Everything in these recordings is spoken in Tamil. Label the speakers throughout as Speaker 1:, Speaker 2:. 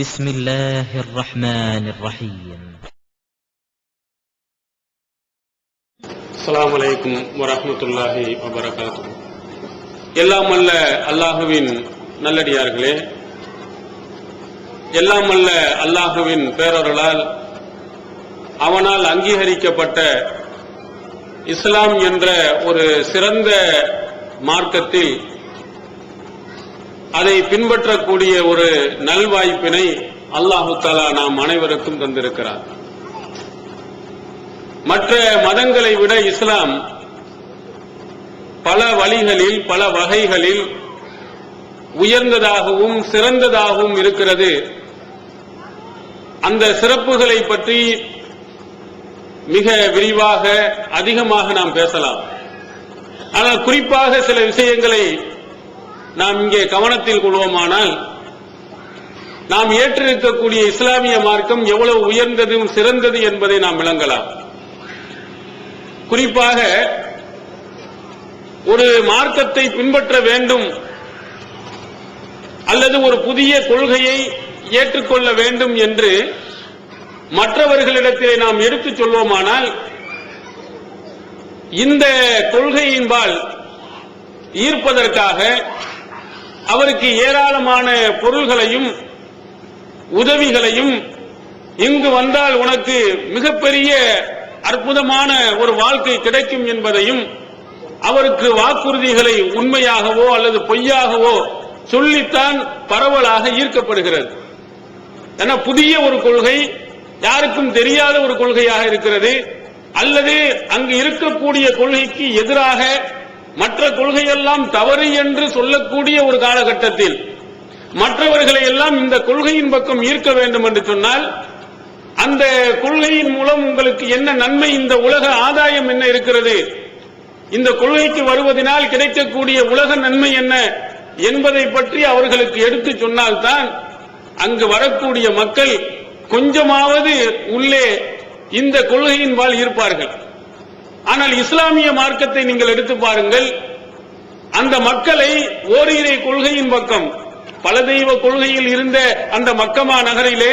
Speaker 1: بسم الله الرحمن الرحيم.
Speaker 2: அஸ்ஸலாமு அலைக்கும் வரஹ்மத்துல்லாஹி வபரகாத்துஹு. எல்லாம் அல்ல அல்லாஹுவின் நல்லடியார்களே, எல்லாம் அல்ல அல்லாஹுவின் பேரருளால் அவனால் அங்கீகரிக்கப்பட்ட இஸ்லாம் என்ற ஒரு சிறந்த மார்க்கத்தில் அதை பின்பற்றக்கூடிய ஒரு நல்வாய்ப்பினை அல்லாஹு தஆலா நாம் அனைவருக்கும் தந்திருக்கிறார். மற்ற மதங்களை விட இஸ்லாம் பல வழிகளில் பல வகைகளில் உயர்ந்ததாகவும் சிறந்ததாகவும் இருக்கிறது. அந்த சிறப்புகளை பற்றி மிக விரிவாக அதிகமாக நாம் பேசலாம். ஆனால் குறிப்பாக சில விஷயங்களை நாம் இங்கே கவனத்தில் கொள்வோமானால், நாம் ஏற்றிருக்கக்கூடிய இஸ்லாமிய மார்க்கம் எவ்வளவு உயர்ந்ததும் சிறந்தது என்பதை நாம் விளங்கலாம். குறிப்பாக ஒரு மார்க்கத்தை பின்பற்ற வேண்டும் அல்லது ஒரு புதிய கொள்கையை ஏற்றுக்கொள்ள வேண்டும் என்று மற்றவர்களிடத்திலே நாம் எடுத்துச் சொல்வோமானால், இந்த கொள்கையின்பால் ஈர்ப்பதற்காக அவருக்கு ஏராளமான பொருள்களையும் உதவிகளையும், இங்கு வந்தால் உனக்கு மிகப்பெரிய அற்புதமான ஒரு வாழ்க்கை கிடைக்கும் என்பதையும் அவருக்கு வாக்குறுதிகளை உண்மையாகவோ அல்லது பொய்யாகவோ சொல்லித்தான் பரவலாக ஈர்க்கப்படுகிறது. ஏன்னா புதிய ஒரு கொள்கை, யாருக்கும் தெரியாத ஒரு கொள்கையாக இருக்கிறது, அல்லது அங்கு இருக்கக்கூடிய கொள்கைக்கு எதிராக மற்ற கொள்கையெல்லாம் தவறு என்று சொல்லக்கூடிய ஒரு காலகட்டத்தில் மற்றவர்களை எல்லாம் இந்த கொள்கையின் பக்கம் ஈர்க்க வேண்டும் என்று சொன்னால், அந்த கொள்கையின் மூலம் உங்களுக்கு என்ன நன்மை, இந்த உலக ஆதாயம் என்ன இருக்கிறது, இந்த கொள்கைக்கு வருவதனால் கிடைக்கக்கூடிய உலக நன்மை என்ன என்பதை பற்றி அவர்களுக்கு எடுத்து சொன்னால்தான் அங்கு வரக்கூடிய மக்கள் கொஞ்சமாவது உள்ளே இந்த கொள்கையின்பால் ஈர்ப்பார்கள். ஆனால் இஸ்லாமிய மார்க்கத்தை நீங்கள் எடுத்து பாருங்கள், அந்த மக்களை ஓரிரை கொள்கையின் பக்கம், பல தெய்வ கொள்கையில் இருந்த அந்த மக்கமா நகரிலே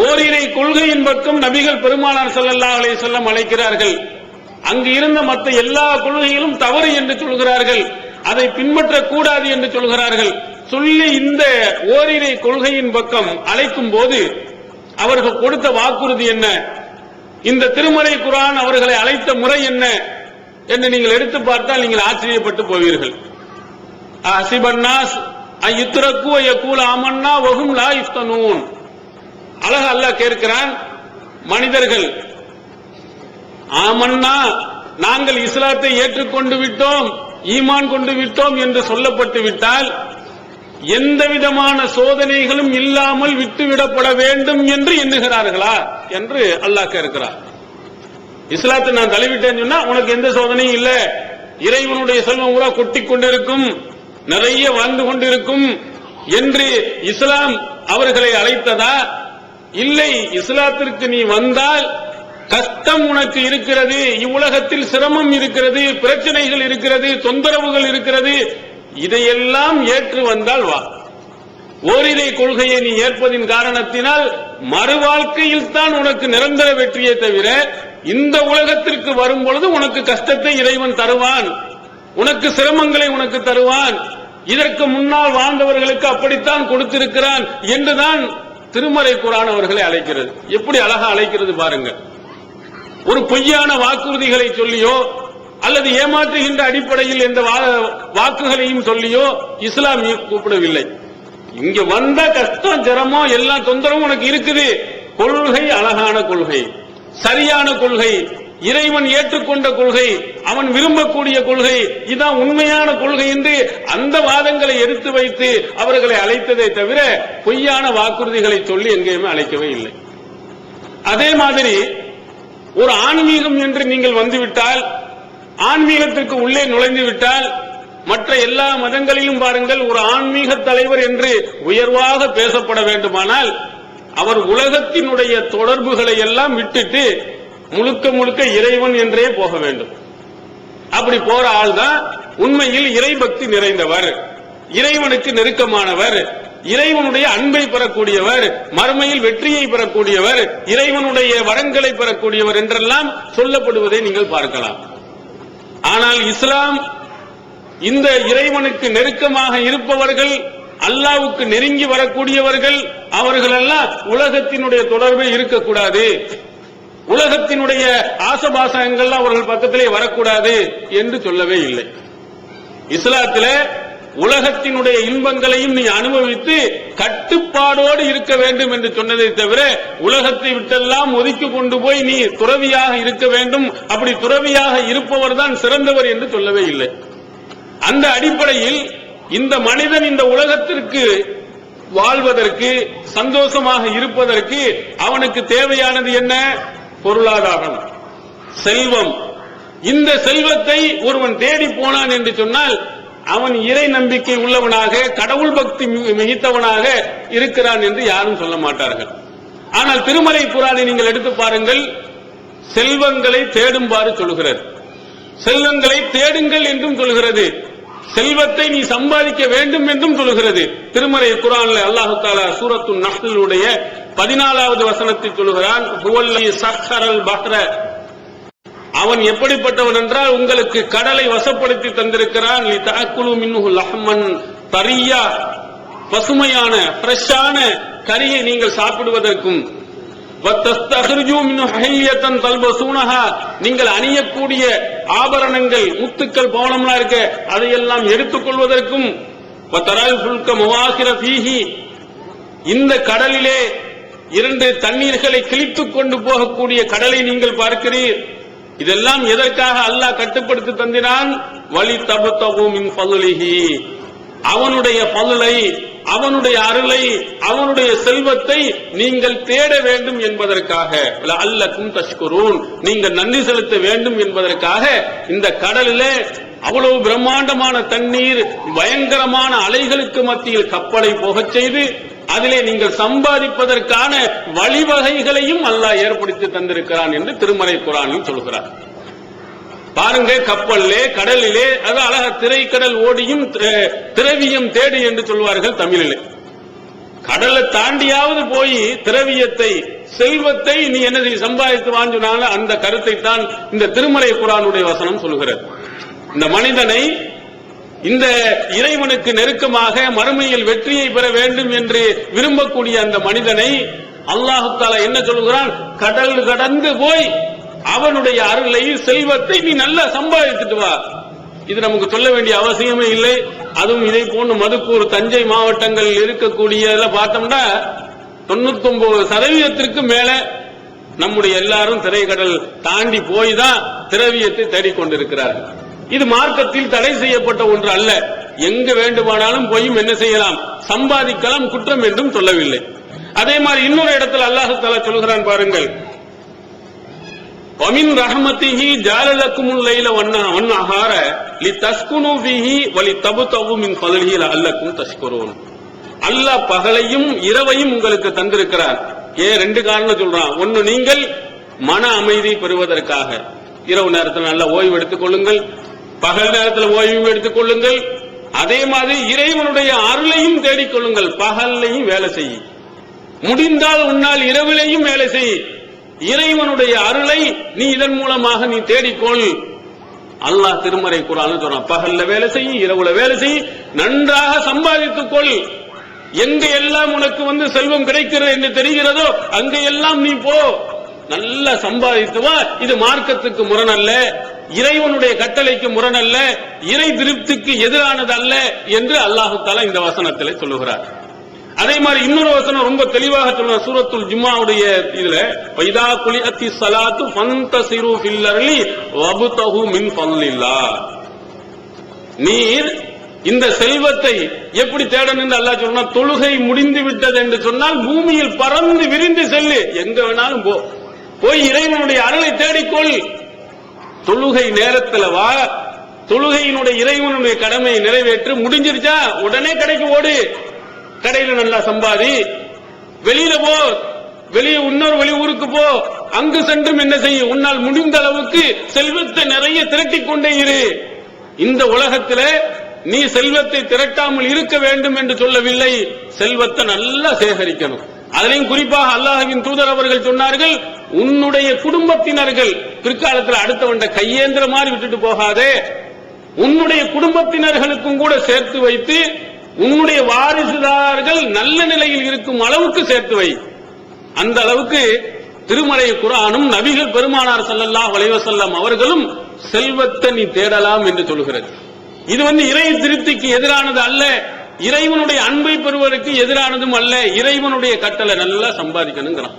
Speaker 2: ஓரிரை கொள்கையின் பக்கம் நபிகள் பெருமானார் ஸல்லல்லாஹு அலைஹி வஸல்லம் அழைக்கிறார்கள். அங்கு இருந்த மற்ற எல்லா கொள்கைகளும் தவறு என்று சொல்கிறார்கள், அதை பின்பற்றக்கூடாது என்று சொல்கிறார்கள். சொல்லி இந்த ஓரிரை கொள்கையின் பக்கம் அழைக்கும் போது அவர்கள் கொடுத்த வாக்குறுதி என்ன, இந்த திருமறை குர்ஆன் அவர்களை அழைத்த முறை என்ன என்று நீங்கள் எடுத்து பார்த்தால் நீங்கள் ஆச்சரியப்பட்டு போவீர்கள். அஸிபன்னாஸ் அய்யுத்ரகு வயகூல ஆமன்னா வஹும் லா யுஃப்தனூன். அழகா அல்லாஹ் கேட்கிறான், மனிதர்கள் ஆமன்னா நாங்கள் இஸ்லாத்தை ஏற்றுக்கொண்டு விட்டோம், ஈமான் கொண்டு விட்டோம் என்று சொல்லப்பட்டு விட்டால் எந்த விதமான சோதனைகளும் இல்லாமல் விட்டுவிடப்பட வேண்டும் என்று எண்ணுகிறார்களா என்று அல்லாஹ் கேட்கிறார். இஸ்லாத்தை நான் தழுவிட்டேன்னு சொன்னா உனக்கு எந்த சோதனையும் இல்ல, இறைவனுடைய செல்வம் பூரா கொட்டிக் கொண்டிருக்கும், நிறைய வாழ்ந்து கொண்டிருக்கும் என்று இஸ்லாம் அவர்களை அழைத்ததா? இல்லை, இஸ்லாத்திற்கு நீ வந்தால் கஷ்டம் உனக்கு இருக்கிறது, இவ்வுலகத்தில் சிரமம் இருக்கிறது, பிரச்சனைகள் இருக்கிறது, தொந்தரவுகள் இருக்கிறது, இதையெல்லாம் ஏற்று வந்தால் வா. ஓரிரை கொள்கையை நீ ஏற்பதின் காரணத்தினால் மறு வாழ்க்கையில் தான் உனக்கு நிரந்தர வெற்றியை தவிர இந்த உலகத்திற்கு வரும் பொழுது உனக்கு கஷ்டத்தை இறைவன் தருவான், உனக்கு சிரமங்களை உனக்கு தருவான், இதற்கு முன்னால் வாழ்ந்தவர்களுக்கு அப்படித்தான் கொடுத்திருக்கிறான் என்றுதான் திருமறை குர்ஆன் அவர்களை அழைக்கிறது. எப்படி அழகா அழைக்கிறது பாருங்க. ஒரு பொய்யான வாக்குறுதிகளை சொல்லியோ அல்லது ஏமாற்றுகின்ற அடிப்படையில் எந்த வாக்குகளையும் சொல்லியோ இஸ்லாம் கூப்பிடவில்லை. இங்க வந்த கஷ்டம் சிரமம் எல்லா தொந்தரவும் உனக்கு இருக்குது, கொள்கை அழகான கொள்கை, சரியான கொள்கை, இறைவன் ஏற்றுக்கொண்ட கொள்கை, அவன் விரும்பக்கூடிய கொள்கை, இதான் உண்மையான கொள்கை என்று அந்த வாதங்களை எடுத்து வைத்து அவர்களை அழைத்ததை தவிர பொய்யான வாக்குறுதிகளை சொல்லி எங்கேயுமே அழைக்கவே இல்லை. அதே மாதிரி ஒரு ஆன்மீகம் என்று நீங்கள் வந்துவிட்டால், ஆன்மீகத்திற்கு உள்ளே நுழைந்து விட்டால், மற்ற எல்லா மதங்களிலும் பாருங்கள், ஒரு ஆன்மீக தலைவர் என்று உயர்வாக பேசப்பட வேண்டுமானால் அவர் உலகத்தினுடைய தொடர்புகளை எல்லாம் விட்டுட்டு முழுக்க முழுக்க இறைவன் என்றே போக வேண்டும். அப்படி போற ஆள் தான் உண்மையில் இறைபக்தி நிறைந்தவர். இறைவனுக்கு நெருக்கமானவர், இறைவனுடைய அன்பை பெறக்கூடியவர், மறுமையில் வெற்றியை பெறக்கூடியவர், இறைவனுடைய வரங்களை பெறக்கூடியவர் என்றெல்லாம் சொல்லப்படுவதை நீங்கள் பார்க்கலாம். ஆனால் இஸ்லாம் இந்த இறைவனுக்கு நெருக்கமாக இருப்பவர்கள், அல்லாஹ்வுக்கு நெருங்கி வரக்கூடியவர்கள், அவர்களெல்லாம் உலகத்தினுடைய தொடர்பே இருக்கக்கூடாது, உலகத்தினுடைய ஆசபாசங்கள்லாம் அவர்கள் பக்கத்திலே வரக்கூடாது என்று சொல்லவே இல்லை. இஸ்லாத்தில உலகத்தினுடைய இன்பங்களையும் நீ அனுபவித்து கட்டுப்பாடோடு இருக்க வேண்டும் என்று சொன்னதை தவிர உலகத்தை விட்டெல்லாம் ஒதுக்கி கொண்டு போய் நீ துறவியாக இருக்க வேண்டும், அப்படி துறவியாக இருப்பவர் தான் சிறந்தவர் என்று சொல்லவே இல்லை. அந்த அடிப்படையில் இந்த மனிதன் இந்த உலகத்திற்கு வாழ்வதற்கு, சந்தோஷமாக இருப்பதற்கு அவனுக்கு தேவையானது என்ன? பொருளாதாரம், செல்வம். இந்த செல்வத்தை ஒருவன் தேடி போனான் என்று சொன்னால் அவன் இறை நம்பிக்கை உள்ளவனாக, கடவுள் பக்தி மிகுத்தவனாக இருக்கிறான் என்று யாரும் சொல்ல மாட்டார்கள். ஆனால் திருமலை குர்ஆனை நீங்கள் எடுத்து பாருங்கள், செல்வங்களை தேடும்பாறு சொல்கிறது, செல்வங்களை தேடுங்கள் என்றும் சொல்கிறது, செல்வத்தை நீ சம்பாதிக்க வேண்டும் என்றும் சொல்கிறது. திருமறை குர்ஆன்ல அல்லாஹ் தஆலா சூரத்துன் நஹ்லுடைய 14வது வசனத்தில் சொல்கிறான், ஹுவல்லி சக்கரல் பஹ்ர, அவன் எப்படிப்பட்டவன் என்றால் உங்களுக்கு கடலை வசப்படுத்தி தந்திருக்கிறான், லிதஅக்குலு மின்ஹு லஹ்மன் தரியா, பசுமையான ஃப்ரெஷ்ஷான கறியை நீங்கள் சாப்பிடுவதற்கும், வத்தஸ்தஹ்ருஜு மின்ஹு ஹில்யத்தன் தல்பசூனஹா, நீங்கள் அணியக்கூடிய ஆபரணங்கள், முத்துக்கள், பவளம்லாம் இருக்க அதையெல்லாம் எடுத்துக்கொள்வதற்கும், வதரல் ஃபுல்க மவாகிர ஃபீஹி, இந்த கடலிலே 2 தண்ணீர்களை கிழித்துக் கொண்டு போகக்கூடிய கடலை நீங்கள் பார்க்கிறீர். இதெல்லாம் எதற்காக அல்லாஹ் கட்டுப்படுத்தி தந்தினான்? வலி தபதகு மின் ஃபضலிஹி, அவனுடைய ஃபضலை, அவனுடைய அருளை, அவனுடைய செல்வத்தை நீங்கள் தேட வேண்டும் என்பதற்காக, லஅல்லக்கும் தஷ்குரூன், நீங்கள் நன்றி செலுத்த வேண்டும் என்பதற்காக இந்த கடலிலே அவ்வளவு பிரம்மாண்டமான தண்ணீர், பயங்கரமான அலைகளுக்கு மத்தியில் கப்பலை போகச் செய்து அதிலே நீங்கள் சம்பாதிப்பதற்கான வழிவகைகளையும் அல்லாஹ் ஏற்படுத்தி தந்திருக்கிறான் என்று திருமறை குர்ஆனில் சொல்கிறார். பாருங்க, கப்பல்லே, கடலிலே, அது அழகா திரைக்கடல் ஓடியும் திரவியம் தேடு என்று சொல்வார்கள் தமிழிலே. கடலை தாண்டியாவது போய் திரவியத்தை, செல்வத்தை நீ என்னதை சம்பாதித்து வாங்கினால அந்த கருத்தை தான் இந்த திருமறை குர்ஆனுடைய வசனம் சொல்கிறது. இந்த மனிதனை, இந்த இறைவனுக்கு நெருக்கமாக மறுமையில் வெற்றியை பெற வேண்டும் என்று விரும்பக்கூடிய அந்த மனிதனை அல்லாஹ் தஆலா என்ன சொல்கிறான்? கடல் கடந்து போய் அவனுடைய அருளை, செல்வத்தை நீ நல்லா சம்பாதித்துட்டு வா. இது நமக்கு சொல்ல வேண்டிய அவசியமே இல்லை. அதுவும் இதை போன்று மதுக்கூர், தஞ்சை மாவட்டங்கள் இருக்கக்கூடிய பார்த்தோம்னா 99% மேல நம்முடைய எல்லாரும் திரைக்கடல் தாண்டி போய் தான் திரவியத்தை தேடிக்கொண்டிருக்கிறார்கள். இது மார்க்கத்தில் தடை செய்யப்பட்ட ஒன்று அல்ல. எங்க வேண்டுமானாலும் போய் என்ன செய்யலாம், சம்பாதிக்கலாம், குற்றம் என்றும் சொல்லவில்லை. அதே மாதிரி இன்னொரு இடத்துல அல்லாஹ் தஆலா சொல்கிறான் பாருங்கள், வமின் ரஹ்மத்திஹி ஜஅலலக்குமுல் லைல வன்னஹார லிதஸ்குனு ஃபீஹி வலிதப்தகு மின் ஃபضலிஹி லஅல்லக்கும் தஷ்குரூன். அல்லாஹ் பகலையும் இரவையும் உங்களுக்கு தந்திருக்கிறார். ஏன் 2 காரணம் சொல்றான். ஒன்னு, நீங்கள் மன அமைதி பெறுவதற்காக இரவு நேரத்தில் நல்ல ஓய்வு எடுத்துக் கொள்ளுங்கள், பகல் நேரத்தில் ஓய்வு எடுத்துக் கொள்ளுங்கள். அதே மாதிரி இறைவனுடைய அருளையும் தேடிக்கொள்ளுங்கள். பகல்லையும் வேலை செய், முடிந்தால் உன்னால் இரவிலையும் வேலை செய். இறைவனுடைய அருளை நீ இதன் மூலமாக நீ தேடிக்கொள். அல்லாஹ் திருமறை குர்ஆன்ல சொல்றான், பகல்ல வேலை செய், இரவுல வேலை செய், நன்றாக சம்பாதித்துக் கொள். எங்க எல்லாம் உனக்கு செல்வம் கிடைக்கிறது என்று தெரிகிறதோ அங்க எல்லாம் நீ போ, நல்லா சம்பாதித்து வா. இது மார்க்கத்துக்கு முரணல்ல, இறைவனுடைய கட்டளைக்கு முரணல்ல, இறை திருப்திக்கு எதிரானது அல்ல என்று அல்லாஹ் தஆலா இந்த வசனத்திலே சொல்லுகிறார். அதே மாதிரி இன்னொரு வசனம் ரொம்ப தெளிவாக சொல்ற சூரத்துல் ஜும்ஆவுடைய இதுல, வைதா குலிஅத்தி ஸலாத்து ஃபந்தஸிரு ஃபில் அர்லி வப்தஹு மின் ஃபضலில்லாஹ். நீர் இந்த செல்வத்தை எப்படி தேடணும் என்று அல்லாஹ் சொல்றான். தொழுகை முடிந்து விட்டது என்று சொன்னால் பூமியில் பறந்து விரிந்து செல்லு, எங்க வேணாலும் போ, போய் இறைவனுடைய அருளை தேடிக்கொள். தொழுகை நேரத்தில் வா, தொழுகையினுடைய இறைவனுடைய கடமையை நிறைவேற்று. முடிஞ்சிருச்சா உடனே கடைக்கு ஓடு, கடையில நல்லா சம்பாதி. வெளியில போ, வெளியே இன்னொரு வெளி ஊருக்கு போ, அங்கு சென்றும் என்ன செய்ய, உன்னால் முடிந்த அளவுக்கு செல்வத்தை நிறைய திரட்டிக் கொண்டே இரு. இந்த உலகத்தில் நீ செல்வத்தை திரட்டாமல் இருக்க வேண்டும் என்று சொல்லவில்லை. செல்வத்தை நல்லா சேகரிக்கணும். அதிலையும் குறிப்பாக அல்லாஹ்வின் தூதர் அவர்கள் சொன்னார்கள், உன்னுடைய குடும்பத்தினர்கள் பிற்காலத்தில் அடுத்தவண்ட கையேந்திர மாதிரி விட்டுட்டு போகாதே, உன்னுடைய குடும்பத்தினர்களுக்கும் கூட சேர்த்து வைத்து உன்னுடைய வாரிசுதாரர்கள் நல்ல நிலையில் இருக்கும் அளவுக்கு சேர்த்து வை. அந்த அளவுக்கு திருமறை குர்ஆனும் நபிகள் பெருமானார் ஸல்லல்லாஹு அலைஹி வஸல்லம் அவர்களும் செல்வத்தை நீ தேடலாம் என்று சொல்கிறது. இது இறை திருப்திக்கு எதிரானது அல்ல, இறைவனுடைய அன்பை பெறுவதற்கு எதிரானதும் அல்ல. இறைவனுடைய கட்டளை நல்லா சம்பாதிக்கணுங்கிறான்.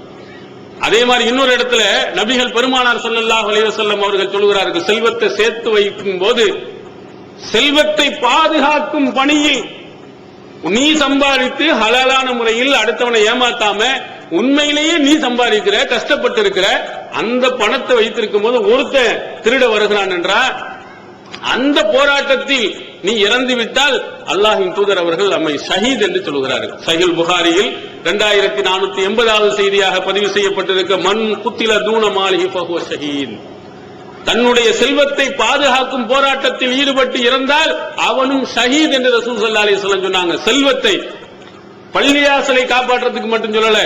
Speaker 2: அதே மாதிரி இன்னொரு இடத்துல நபிகள் பெருமானார் ஸல்லல்லாஹு அலைஹி வஸல்லம் அவர்கள் சொல்கிறார்கள், செல்வத்தை சேர்த்து வைக்கும் போது செல்வத்தை பாதுகாக்கும் பணியில் நீ சம்பாதித்து ஹலாலான முறையில் அடுத்தவனை ஏமாத்தாம உண்மையிலேயே நீ சம்பாதிக்கிற, கஷ்டப்பட்டு இருக்கிற அந்த பணத்தை வைத்திருக்கும் போது ஒருத்தன் திருட வருகிறான் என்றால் அந்த போராட்டத்தில் நீ இறந்து விட்டால் அல்லாஹ்வின் தூதர் அவர்கள் நம்மை ஷஹீத் என்று சொல்கிறார்கள். சஹீஹ் புகாரியில் 2480வது செய்தியாக பதிவு செய்யப்பட்டிருக்க, மன் குத்தில தூன மாலிஹி ஃபஹுவ ஷஹீத், தன்னுடைய செல்வத்தை பாதுகாக்கும் போராட்டத்தில் ஈடுபட்டு இறந்தால் அவனும் ஷஹீத் என்று ரசூல் ஸல்லல்லாஹு அலைஹி வஸல்லம் சொன்னாங்க. செல்வத்தை பள்ளியாசலை காப்பாற்றுறதுக்கு மட்டும் சொல்லல,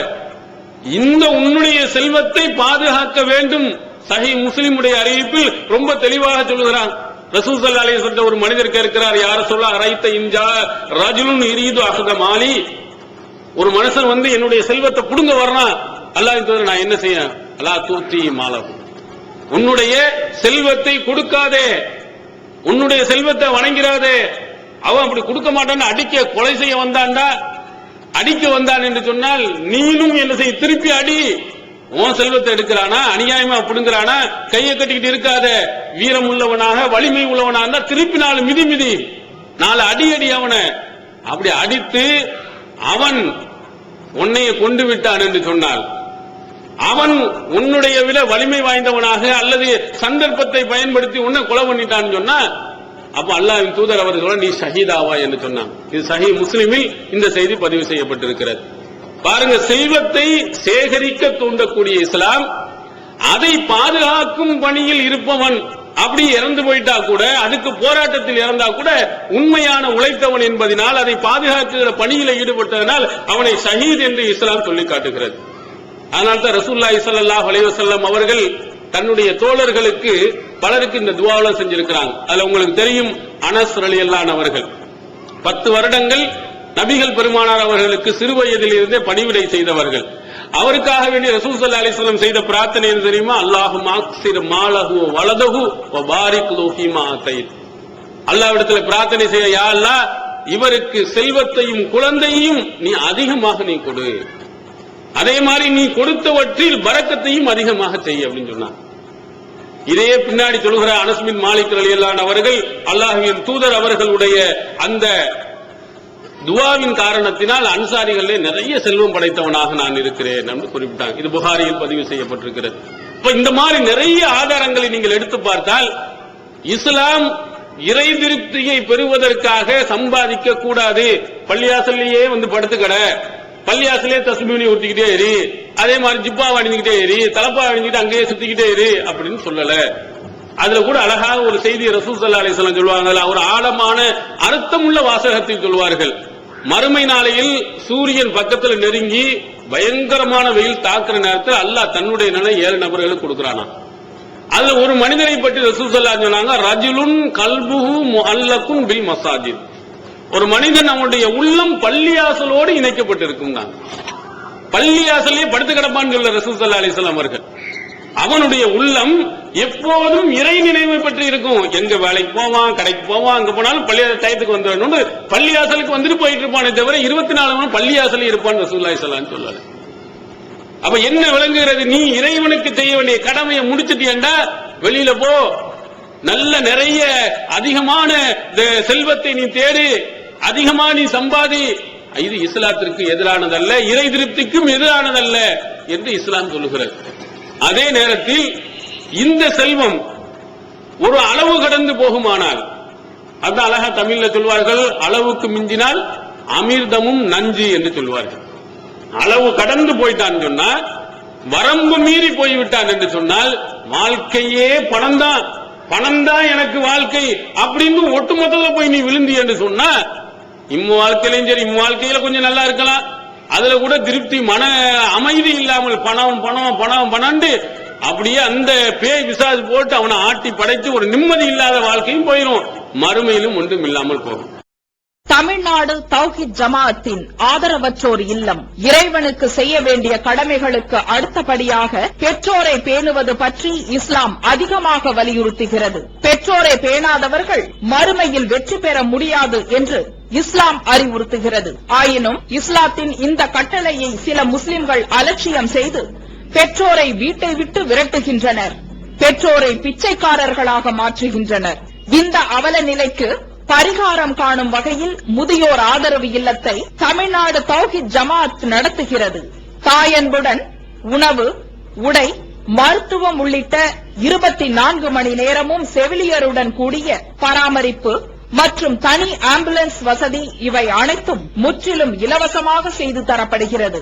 Speaker 2: இந்த உன்னுடைய செல்வத்தை பாதுகாக்க வேண்டும். சஹீஹ் முஸ்லிமுடைய அறிவிப்பில் ரொம்ப தெளிவாக சொல்லுகிறான். ரசூல் ஸல்லல்லாஹு அலைஹி வஸல்லம் ஒரு மனிதர் கேட்கிறார், யார சொல்ல அரைத்த இன்ஜா ரஜுலுன் யரீது அஹத மாலி, ஒரு மனுஷன் என்னுடைய செல்வத்தை புடுங்க வர்றான், அல்லாஹ்வின் தூதர் நான் என்ன செய்ய? அலா தூத்தி மாலஹு, உன்னுடைய செல்வத்தை கொடுக்காதே, உன்னுடைய செல்வத்தை வணங்கிறாதே. அவன் அப்படி கொடுக்க மாட்டான்னு அடிக்க கொலை செய்ய வந்தான்டா, அடிக்க வந்தான் என்று சொன்னால் நீனும் என்ன செய்ய? திருப்பி அடி. உன் செல்வத்தை எடுக்கிறானா, அநியாயமா புடுங்கிறானா, கையை கட்டிக்கிட்டு இருக்காத. வீரம் உள்ளவனாக வலிமை உள்ளவனாக இருந்தா திருப்பி 4 மிதி 4 அடி அவனை அப்படி அடித்து அவன் உன்னைய கொண்டு விட்டான் என்று சொன்னால், அவன் உன்னுடைய விட வலிமை வாய்ந்தவனாக அல்லது சந்தர்ப்பத்தை பயன்படுத்தி உன்னை கொலை பண்ணிட்டான்னு சொன்னா, அப்ப அல்லாஹ்வின் தூதர் அவர்கள் நீ ஷஹீதாவா என்று சொன்னான். இது சஹீஹ் முஸ்லிமில் இந்த செய்தி பதிவு செய்யப்பட்டிருக்கிறது. பாருங்க, செல்வத்தை சேகரிக்க தூண்டக்கூடிய இஸ்லாம், அதை பாதுகாக்கும் பணியில் இருப்பவன் அப்படி இறந்து போயிட்டா கூட, அதுக்கு போராட்டத்தில் இறந்தா கூட உண்மையான உழைத்தவன் என்பதனால் அதை பாதுகாக்கிற பணியில் ஈடுபட்டதனால் அவனை ஷஹீத் என்று இஸ்லாம் சொல்லி காட்டுகிறது. அதனால்தான் ரசூலுல்லாஹி ஸல்லல்லாஹு அலைஹி வஸல்லம் அவர்கள் தன்னுடைய தோழர்களுக்கு பலருக்கு இந்த துஆவை செஞ்சிருக்கிறாங்க. அதுல உங்களுக்கு தெரியும், அனஸ் ரலியல்லாஹு அன்ஹு அவர்கள் 10 வருடங்கள் நபிகள் பெருமானார் அவர்களுக்கு சிறு வயதில் இருந்தே பணிவிடை செய்தவர்கள். அவருக்காக வேண்டிய ரசூல் ஸல்லல்லாஹு அலைஹி வஸல்லம் செய்த பிரார்த்தனை என்ன தெரியுமா? அல்லாஹும்ம அக்ஸிர் மாலஹு வ வலதஹு வ பாரிக் லஹு ஃபீமா ஆதைத். அல்லாஹ்விடத்தில் பிரார்த்தனை செய்ய, யா அல்லாஹ், இவருக்கு செல்வத்தையும் குழந்தையையும் நீ அதிகமாக நீ கொடு, அதே மாதிரி நீ கொடுத்தவற்றில் பரக்கத்தையும் அதிகமாக செய்ய அப்படின்னு சொன்னார். இதே பின்னாடி சொல்கிற அனஸ் பின் மாலிக் ரலியல்லாஹு அன்ஹு அவர்கள் அல்லாஹ்வின் தூதர் அவர்களுடைய அந்த துஆவின் காரணத்தினால் அன்சாரிகளே நிறைய செல்வம் படைத்தவனாக நான் இருக்கிறேன் என்று குறிப்பிட்டாங்க. இது புகாரியில் பதிவு செய்யப்பட்டிருக்கிறது. இப்ப இந்த மாதிரி நிறைய ஆதாரங்களை நீங்கள் எடுத்து பார்த்தால், இஸ்லாம் இறை திருப்தியை பெறுவதற்காக சம்பாதிக்க கூடாது. பள்ளியாசல்லையே படுத்துக்கட, பள்ளியாசலே தஸ்பீஹ் ஊத்திக்கிட்டே இரு, அதே மாதிரி ஜிப்பா அணிஞ்சுக்கிட்டே இரு, தலப்பா அணிஞ்சுக்கிட்டு அங்கேயே சுத்திக்கிட்டே இரு அப்படின்னு சொல்லல. அதுல கூட அழகாக ஒரு செய்தி ரசூல் ஸல்லல்லாஹு அலைஹி வஸல்லம் சொல்லுவாங்க. ஒரு ஆழமான அர்த்தமுள்ள வாசகத்தில் சொல்வார்கள், மறுமை நாளையில் சூரியன் பக்கத்தில் நெருங்கி பயங்கரமான வெயில் தாக்குற நேரத்தில் அல்லாஹ் தன்னுடைய நிலை 7 நபர்களுக்கு கொடுக்கிறானா. அதுல ஒரு மனிதரை பற்றி ரசூல் ஸல்லல்லாஹு அலைஹி வஸல்லம் சொன்னாங்க, ரஜுலுன் கல்புஹு முஅல்லகுன் பில் மசாஜித், ஒரு மனிதன் அவனுடைய உள்ளம் பள்ளியாசலோடு இணைக்கப்பட்டிருக்கும். பள்ளியாசலே படுத்து கிடப்பான்னு சொல்ல ரசூல் ஸல்லல்லாஹு அலைஹி வஸல்லம் அவர்கள். அவனுடைய உள்ளம் எப்போதும் இறை நினைவை பற்றி இருக்கும். எங்க வேலைக்கு போவான், கடைக்கு போவான், அங்க போனாலும் பள்ளியாசல் டயத்துக்கு வந்துடணும், பள்ளியாசலுக்கு வந்துட்டு போயிட்டு இருப்பானே தவிர 24 மணி பள்ளியாசல் இருப்பான் ரசூலுல்லாஹி ஸல்லல்லாஹு அலைஹி வஸல்லம் சொல்லல. அப்ப என்ன விளங்குகிறது? நீ இறைவனுக்கு செய்ய வேண்டிய கடமையை முடிச்சிட்டியண்டா வெளியில போ, நல்ல நிறைய அதிகமான செல்வத்தை நீ தேடு, அதிகமா நீ சம்பாதி. இது இஸ்லாத்திற்கு எதிரானதல்ல, இறை திருப்திக்கும் எதிரானதல்ல என்று இஸ்லாம் சொல்லுகிறது. அதே நேரத்தில் இந்த செல்வம் ஒரு அளவு கடந்து போகுமானால், அது அழகா தமிழ்ல சொல்வார்கள், அளவுக்கு மிஞ்சினால் அமிர்தமும் நஞ்சு என்று சொல்வார்கள். அளவு கடந்து போயிட்டான்னு சொன்னா, வரம்பு மீறி போய்விட்டான் என்று சொன்னால் வாழ்க்கையே பணம் தான். பணம் தான் எனக்கு வாழ்க்கை அப்படின்னு ஒட்டுமொத்தத்துல போய் நீ விழுந்தி என்று சொன்னா இம்ம வாழ்க்கையிலும் சரி, இம்ம வாழ்க்கையில கொஞ்சம் நல்லா இருக்கலாம், அதுல கூட திருப்தி மன அமைதி இல்லாமல் பணம் பணம் பணம் பணண்டு அப்படியே அந்த பேய் விசாரிச்சு போட்டு அவனை ஆட்டி படைத்து ஒரு நிம்மதி இல்லாத வாழ்க்கையும் போயிடும், மறுமையிலும் ஒன்றும் இல்லாமல் போகும்.
Speaker 3: தமிழ்நாடு தௌஹீத் ஜமாஅத்தின் ஆதரவற்றோர் இல்லம் இறைவனுக்கு செய்ய வேண்டிய கடமைகளுக்கு அடுத்தபடியாக பெற்றோரை பேணுவது பற்றி இஸ்லாம் அதிகமாக வலியுறுத்துகிறது. பெற்றோரை பேணாதவர்கள் மறுமையில் வெற்றி பெற முடியாது என்று இஸ்லாம் அறிவுறுத்துகிறது. ஆயினும் இஸ்லாத்தின் இந்த கட்டளையை சில முஸ்லிம்கள் அலட்சியம் செய்து பெற்றோரை வீட்டை விட்டு விரட்டுகின்றனர், பெற்றோரை பிச்சைக்காரர்களாக மாற்றுகின்றனர். இந்த அவல நிலைக்கு பரிகாரம் காணும் வகையில் முதியோர் ஆதரவு இல்லத்தை தமிழ்நாடு தௌஹீத் ஜமாஅத் நடத்துகிறது. தாயன்புடன் உணவு, உடை, மருத்துவம் உள்ளிட்ட 24 மணி நேரமும் செவிலியருடன் கூடிய பராமரிப்பு மற்றும் தனி ஆம்புலன்ஸ் வசதி இவை அனைத்தும் முற்றிலும் இலவசமாக செய்து தரப்படுகிறது.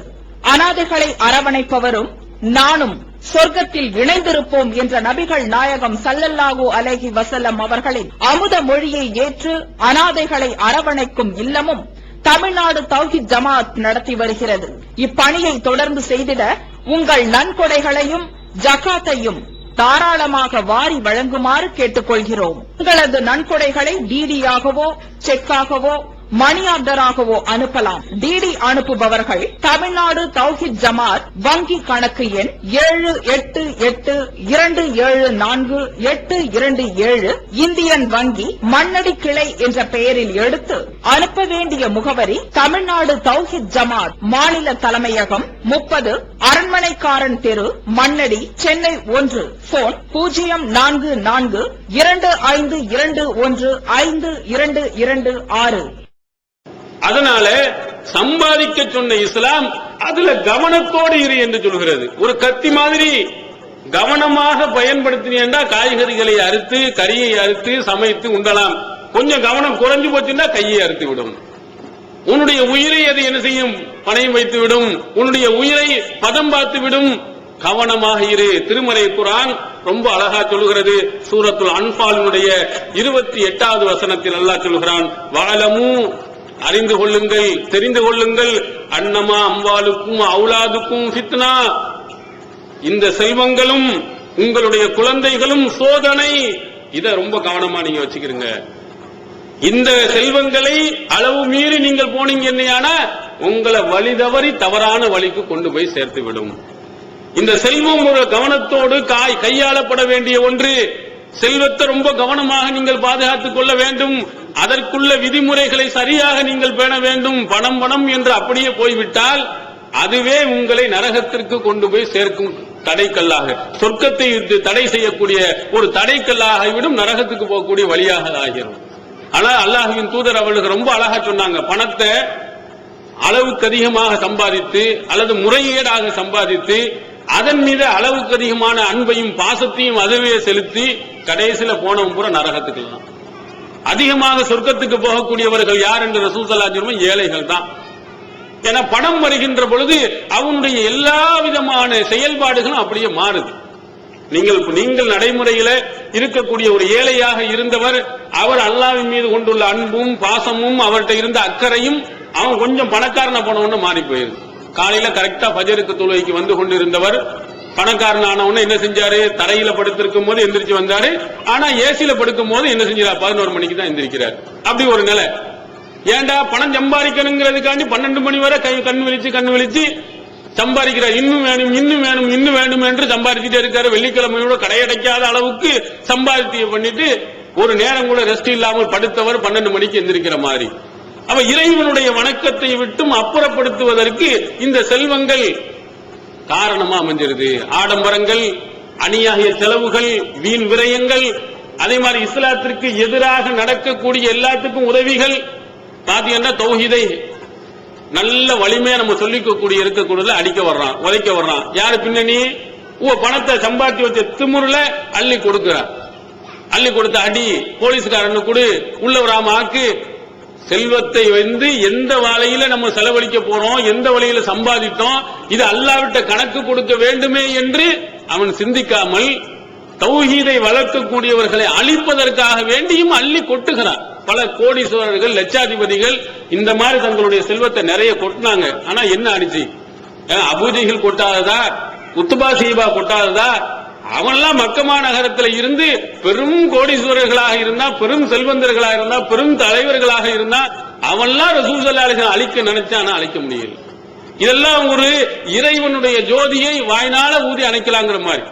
Speaker 3: அனாதைகளை அரவணைப்பவரும் நானும் சொர்க்கத்தில் இணைந்திருப்போம் என்ற நபிகள் நாயகம் ஸல்லல்லாஹு அலைஹி வஸல்லம் அவர்களின் அமுத மொழியை ஏற்று அனாதைகளை அரவணைக்கும் இல்லமும் தமிழ்நாடு தௌஹீத் ஜமாஅத் நடத்தி வருகிறது. இப்பணியை தொடர்ந்து செய்திட உங்கள் நன்கொடைகளையும் ஜகாத்தையும் தாராளமாக வாரி வழங்குமாறு கேட்டுக் கொள்கிறோம். உங்களது நன்கொடைகளை டிடியாகவோ செக்காகவோ மணி ஆர்டராகவோ அனுப்பலாம். டிடி அனுப்புபவர்கள் தமிழ்நாடு தௌஹீத் ஜமாஅத் வங்கி கணக்கு எண் 7882748227 இந்தியன் வங்கி மண்ணடி கிளை என்ற பெயரில் எடுத்து அனுப்ப வேண்டிய முகவரி தமிழ்நாடு தௌஹீத் ஜமாஅத் மாநில தலைமையகம் 30 அரண்மனைக்காரன் தெரு, மண்ணடி, சென்னை 1. போன் 044215215226.
Speaker 2: அதனால சம்பாதிக்க சொன்ன இஸ்லாம் அதுல கவனத்தோடு இரு என்று சொல்கிறது. ஒரு கத்தி மாதிரி கவனமாக பயன்படுத்தினா காய்கறிகளை அறுத்து கறியை அறுத்து சமைத்து உண்டலாம். கொஞ்சம் கவனம் குறைஞ்சு போச்சுன்னா கையை அறுத்து விடும். உன்னுடைய உயிரை அது என்ன செய்யும்? பணயம் வைத்து விடும். உன்னுடைய உயிரை பதம் பார்த்து விடும். கவனமாக இரு. திருமறை குர்ஆன் ரொம்ப அழகா சொல்கிறது. சூரத்துல் அன்பாலினுடைய 28வது வசனத்தில் அல்லாஹ் சொல்கிறான், வஅலமு அறிந்து கொள்ளுங்கள், தெரிந்து கொள்ளுங்கள், அன்னமா அம்வாலுக்கும் அவுலாதுக்கும் ஃபித்னா, இந்த செல்வங்களும் உங்களுடைய குழந்தைகளும் சோதனை. இத ரொம்ப கவனமா நீங்க வச்சுக்கிறீங்க. இந்த செல்வங்களை அளவு மீறி நீங்கள் போனீங்கன்னா உங்களை வழி தவறி தவறான வழிக்கு கொண்டு போய் சேர்த்து விடும். இந்த செல்வம் ஒரு கவனத்தோடு கையாளப்பட வேண்டிய ஒன்று. செல்வத்தை ரொம்ப கவனமாக நீங்கள் பாதுகாத்துக் கொள்ள வேண்டும். அதற்குள்ள விதிமுறைகளை சரியாக நீங்கள் பேண வேண்டும். பணம் பணம் என்று அப்படியே போய்விட்டால் அதுவே உங்களை நரகத்திற்கு கொண்டு போய் சேர்க்கும் தடைக்கல்லாக, சொர்க்கத்தை தடை செய்யக்கூடிய ஒரு தடைக்கல்லாக ஆகிவிடும், நரகத்துக்கு போகக்கூடிய வழியாக ஆகிடும். ஆனால் அல்லாஹ்வின் தூதர் அவர்களுக்கு ரொம்ப அழகா சொன்னாங்க, பணத்தை அளவுக்கு அதிகமாக சம்பாதித்து அல்லது முறைகேடாக சம்பாதித்து அதன் மீது அளவுக்கு அதிகமான அன்பையும் பாசத்தையும் அதுவே செலுத்தி கடைசியில போனவன் பூரா நரகத்துக்கு தான். அதிகமாக சொர்க்கத்துக்கு போகக்கூடியவர்கள் யார் என்று ரசூல் ஸல்லல்லாஹு அலைஹி வஸல்லம் ஏழைகள் தான். ஏன்னா பணம் வருகின்ற பொழுது அவனுடைய எல்லா விதமான செயல்பாடுகளும் அப்படியே மாறுது. நீங்கள் நடைமுறையில இருக்கக்கூடிய ஒரு ஏழையாக இருந்தவர், அவர் அல்லாஹ்வின் மீது கொண்டுள்ள அன்பும் பாசமும் அவர்கிட்ட இருந்த அக்கறையும் அவன் கொஞ்சம் பணக்காரன போனவன்னு மாறி போயிருது. காலையில கரெக்டா ஃபஜருக்கு தொழுகைக்கு வந்து கொண்டிருந்தவர் பணக்காரனானவன என்ன செஞ்சாரு? தரையில படுத்திருக்கும் போது எந்திரிச்சு வந்தாரு. ஆனா ஏசியில படுக்கும் போது என்ன செஞ்சார்? 11 மணிக்கு தான் எந்திரிக்கிறார். அப்படி ஒரு நிலை. ஏண்டா பணம் சம்பாதிக்கணுங்கிறதுக்காண்டி 12 மணி வரை கண் விழிச்சு சம்பாதிக்கிறார். இன்னும் வேணும் இன்னும் வேணும் இன்னும் வேணும் என்று சம்பாதிச்சுட்டே இருக்காரு. வெள்ளிக்கிழமையோட கடையடைக்காத அளவுக்கு சம்பாதித்திய பண்ணிட்டு ஒரு நேரம் கூட ரெஸ்ட் இல்லாமல் படுத்தவர் 12 மணிக்கு எந்திரிக்கிற மாதிரி. அவ இறைவனுடைய வணக்கத்தை விட்டும் அப்புறப்படுத்துவதற்கு இந்த செல்வங்கள் காரணமா அமைஞ்சிருது. ஆடம்பரங்கள், அநியாய செலவுகள், வீண் விரயங்கள், அதே மாதிரி இஸ்லாத்திற்கு எதிராக நடக்கக்கூடிய எல்லாத்துக்கும் உதவிகள். பாத்தீங்கன்னா தௌஹீதை நல்ல வலிமையா நம்ம சொல்லிக்கக்கூடிய இருக்கக்கூடியதுல அடிக்க வர்றான், உதைக்க வர்றான். யாரு பின்னணி? பணத்தை சம்பாத்தி வச்ச திமுருல அள்ளி கொடுக்கிறார். அள்ளி கொடுத்த அடி, போலீஸ்காரனு கொடு, உள்ளவராம ஆக்கு. செல்வத்தை வந்து எந்த வழியில நம்ம செலவழிக்க போறோம், எந்த வழியில சம்பாதித்தோம், இது அல்லாஹ்விட்ட கணக்கு கொடுக்க வேண்டுமே என்று அவன் சிந்திக்காமல் தௌஹீதை வளர்க்கக்கூடியவர்களை அழிப்பதற்காக வேண்டியும் அள்ளி கொட்டுகிறார். பல கோடீஸ்வரர்கள், லட்சாதிபதிகள் இந்த மாதிரி தங்களுடைய செல்வத்தை நிறைய கொட்டினாங்க. ஆனா என்ன ஆனிச்சு? அபூஜைகள் கொட்டாததா? உத்துபா சீபா கொட்டாததா? அவன்லாம் மக்கமா நகரத்தில் இருந்து பெரும் கோடீஸ்வரர்களாக இருந்தா, பெரும் செல்வந்தர்களாக இருந்தா, பெரும் தலைவர்களாக இருந்தா, அவன்லாம் ரசூல் ஸல்லல்லாஹு அலைஹி வஸல்லம் அழிக்க நினைச்சானா அழிக்க முடியல. இதெல்லாம் ஒரு இறைவனுடைய ஜோதியை வாய்னால ஊதி அணைக்கலாங்கிற மாதிரி.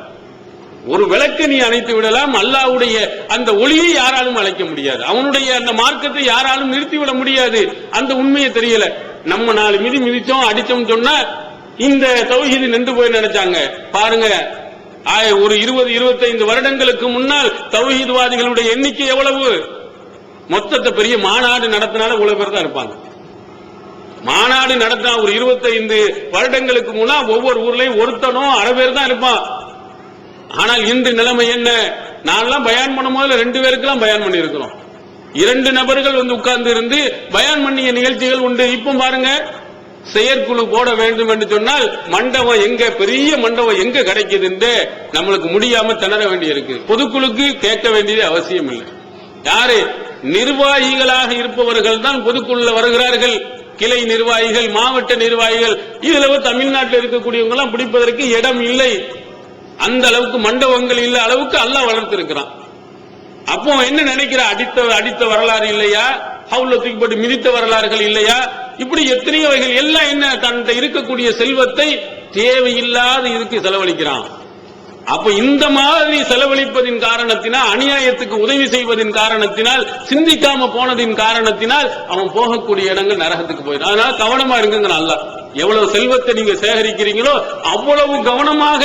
Speaker 2: ஒரு விளக்கு நீ அணைத்து விடலாம், அல்லாஹ்வுடைய அந்த ஒளியை யாராலும் அழைக்க முடியாது, அவனுடைய அந்த மார்க்கத்தை யாராலும் நிறுத்திவிட முடியாது. அந்த உண்மையை தெரியல. நம்ம 4 மிதி மிதிச்சோம் அடிச்சோம் சொன்னா இந்த தௌஹீது நின்று போய் நினைச்சாங்க. பாருங்க, ஒரு 20-25 வருடங்களுக்கு முன்னால் தௌஹீத்வாதிகளுடைய எண்ணிக்கை எவ்வளவு? மொத்தத்தை பெரிய மாநாடு நடத்தினால இவ்வளவு பேர் தான் இருப்பாங்க. மாநாடு நடத்தினா ஒரு 25 வருடங்களுக்கு முன்னால் ஒவ்வொரு ஊர்லயும் ஒருத்தனோ 1/2 பேர் தான் இருப்பான். ஆனால் இன்று நிலைமை என்ன? நான்லாம் பயான் பண்ணும் போது 2 பேருக்கெல்லாம் பயான் பண்ணி இருக்கிறோம். 2 நபர்கள் வந்து உட்கார்ந்து இருந்து பயான் பண்ணிய நிகழ்ச்சிகள் உண்டு. இப்ப பாருங்க, செயற்குழு போட வேண்டும் என்று சொன்னால் மண்டபம் எங்க, பெரிய மண்டபம் எங்க கிடைக்குது நம்மளுக்கு முடியாம திணற வேண்டி இருக்கு. பொதுக்குழுக்கு கேட்க வேண்டியது அவசியம் இல்லை. யாரு நிர்வாகிகளாக இருப்பவர்கள் தான் பொதுக்குழுல வருகிறார்கள். கிளை நிர்வாகிகள், மாவட்ட நிர்வாகிகள், இதுல தமிழ்நாட்டில் இருக்கக்கூடியவங்க எல்லாம் பிடிப்பதற்கு இடம் இல்லை. அந்த அளவுக்கு மண்டபங்கள் இல்ல அளவுக்கு அல்லாஹ் வளர்த்திருக்கிறான். அப்போ என்ன நினைக்கிற? அடித்த வரலாறு இல்லையா? ஹவுல தூக்கி போட்டு மிதித்த வரலாறுகள் இல்லையா? இப்படி எத்தனையோ வகைகள் எல்லாம் என்ன தன்கிட்ட இருக்கக்கூடிய செல்வத்தை தேவையில்லாத இதுக்கு செலவழிக்கிறான். அப்ப இந்த மாதிரி செலவழிப்பதின் காரணத்தினால், அநியாயத்துக்கு உதவி செய்வதின் காரணத்தினால், சிந்திக்காம போனதின் காரணத்தினால் அவன் போகக்கூடிய இடங்கள் நரகத்துக்கு போயிடும். அதனால கவனமா இருங்க. அல்லாஹ் எவ்வளவு செல்வத்தை நீங்க சேகரிக்கிறீங்களோ அவ்வளவு கவனமாக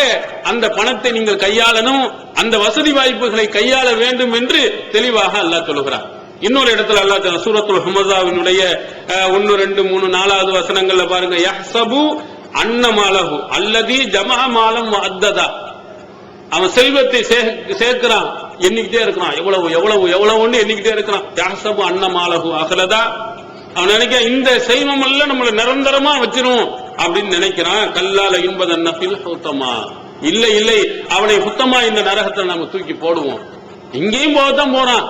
Speaker 2: அந்த பணத்தை நீங்கள் கையாளணும், அந்த வசதி வாய்ப்புகளை கையாள வேண்டும் என்று தெளிவாக அல்லாஹ் சொல்லுகிறார். இன்னொரு இடத்துல அல்லாஹ் சூரத்துல் ஹுமஸாவினுடைய 1, 2, 3, 4வது வசனங்கள்ல பாருங்க, யஹ்சபு அன்னமாலஹு அல்லதி ஜமஅ மாலம் வஅத்ததா. அவன் செல்வத்தை சேர்க்கிறான், எண்ணிக்கிட்டே இருக்கிறான், எவ்வளவு எவ்வளவு எவ்வளவுன்னு எண்ணிக்கிட்டே இருக்கிறான். யஹ்சபு அன்னமாலஹு அஹ்லதா. அவன் நினைக்க இந்த செல்வம் எல்லாம் நம்மள நிரந்தரமா வச்சிரும் அப்படின்னு நினைக்கிறான். கல்லால இன்பதன் நஃபில் ஹுத்தமா. இல்லை இல்லை, அவனை சுத்தமா இந்த நரகத்தை நம்ம தூக்கி போடுவோம். இங்கேயும் போகத்தான் போறான்.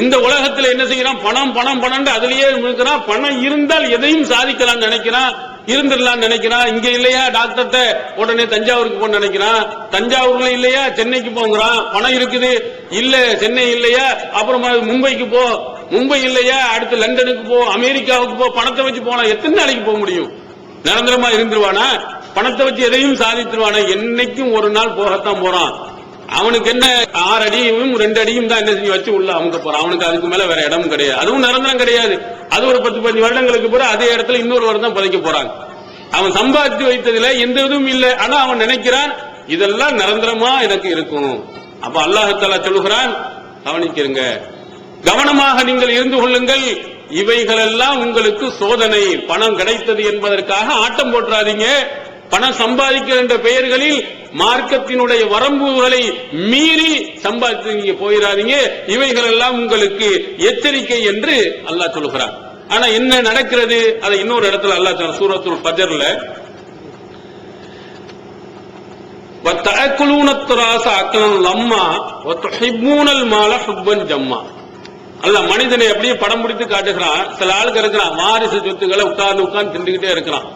Speaker 2: இந்த உலகத்தில் என்ன செய்யறான்? பணம் பணம் பணம் அதுலயே இருக்கிறான். பணம் இருந்தால் எதையும் சாதிக்கலாம் நினைக்கிறான், இருந்துடலாம் நினைக்கிறான். இங்க இல்லையா டாக்டர்கிட்ட, உடனே தஞ்சாவூருக்கு போக நினைக்கிறான். தஞ்சாவூர்ல இல்லையா சென்னைக்கு போங்கிறான். பணம் இருக்குது, இல்ல சென்னை இல்லையா அப்புறமா மும்பைக்கு போ, மும்பை இல்லையா அடுத்து லண்டனுக்கு போ, அமெரிக்காவுக்கு போ. பணத்தை வச்சு போனா எத்தனை நாளைக்கு போக முடியும்? நிரந்தரமா இருந்துருவானா? பணத்தை வச்சு எதையும் சாதித்துருவானா? என்னைக்கும் ஒரு நாள் போகத்தான் போறான். அவனுக்கு என்ன 6 அடியும் 2 அடியும் தான் என்ன செஞ்சு வச்சு உள்ள அமுக்க போறான். அவனுக்கு அதுக்கு மேல வேற இடம் கிடையாது, அதுவும் நிரந்தரம் கிடையாது. அது ஒரு 10-15 வருடங்களுக்கு பிறகு அதே இடத்துல இன்னொரு வருடம் புதைக்க போறாங்க. அவன் சம்பாதித்து வைத்ததுல எந்த இதுவும் இல்லை. ஆனா அவன் நினைக்கிறான் இதெல்லாம் நிரந்தரமா எனக்கு இருக்கும். அப்ப அல்லாஹ் தஆலா சொல்லுகிறான், கவனிக்கிறங்க, கவனமாக நீங்கள் இருந்து கொள்ளுங்கள். இவைகளெல்லாம் உங்களுக்கு சோதனை. பணம் கிடைத்தது என்பதற்காக ஆட்டம் போட்டுறாதீங்க. பணம் சம்பாதிக்கிற என்ற பெயர்களில் மார்க்கத்தினுடைய வரம்புகளை மீறி சம்பாதித்து நீங்க போயிடாதீங்க. இவைகள் எல்லாம் உங்களுக்கு எச்சரிக்கை என்று அல்லாஹ் சொல்லுகிறார். ஆனா என்ன நடக்கிறது? அதை இன்னொரு இடத்துல அல்லாஹ் சூரத்துல் ஃபஜ்ர்ல வதஅகுலூன த்ராஸ அக்லன் லம்மா வதுஹிப்பூனல் மால ஹுப்பன் ஜம்மா. அல்லாஹ் மனிதனை அப்படியே படம் பிடித்து காட்டுகிறான். சில ஆளுக்கு இருக்கிறான், வாரிசு சொத்துக்களை உட்கார்ந்து திண்டுகிட்டே இருக்கிறான்.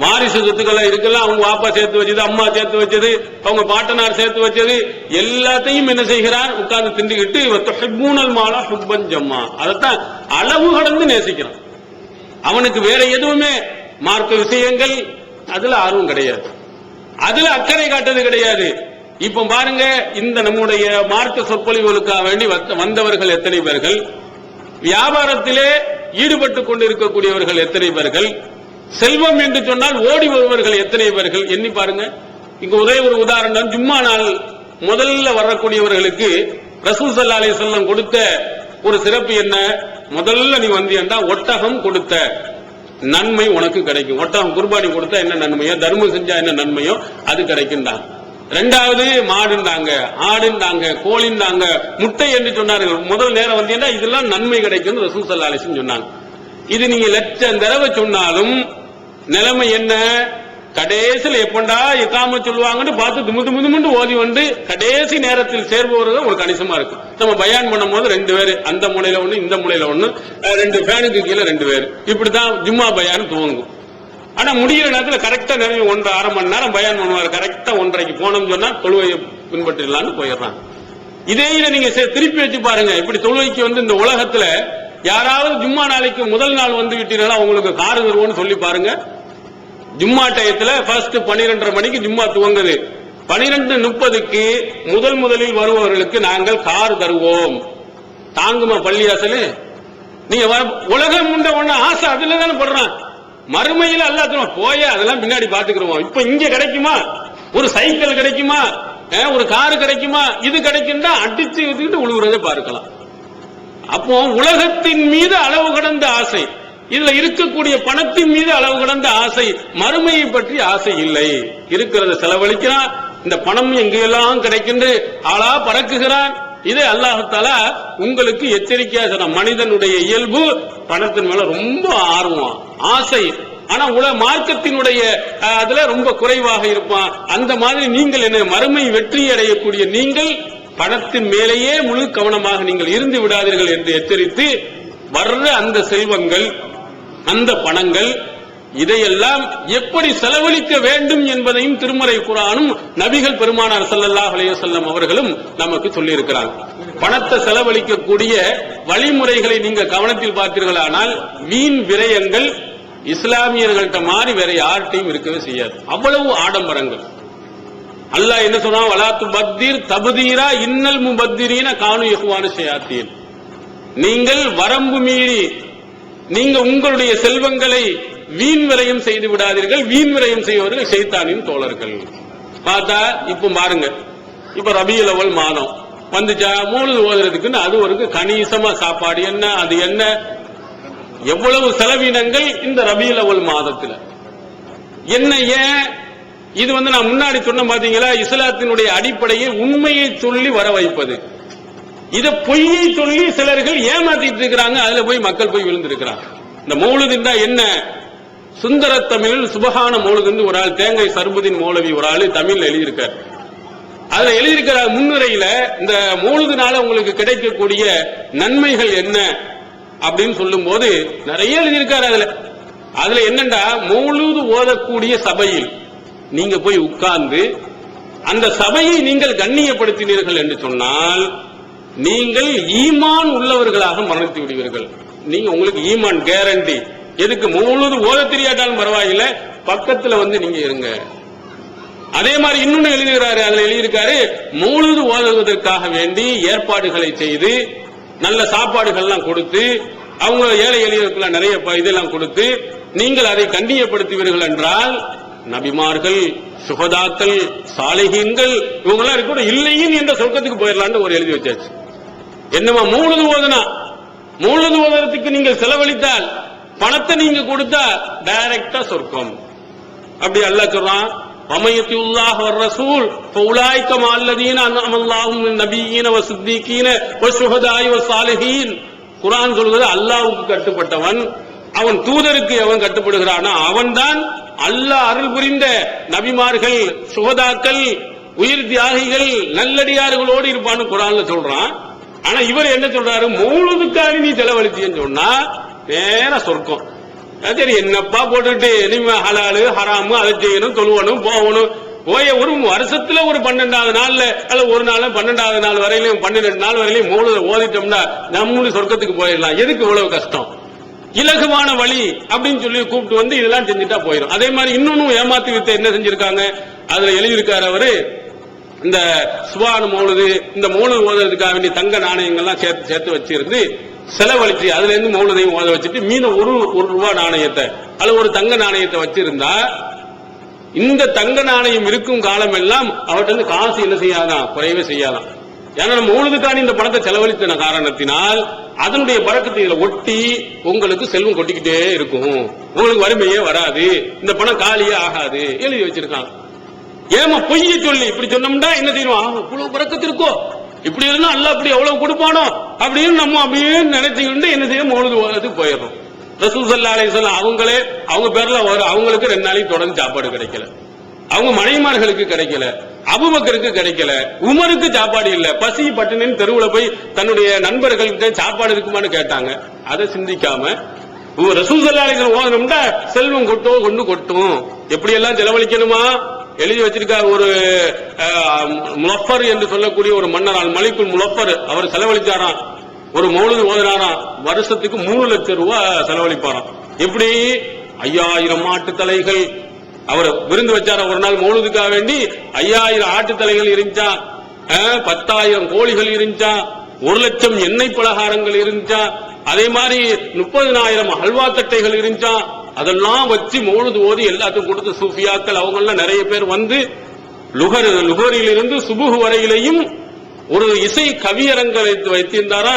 Speaker 2: வாரிசு சொத்துக்களை இருக்கலாம், அவங்க வாப்பா சேர்த்து வச்சது, அம்மா சேர்த்து வச்சது, அவங்க பாட்டனார் சேர்த்து வச்சது எல்லாத்தையும் என்ன செய்கிறான்? உட்கார்ந்து திண்டுகிட்டு துஹிப்பூனல் மால ஹுப்பன் ஜம்மா. அதைத்தான் அளவு கடந்து நேசிக்கிறான். அவனுக்கு வேற எதுவுமே மார்க்க விஷயங்கள் அதுல ஆர்வம் கிடையாது, அதுல அக்கறை காட்டது கிடையாது. இப்ப பாருங்க, இந்த நம்முடைய மார்க்க சொற்பொழிவுகளுக்காக வேண்டி வந்தவர்கள் எத்தனை பேர்கள், வியாபாரத்திலே ஈடுபட்டுக் கொண்டிருக்கக்கூடியவர்கள் எத்தனை பேர்கள், செல்வம் என்று சொன்னால் ஓடி வருவர்கள் எத்தனை பேர்கள் எண்ணி பாருங்க. இங்க ஒரே ஒரு உதாரணம், ஜும்மா நாள் முதல்ல வரக்கூடியவர்களுக்கு ரசூல் ஸல்லல்லாஹு அலைஹி வஸல்லம் கொடுத்த ஒரு சிறப்பு என்ன? முதல்ல நீ வந்தியண்டா ஒட்டகம் கொடுத்த நன்மை உனக்கு கிடைக்கும். ஒட்டகம் குர்பானி கொடுத்தா என்ன நன்மையோ, தர்மம் செஞ்சா என்ன நன்மையோ அது கிடைக்கும் தான். 2வது மாடுண்டாங்க, ஆடுண்டாங்க, கோழிண்டாங்க, முட்டை என்று சொன்னார்கள். முதல் நேரம் வந்தீங்கன்னா இதெல்லாம் நன்மை கிடைக்கும் ரசூல் ஸல்லல்லாஹு அலைஹி வஸல்லம் சொன்னாங்க. இது நீங்க லட்சம் தடவை சொன்னாலும் நிலைமை என்ன? கடைசியில் எப்பண்டா இக்காம சொல்லுவாங்கன்னு பார்த்து துமுதுமுண்டு ஓதி வந்து கடைசி நேரத்தில் சேர்பவர்கள் ஒரு கணிசமா இருக்கு. நம்ம பயான் பண்ணும் போது 2 பேரு அந்த மூலையில ஒண்ணு இந்த மூலையில ஒண்ணு, 2 ஃபேனுக்கு கீழே 2 பேர், இப்படிதான் ஜும்மா பயான் துவங்கும். ஆனா முடிகிற நேரத்தில் கரெக்டா நிறைய 1.5 மணி நேரம் பயான் பண்ணுவார். கரெக்டா 1:30க்கு போனோம்னு சொன்னா தொழுவையை பின்பற்றிடலான்னு போயிடுறாங்க. இதே நீங்க திருப்பி வச்சு பாருங்க. இப்படி தொழுவைக்கு வந்து இந்த உலகத்துல யாராவது ஜும்மா நாளைக்கு முதல் நாள் வந்து விட்டீங்கன்னா உங்களுக்கு காரு தருவோம்னு சொல்லி பாருங்க. ஜும்மா டயத்துல ஃபர்ஸ்ட் 12:30 மணிக்கு ஜும்மா துவங்குது. 12:30க்கு முதலில் வருபவர்களுக்கு நாங்கள் கார் தருவோம். தாங்குமா பள்ளியாசல்? நீங்க உலகம் உண்ட ஒண்ணு ஆசை அதுல தானே படுறான். மறுமையில அல்லாஹ் போய அதெல்லாம் பின்னாடி பாத்துக்கிறோம். இப்ப இங்க கிடைக்குமா? ஒரு சைக்கிள் கிடைக்குமா? ஒரு கார் கிடைக்குமா? இது கிடைக்கும் தான் அடிச்சு விட்டுட்டு உழுவுறதை பார்க்கலாம். அப்போ உலகத்தின் மீது அளவு கடந்த ஆசை, இதுல இருக்கக்கூடிய பணத்தின் மீது அளவு கடந்த ஆசை, மறுமையை பற்றி ஆசை இல்லை. இருக்கிறத செலவழிக்கிறான். இந்த பணம் எங்கெல்லாம் கிடைக்கின்ற ஆளா பறக்குகிறான். இதை அல்லாஹ் தஆலா உங்களுக்கு எச்சரிக்கையா சொன்ன. மனிதனுடைய இயல்பு பணத்தின் மேல ரொம்ப ஆர்வம், ஆசை. ஆனா மார்க்கத்தினுடைய அதுல ரொம்ப குறைவாக இருப்பான். அந்த மாதிரி நீங்கள் என்ன மறுமை வெற்றி அடையக்கூடிய நீங்கள் பணத்தின் மேலேயே முழு கவனமாக நீங்கள் இருந்து விடாதீர்கள் என்று எச்சரித்து, வர்ற அந்த செல்வங்கள், அந்த பணங்கள், இதையெல்லாம் எப்படி செலவழிக்க வேண்டும் என்பதையும் திருமறை குர்ஆனும் நபிகள் பெருமானார் ஸல்லல்லாஹு அலைஹி வஸல்லம் அவர்களும் நமக்கு சொல்லி இருக்கிறாங்க. பணத்தை செலவழிக்கக்கூடிய வழிமுறைகளை நீங்க கவனத்தில் பார்த்தீர்களானால் வீண் விரயங்கள் இஸ்லாமியர்கள்ட்ட மாதிரி வேற யார்ட்டையும் இருக்கவே செய்யாது. அவ்வளவு ஆடம்பரங்கள். அல்லாஹ் என்ன சொன்னா, வலாத்து பத்தீர் தபதீரா இன்னல் முபத்திரீன கானு இஹ்வானு ஷயாத்தீன். நீங்கள் வரம்பு மீறி நீங்க உங்களுடைய செல்வங்களை வீண் விரயம் செய்து விடாதீர்கள். வீண் விரயம் செய்வர்கள் ஷைத்தானின் தோழர்கள். பார்த்தா இப்ப பாருங்க, இப்ப ரபியுல் அவ்வல் மாதம் வந்துச்சா, மௌலிது ஓதுறதுக்குன்னு அது ஒரு கணிசமா சாப்பாடு என்ன, அது என்ன, எவ்வளவு செலவினங்கள் இந்த ரபியுல் அவ்வல் மாதத்துல என்ன. ஏன் இது நான் முன்னாடி சொன்ன பாத்தீங்களா, இஸ்லாத்தினுடைய அடிப்படையில் உண்மையை சொல்லி வர வைப்பது. இத பொய்யை சொல்லி சிலர்கள் ஏமாத்திட்டு இருக்கிறாங்க. அதுல போய் மக்கள் போய் விழுந்திருக்கிறாங்க. இந்த மௌலிதுன்னா என்ன? சுந்தர தமிழில் சுபஹான மௌலிது ஒரு ஆள், தேங்கை சர்புதீன் மௌலவி ஒரு ஆளு தமிழ்ல எழுதியிருக்கார். அதுல எழுதியிருக்கிற முன்னுரையில இந்த மௌலிதுனால உங்களுக்கு கிடைக்கக்கூடிய நன்மைகள் என்ன அப்படின்னு சொல்லும் போது நிறைய எழுதியிருக்காரு. அதுல என்னண்டா, மௌலிது ஓதக்கூடிய சபையில் நீங்க போய் உட்கார்ந்து அந்த சபையை நீங்கள் கண்ணியப்படுத்தினீர்கள் என்று சொன்னால் நீங்கள் ஈமான் உள்ளவர்களாக மரணித்து விடுவீர்கள். நீங்க உங்களுக்கு ஈமான் கேரண்டி. எதுக்கு? மௌலிது ஓத தெரியாட்டாலும் பரவாயில்லை, பக்கத்துல வந்து நீங்க இருங்க. அதே மாதிரி இன்னொன்னு எழுதுகிறாரு. அதுல எழுதியிருக்காரு, மௌலிது ஓதுவதற்காக வேண்டி ஏற்பாடுகளை செய்து நல்ல சாப்பாடுகள்லாம் கொடுத்து அவங்க ஏழை எளியவர்களுக்கு நிறைய இதெல்லாம் கொடுத்து நீங்கள் அதை கண்ணியப்படுத்துவீர்கள் என்றால் நபிமார்கள், சுஹதாக்கள், சாலிஹீன்கள் இவங்கெல்லாம் இருக்க இல்லையும் என்ற சொர்க்கத்துக்கு போயிடலான்னு ஒரு எழுதி வச்சாச்சு. என்னமா மௌலிது ஓதுனா, மௌலிது ஓதுறதுக்கு நீங்கள் செலவழித்தால், பணத்தை நீங்க கொடுத்தா டைரக்டா சொர்க்கம். அப்படி அல்லாஹ் சொல்றான், வமயத்துல்லாஹ் வர் ரசூல் ஃபஉலாயிக மஅல்லதீன அன்அமல்லாஹு மின் நபிய்யீன வஸித்தீகீன வஷுஹதாஇ வஸாலிஹீன். குர்ஆன் சொல்கிறது, அல்லாஹ்வுக்கு கட்டுப்பட்டவன், அவன் தூதருக்கு எவன் கட்டுப்படுகிறானோ அவன்தான் அல்லாஹ் அருள் புரிந்த நபிமார்கள், சுஹதாக்கள், உயிர் தியாகிகள், நல்லடியார்களோடு இருப்பான்னு குர்ஆன்ல சொல்றான். ஆனா இவர் என்ன சொல்றாரு, மௌலிதுக்காக நீ செலவழிச்சின்னு சொன்னா நேர சொர்க்கம். சரி, என்னப்பா போட்டுட்டு இனிமே ஹலாலு ஹராமு அதை செய்யணும், தொழுவணும், போகணும். ஒரு வருஷத்துல ஒரு 12வது நாள்ல அல்ல ஒரு நாள் 12வது நாள் வரையிலும் 12 நாள் வரையிலும் மௌலித ஓதிட்டோம்னா நம்மளும் சொர்க்கத்துக்கு போயிடலாம். எதுக்கு இவ்வளவு கஷ்டம்? இலகுவான வழி அப்படின்னு சொல்லி கூப்பிட்டு வந்து இதெல்லாம் செஞ்சுட்டா போயிடும். அதே மாதிரி இன்னொன்னு ஏமாத்தி வித்த என்ன செஞ்சிருக்காங்க, அதுல எழுதியிருக்காரு அவரு, இந்த சுபான மௌலிது, இந்த மௌலிது ஓதுறதுக்காக வேண்டிய தங்க நாணயங்கள்லாம் சேர்த்து வச்சிருந்து செலவழிச்சு அதுல இருந்து மௌலிதையும் ஓத வச்சுட்டு மீன ஒரு ரூபாய் நாணயத்தை அல்ல ஒரு தங்க நாணயத்தை வச்சிருந்தா இந்த தங்க நாணயம் இருக்கும் காலம் எல்லாம் அவர்கிட்ட காசு என்ன செய்யாதான், குறையவே செய்யாதான். ஏன்னா நம்ம மௌலிதுக்கான இந்த பணத்தை செலவழித்த காரணத்தினால் அதனுடைய பரக்கத்தை இதுல ஒட்டி உங்களுக்கு செல்வம் கொட்டிக்கிட்டே இருக்கும், உங்களுக்கு வறுமையே வராது, இந்த பணம் காலியே ஆகாது எழுதி வச்சிருக்காங்க. ஏமா பொய்ய சொல்லி இப்படி சொன்னோம்னா என்ன செய்யணும், இவ்வளவு பரக்கத்து இருக்கோ, இப்படி இருந்தா அல்ல அப்படி எவ்வளவு கொடுப்பானோ அப்படின்னு நம்ம அப்படியே நினைச்சுக்கிட்டு என்ன செய்ய மௌலிது ஓதுறதுக்கு போயிடுறோம். ரசூல் ஸல்லல்லாஹு அலைஹி வஸல்லம் அவங்களே அவங்க பேர்ல அவங்களுக்கு 2 நாளைக்கு தொடர்ந்து சாப்பாடு கிடைக்கல, அவங்க மனைவிமார்களுக்கு கிடைக்கல, அபூபக்கருக்கு கிடைக்கல, உமருக்கு சாப்பாடு இல்ல, பசி பட்டினின்னு தெருவுல போய் தன்னுடைய நண்பர்களுக்கு சாப்பாடு இருக்குமான்னு கேட்டாங்க. அதை சிந்திக்காம ரசூல் ஸல்லல்லாஹு அலைஹி வஸல்லம் ஓதணும்னா செல்வம் கொட்டும், எப்படி எல்லாம் செலவழிக்கணுமா எழுதி வச்சிருக்கார். ஒரு முலஃபர் என்று சொல்லக்கூடிய ஒரு மன்னர் மலிக்குல் முலஃபர், அவர் செலவழிச்சாராம். ஒரு மௌலிது ஓதுனாராம், வருஷத்துக்கு 3 லட்சம் ரூபாய் செலவழிப்பாராம். எப்படி 5000 ஆட்டு தலைகள் அவர் விருந்து வச்சார. ஒரு நாள் மௌலிதுக்காக வேண்டி 5000 ஆட்டு தலைகள் இருந்துச்சா, 10,000 கோழிகள் இருந்துச்சா, 1 லட்சம் எண்ணெய் பலகாரங்கள் இருந்துச்சா, அதே மாதிரி 30,000 ஹல்வா தட்டைகள் இருந்துச்சா. அதெல்லாம் வச்சு மௌலிது ஓதி எல்லாத்துக்கும் கொடுத்து சூஃபியாக்கள் அவங்க எல்லாம் நிறைய பேர் வந்து லுகரிலிருந்து சுபுஹ் வரையிலையும் ஒரு இசை கவியரங்களை வைத்திருந்தாரா.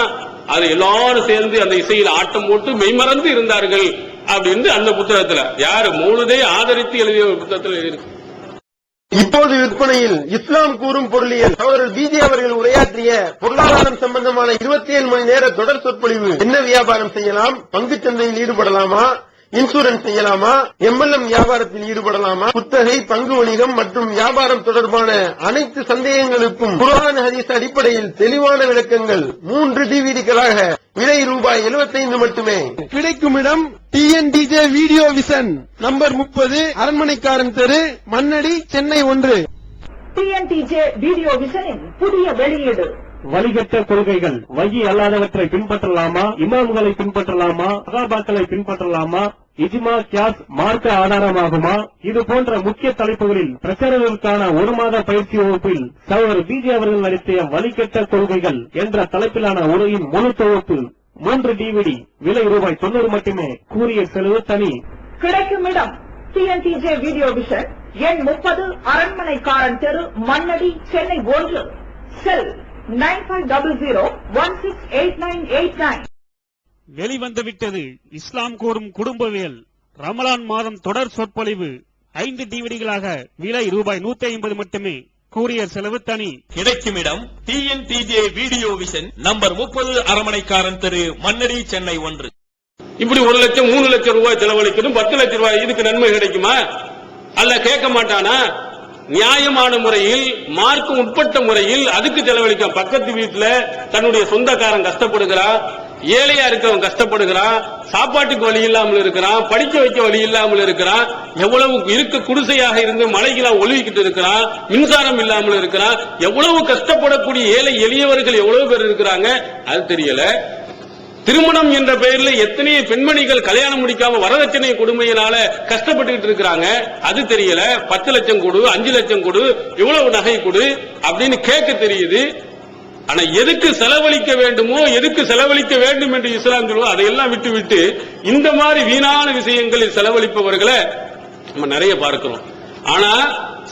Speaker 2: அது எல்லாரும் சேர்ந்து அந்த இசையில் ஆட்டம் போட்டு மெய்மறந்து இருந்தார்கள் அப்படின்னு அந்த புத்தகத்துல யாரு மௌலிதை ஆதரித்து எழுதிய புத்தகத்தில் இருக்கு.
Speaker 4: இப்போது விற்பனையில் இஸ்லாம் கூறும் பொருளியல் சகோதரர் பிஜே அவர்கள் உரையாற்றிய பொருளாதாரம் சம்பந்தமான 27 மணி நேர தொடர் சொற்பொழிவு. என்ன வியாபாரம் செய்யலாம், பங்குச் சந்தையில் ஈடுபடலாமா, இன்சூரன்ஸ் செய்யலாமா, MLM வியாபாரத்தில் ஈடுபடலாமா, குத்தகை, பங்கு வணிகம் மற்றும் வியாபாரம் தொடர்பான அனைத்து சந்தேகங்களுக்கும் குர்ஆன் ஹதீஸ் அடிப்படையில் தெளிவான விளக்கங்கள் 3 டிவிடிகளாக விலை ரூபாய் 75 மட்டுமே. கிடைக்கும் இடம் TNDJ வீடியோ விஷன், நம்பர் 30, அரண்மனைக்காரன் தெரு, மண்ணடி, சென்னை 1.
Speaker 3: TNDJ வீடியோ விஷனின் புதிய வெளியீடு.
Speaker 5: வழிகட்ட கொள்கைகள் வகி அல்லாதவற்றை பின்பற்றலாமா, இமாம்களை பின்பற்றலாமா, சஹாபாக்களை பின்பற்றலாமா, இஜ்மா கியாஸ் மார்க்க ஆதாரமாகுமா, இது போன்ற முக்கிய தலைப்புகளில் பிரச்சாரங்களுக்கான 1 மாத பயிற்சி வகுப்பில் சகோதரர் பிஜே அவர்கள் நடத்திய வழிகட்ட கொள்கைகள் என்ற தலைப்பிலான உரையின் முழு தொகுப்பு 3 DVD, விலை ரூபாய் 90 மட்டுமே, கூறிய செலவு தனி.
Speaker 3: கிடைக்கும் இடம் TNDJ வீடியோ விஷன், எண் 30, அரண்மனைக்காரன் தெரு, மண்ணடி, சென்னை 1. செல் 9500168989.
Speaker 5: வெளிவந்துவிட்டது இஸ்லாம் கூறும் குடும்பவியல் ரமலான் மாதம் தொடர் சொற்பொழிவு 5 டிவிடிகளாக விலை ரூபாய் 150 மட்டுமே, கூரியர் செலவு தனி.
Speaker 6: கிடைக்கும் இடம் TNTJ வீடியோ விஷன், நம்பர் 30, அரண்மனைக்காரன் தெரு, மண்ணடி, சென்னை 1.
Speaker 2: இப்படி 1 லட்சம் 3 லட்சம் ரூபாய் செலவழிக்கணும், 10 லட்சம் ரூபாய், இதுக்கு நன்மை கிடைக்குமா? அல்ல கேட்க மாட்டானா? நியாயமான முறையில் மார்க்கம் உட்பட்ட முறையில் அதுக்கு செலவழிக்க. பக்கத்து வீட்டுல தன்னுடைய சொந்தக்காரன் கஷ்டப்படுகிறான், ஏழையா இருக்கிறவன் கஷ்டப்படுகிறான், சாப்பாட்டுக்கு வழி இல்லாமல் இருக்கிறான், படிக்க வைக்க வழி இல்லாமல் இருக்கிறான், எவ்வளவு இருக்க குடிசையாக இருந்து மழைக்கெல்லாம் ஒழுகிக்கிட்டு இருக்கிறான், மின்சாரம் இல்லாமல் இருக்கிறான், எவ்வளவு கஷ்டப்படக்கூடிய ஏழை எளியவர்கள் எவ்வளவு பேர் இருக்கிறாங்க அது தெரியல. திருமணம் என்ற பெயரில் எத்தனையோ பெண்மணிகள் கல்யாணம் முடிக்காம வரதட்சணை கொடுமையினால கஷ்டப்பட்டுக்கிட்டு இருக்கிறாங்க அது தெரியல. 10 லட்சம் கொடு, 5 லட்சம் கொடு, இவ்வளவு நகை கொடு அப்படின்னு கேட்க தெரியுது. ஆனா எதுக்கு செலவழிக்க வேண்டுமோ, எதுக்கு செலவழிக்க வேண்டும் என்று இஸ்லாம் சொல்லுவோம், அதையெல்லாம் விட்டு விட்டு இந்த மாதிரி வீணான விஷயங்களில் செலவழிப்பவர்களை நம்ம நிறைய பார்க்கிறோம். ஆனா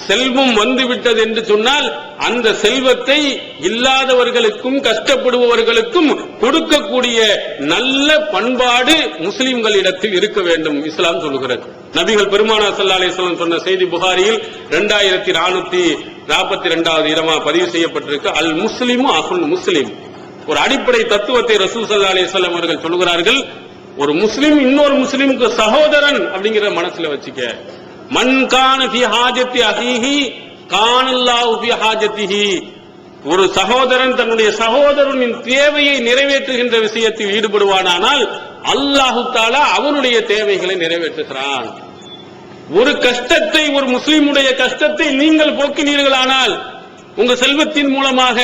Speaker 2: செல்வம் வந்துவிட்டது என்று சொன்னால் அந்த செல்வத்தை இல்லாதவர்களுக்கும் கஷ்டப்படுபவர்களுக்கும் கொடுக்கக்கூடிய நல்ல பண்பாடு முஸ்லிம்களிடத்தில் இருக்க வேண்டும் இஸ்லாம் சொல்லுகிறது. நபிகள் பெருமானார் ஸல்லல்லாஹு அலைஹி வஸல்லம் சொன்ன செய்தி புகாரியில் 2442வது இடமா பதிவு செய்யப்பட்டிருக்கு. அல் முஸ்லிமு அஹுல் முஸ்லிம், ஒரு அடிப்படை தத்துவத்தை ரசூல் ஸல்லல்லாஹு அலைஹி வஸல்லம் அவர்கள் சொல்லுகிறார்கள். ஒரு முஸ்லிம் இன்னொரு முஸ்லிமுக்கு சகோதரன் அப்படிங்கிற மனசுல வச்சுக்க. மன் கான ஃபி ஹாஜத்தி அஹீஹி கானல்லாஹு ஃபி ஹாஜத்திஹி. ஒரு சகோதரன் தன்னுடைய சகோதரனின் தேவையை நிறைவேற்றுகின்ற விஷயத்தில் ஈடுபடுவானானால் அல்லாஹு தஆலா அவனுடைய தேவைகளை நிறைவேற்றுகிறான். ஒரு கஷ்டத்தை, ஒரு முஸ்லிமுடைய கஷ்டத்தை நீங்கள் போக்கினீர்களானால், உங்க செல்வத்தின் மூலமாக,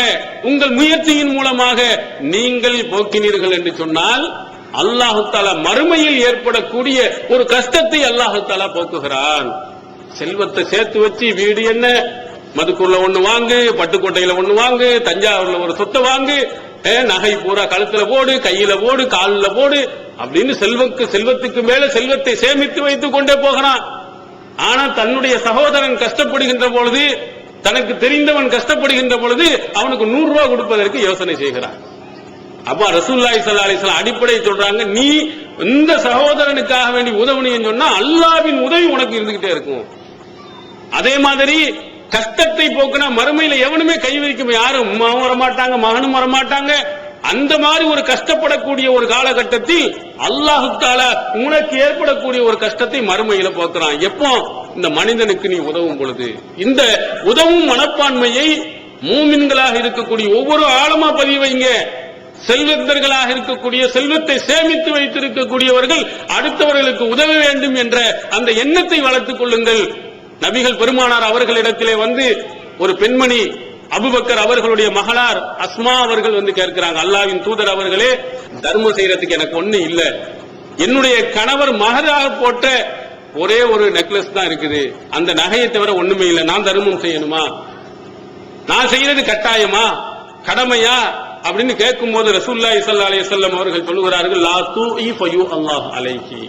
Speaker 2: உங்கள் முயற்சியின் மூலமாக நீங்கள் போக்கினீர்கள் என்று சொன்னால் அல்லாஹு தஆலா மறுமையில் ஏற்படக்கூடிய ஒரு கஷ்டத்தை அல்லாஹு தஆலா போக்குகிறான். செல்வத்தை சேர்த்து வச்சு வீடு என்ன, மதுக்கூர்ல ஒண்ணு வாங்கு, பட்டுக்கோட்டையில ஒண்ணு வாங்கு, தஞ்சாவூர்ல ஒரு சொத்தை வாங்கு, நகை பூரா கழுத்துல போடு, கையில போடு, காலில் போடு அப்படின்னு செல்வத்துக்கு மேல செல்வத்தை சேமித்து வைத்துக் கொண்டே போகிறான். ஆனா தன்னுடைய சகோதரன் கஷ்டப்படுகின்ற பொழுது, தனக்கு தெரிந்தவன் கஷ்டப்படுகின்ற பொழுது அவனுக்கு 100 ரூபாய் கொடுப்பதற்கு யோசனை செய்கிறான். அப்ப ரசூலுல்லாஹி ஸல்லல்லாஹு அலைஹி வஸல்லம் அடிப்படை சொல்றாங்க, நீ இந்த சகோதரனுக்காக வேண்டி உதவுனீன்னு சொன்னா அல்லாஹ்வின் உதவி உனக்கு இருந்துகிட்டே இருக்கும். அதே மாதிரி கஷ்டத்தை போக்குனா மறுமையில எவனுமே கை வைக்கும், யாரும் உம்மாவும் வரமாட்டாங்க, மகனும் வரமாட்டாங்க, அந்த மாதிரி ஒரு கஷ்டப்படக்கூடிய ஒரு காலகட்டத்தில் அல்லாஹ் தஆலா உனக்கு ஏற்படக்கூடிய ஒரு கஷ்டத்தை மறுமையில போக்குறான். எப்போ? இந்த மனிதனுக்கு நீ உதவும் பொழுது. இந்த உதவும் மனப்பான்மையை மூமின்களாக இருக்கக்கூடிய ஒவ்வொரு ஆழமா பதிவு வைங்க. செல்வந்தர்களாக இருக்கக்கூடிய, செல்வத்தை சேமித்து வைத்திருக்கக்கூடியவர்கள் அடுத்தவர்களுக்கு உதவ வேண்டும் என்ற அந்த எண்ணத்தை வளர்த்துக் கொள்ளுங்கள். நபிகள் பெருமானார் அவர்களிடத்திலே வந்து ஒரு பெண்மணி அபூபக்கர் அவர்களுடைய மகளார் அஸ்மா அவர்கள் வந்து கேட்கிறாங்க, அல்லாஹ்வின் தூதர் அவர்களே, தர்மம் செய்யறதுக்கு எனக்கு ஒண்ணு இல்ல, என்னுடைய கணவர் மகராக போட்ட ஒரே ஒரு நெக்லஸ் தான் இருக்குது, அந்த நகையை தவிர ஒண்ணுமே இல்லை, நான் தர்மம் செய்யணுமா? நான் செய்யறது கட்டாயமா கடமையா அப்படின்னு கேட்கும் போது ரசூலுல்லாஹி ஸல்லல்லாஹு அலைஹி வஸல்லம் அவர்கள் சொல்லுகிறார்கள், லா தூஇ ஃபயு அல்லாஹ் அலைஹி.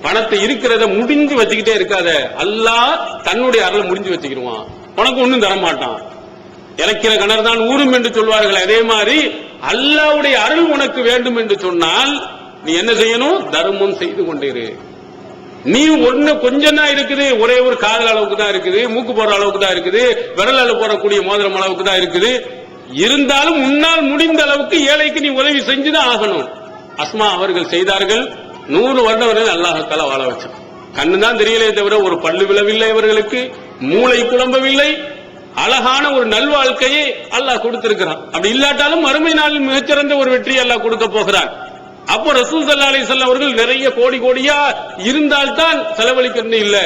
Speaker 2: பணத்தை இருக்கிறத முடிஞ்சு வச்சுக்கிட்டே இருக்காத, அல்லாஹ் தன்னுடைய அருளை முடிஞ்சு வச்சுக்கிடுவான், உனக்கு ஒண்ணும் தர மாட்டான். இறக்கிற கிணறு தான் ஊரும் என்று சொல்வார்கள். அதே மாதிரி அல்லாஹ்வுடைய அருள் உனக்கு வேண்டும் என்று சொன்னால் நீ என்ன செய்யணும்? தர்மம் செய்து கொண்டிரு. நீ ஒண்ணு கொஞ்சம் தான் இருக்குது, ஒரே ஒரு காதல் அளவுக்கு தான் இருக்குது, மூக்கு போற அளவுக்கு தான் இருக்குது, விரலால போறக்கூடிய மோதிரம் அளவுக்கு தான் இருக்குது. இருந்தாலும் உன்னால் முடிந்த அளவுக்கு ஏழைக்கு நீ உதவி செஞ்சுதான் ஆகணும். அஸ்மா அவர்கள் செய்தார்கள். 100 வருடம் வரை அல்லாஹ் தஆலா வாழ வச்சான். கண்ணு தான் தெரியலே தவிர ஒரு பல்லு விழவில்லை, அவர்களுக்கு மூளை குழம்பவில்லை, அழகான ஒரு நல்வாழ்க்கையை அல்லாஹ் கொடுத்திருக்கிறான். அப்படி இல்லாட்டாலும் மறுமை நாளில் மிகச்சிறந்த ஒரு வெற்றி அல்லாஹ் கொடுக்க போகிறான். அப்போ ரசூல் ஸல்லல்லாஹு அலைஹி வஸல்லம் அவர்கள் நிறைய கோடி கோடியா இருந்தால்தான் செலவழிக்கிறது இல்ல,